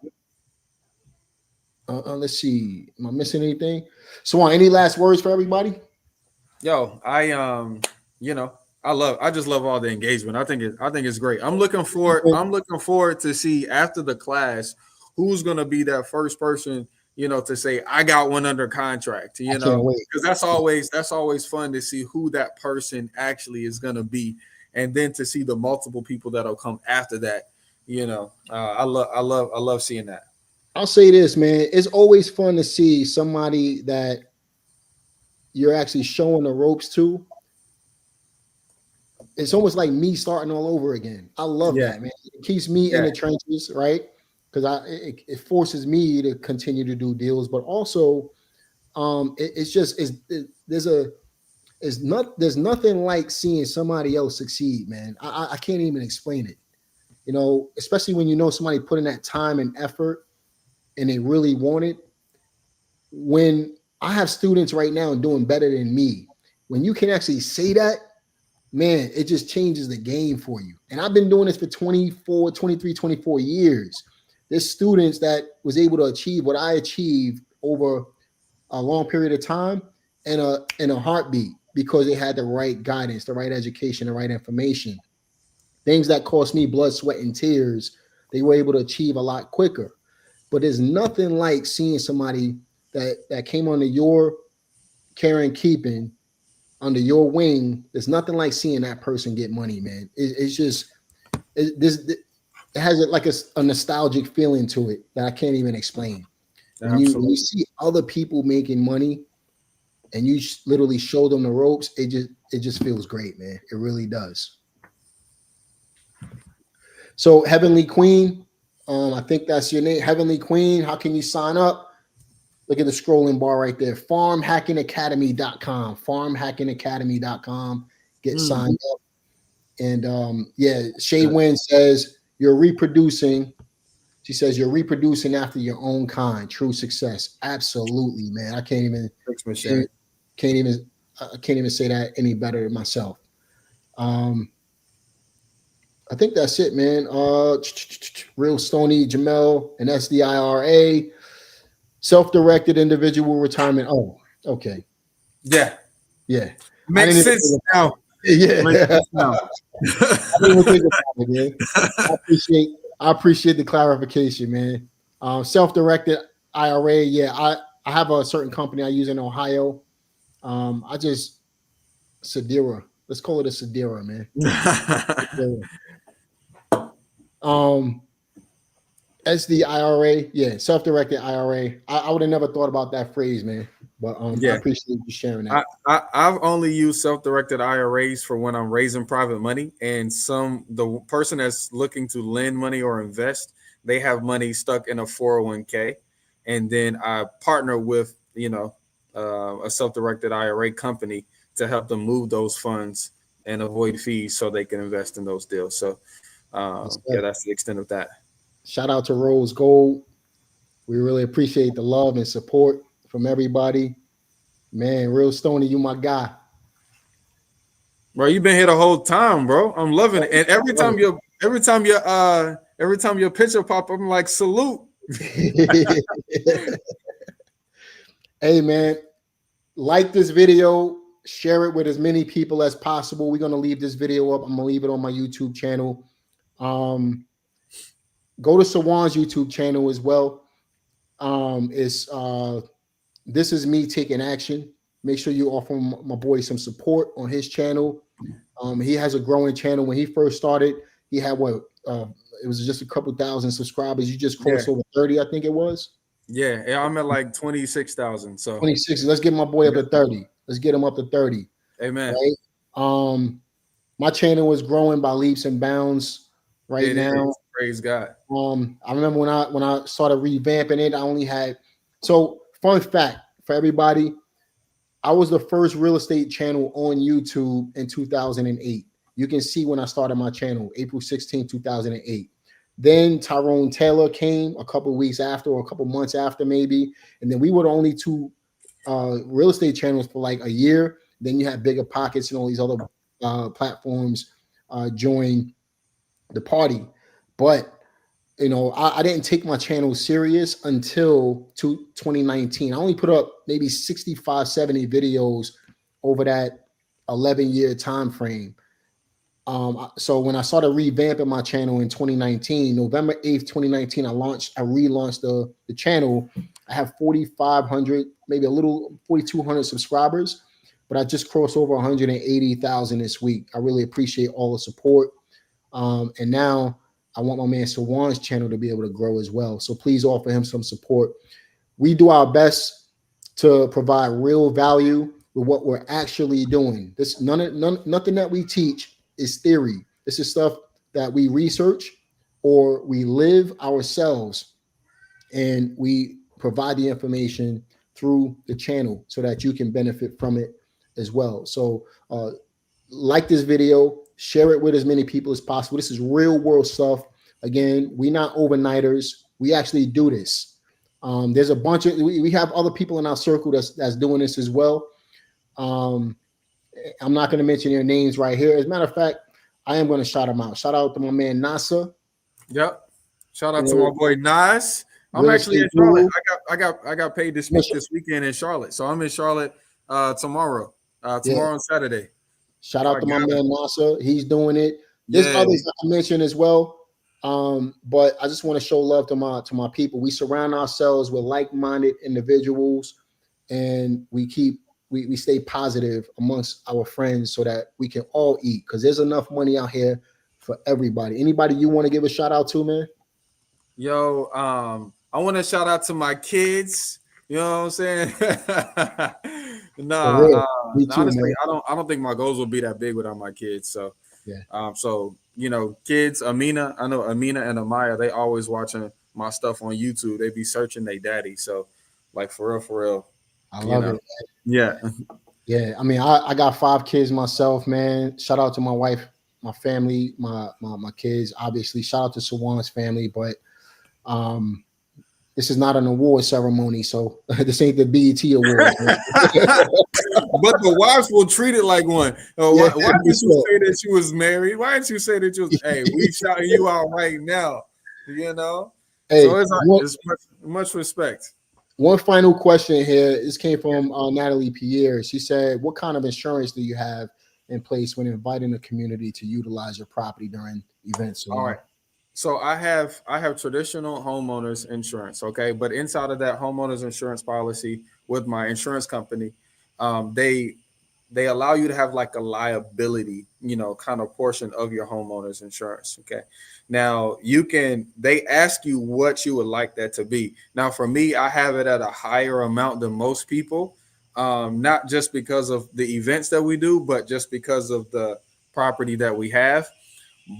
Let's see. Am I missing anything? So, any last words for everybody? Yo, I just love all the engagement. I think it's great. I'm looking forward to see after the class who's gonna be that first person, to say I got one under contract, I can't wait. because that's always fun to see who that person actually is gonna be, and then to see the multiple people that'll come after that. I love seeing that. I'll say this, man. It's always fun to see somebody that you're actually showing the ropes to. It's almost like me starting all over again. I love Yeah, that, man. It keeps me in yeah, the trenches, right? Because it forces me to continue to do deals, but also it's just there's nothing like seeing somebody else succeed, man. I can't even explain it. Especially when somebody put in that time and effort and they really want it. When I have students right now doing better than me, when you can actually say that, man, it just changes the game for you. And I've been doing this for 24, 23, 24 years. There's students that was able to achieve what I achieved over a long period of time in a heartbeat because they had the right guidance, the right education, the right information. Things that cost me blood, sweat, and tears, they were able to achieve a lot quicker. But there's nothing like seeing somebody that came under your care and keeping, under your wing. There's nothing like seeing that person get money, man. It's just it has like a nostalgic feeling to it that I can't even explain. When you see other people making money and you literally show them the ropes, it just feels great, man. It really does. So Heavenly Queen, I think that's your name, Heavenly Queen. How can you sign up? Look at the scrolling bar right there. Farmhackingacademy.com. Farmhackingacademy.com. Get signed up. And Shay Wynn says you're reproducing. She says you're reproducing after your own kind. True success. Absolutely, man. I can't even say that any better than myself. I think that's it, man. Real Stony, Jamel, and SDIRA. Self-directed individual retirement. Oh, okay. Yeah. Makes sense now. Yeah. Makes sense now. I didn't even think about it, man. I appreciate the clarification, man. Self-directed IRA. Yeah, I have a certain company I use in Ohio. Sedera. Let's call it a Sedera, man. SDIRA, yeah, self-directed IRA. I would have never thought about that phrase, man. But I appreciate you sharing that. I've only used self-directed IRAs for when I'm raising private money, and the person that's looking to lend money or invest, they have money stuck in a 401k. and then I partner with a self-directed IRA company to help them move those funds and avoid fees so they can invest in those deals. So yeah, that's the extent of that. Shout out to Rose Gold. We really appreciate the love and support from everybody. Man, Real Stony, you my guy. Bro, you've been here the whole time, bro. I'm loving it. And every time your picture pop up, I'm like, salute. Hey man, like this video, share it with as many people as possible. We're gonna leave this video up. I'm gonna leave it on my YouTube channel. Go to Sawand's YouTube channel as well. It's this is me taking action. Make sure you offer my boy some support on his channel. He has a growing channel. When he first started, he had it was just a couple thousand subscribers. You just crossed over 30, I think it was. Yeah, I'm at like 26,000. So 26. Let's get my boy up to 30. Let's get him up to 30. Amen. Right? My channel is growing by leaps and bounds right now. Praise God. I remember when I started revamping it, I only had fun fact for everybody. I was the first real estate channel on YouTube in 2008. You can see when I started my channel, April 16, 2008. Then Tyrone Taylor came a couple weeks after, or a couple months after maybe. And then we were the only two real estate channels for like a year. Then you had Bigger Pockets and all these other platforms join the party. But I didn't take my channel serious until 2019. I only put up maybe 65, 70 videos over that 11-year time frame. So when I started revamping my channel in 2019, November 8th, 2019, I relaunched the channel. I have 4,500, maybe a little 4,200 subscribers, but I just crossed over 180,000 this week. I really appreciate all the support. And now I want my man Sawand's channel to be able to grow as well. So please offer him some support. We do our best to provide real value with what we're actually doing. Nothing that we teach is theory. This is stuff that we research or we live ourselves, and we provide the information through the channel so that you can benefit from it as well. So like this video, share it with as many people as possible. This is real world stuff. Again, we're not overnighters. We actually do this. There's a bunch of, we have other people in our circle that's doing this as well. I'm not going to mention their names right here. As a matter of fact, I am going to shout them out. Shout out to my man Nasa. Yep. Shout out to my boy Nas. I'm actually in Charlotte. I got paid to speak this weekend in Charlotte. So I'm in Charlotte tomorrow. Tomorrow on Saturday. Shout out to my man Nasa. He's doing it. There's others I can mention as well. But I just want to show love to my people. We surround ourselves with like-minded individuals, and we stay positive amongst our friends so that we can all eat, because there's enough money out here for everybody. Anybody you want to give a shout out to, man? Yo, I want to shout out to my kids. You know what I'm saying? Honestly, I don't think my goals will be that big without my kids. So so kids, Amina, I know Amina and Amaya, they always watching my stuff on YouTube. They be searching their daddy. So like for real. I love it. Yeah. Yeah. I mean, I got 5 kids myself, man. Shout out to my wife, my family, my kids. Obviously, shout out to Sawand's family, but this is not an award ceremony, so this ain't the BET award. But the wives will treat it like one. Why didn't you say that you was married? Why didn't you say that you was? Hey, we shouting you out right now. Hey, so it's much respect. One final question here. This came from Natalie Pierre. She said, "What kind of insurance do you have in place when inviting the community to utilize your property during events?" All right. So I have traditional homeowners insurance, okay, but inside of that homeowners insurance policy with my insurance company, they allow you to have like a liability, kind of portion of your homeowners insurance, okay. Now they ask you what you would like that to be. Now for me, I have it at a higher amount than most people, not just because of the events that we do, but just because of the property that we have.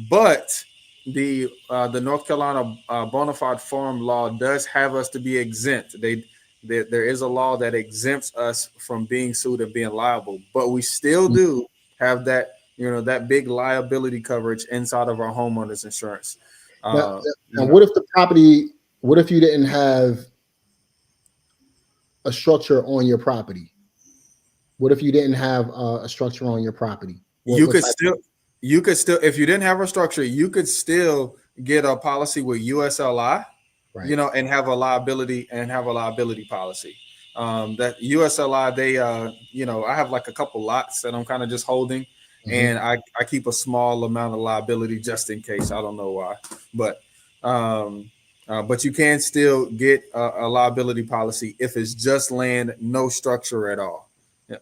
But the North Carolina bona fide farm law does have us to be exempt. There is a law that exempts us from being sued and being liable, but we still do have that, that big liability coverage inside of our homeowners insurance. Now, You know, what if the property? What if you didn't have a structure on your property? What if you didn't have a structure on your property? you What could type? still you could still, if you didn't have a structure, you could still get a policy with USLI, Right. and have a liability policy. That USLI, they I have like a couple lots that I'm kind of just holding, Mm-hmm. and I keep a small amount of liability just in case. I don't know why, but you can still get a liability policy if it's just land, no structure at all. Yeah.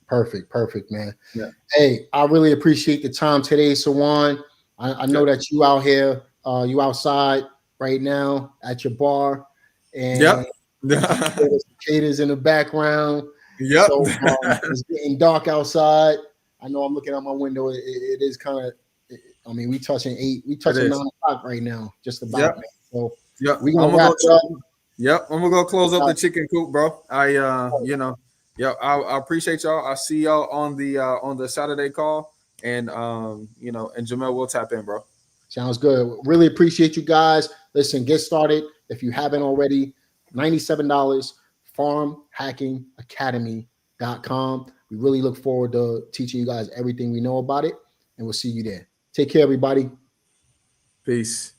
Perfect, man. Yeah. Hey, I really appreciate the time today, Sawand. I know that you out here, you outside right now at your bar, and Yep. I can hear the cicadas in the background. Yep. So it's getting dark outside. I know I'm looking out my window. It is kind of. I mean, we touching 9 o'clock right now, just about. Yep. Man. So Yep. we're I'm gonna gonna wrap go. it up. Yep. I'm gonna go close up the chicken coop, bro. Yep. I appreciate y'all. I see y'all on the Saturday call, and and Jamel will tap in, bro. Sounds good. Really appreciate you guys. Listen, get started if you haven't already. $97, farmhackingacademy.com. We really look forward to teaching you guys everything we know about it, and we'll see you there. Take care, everybody. Peace.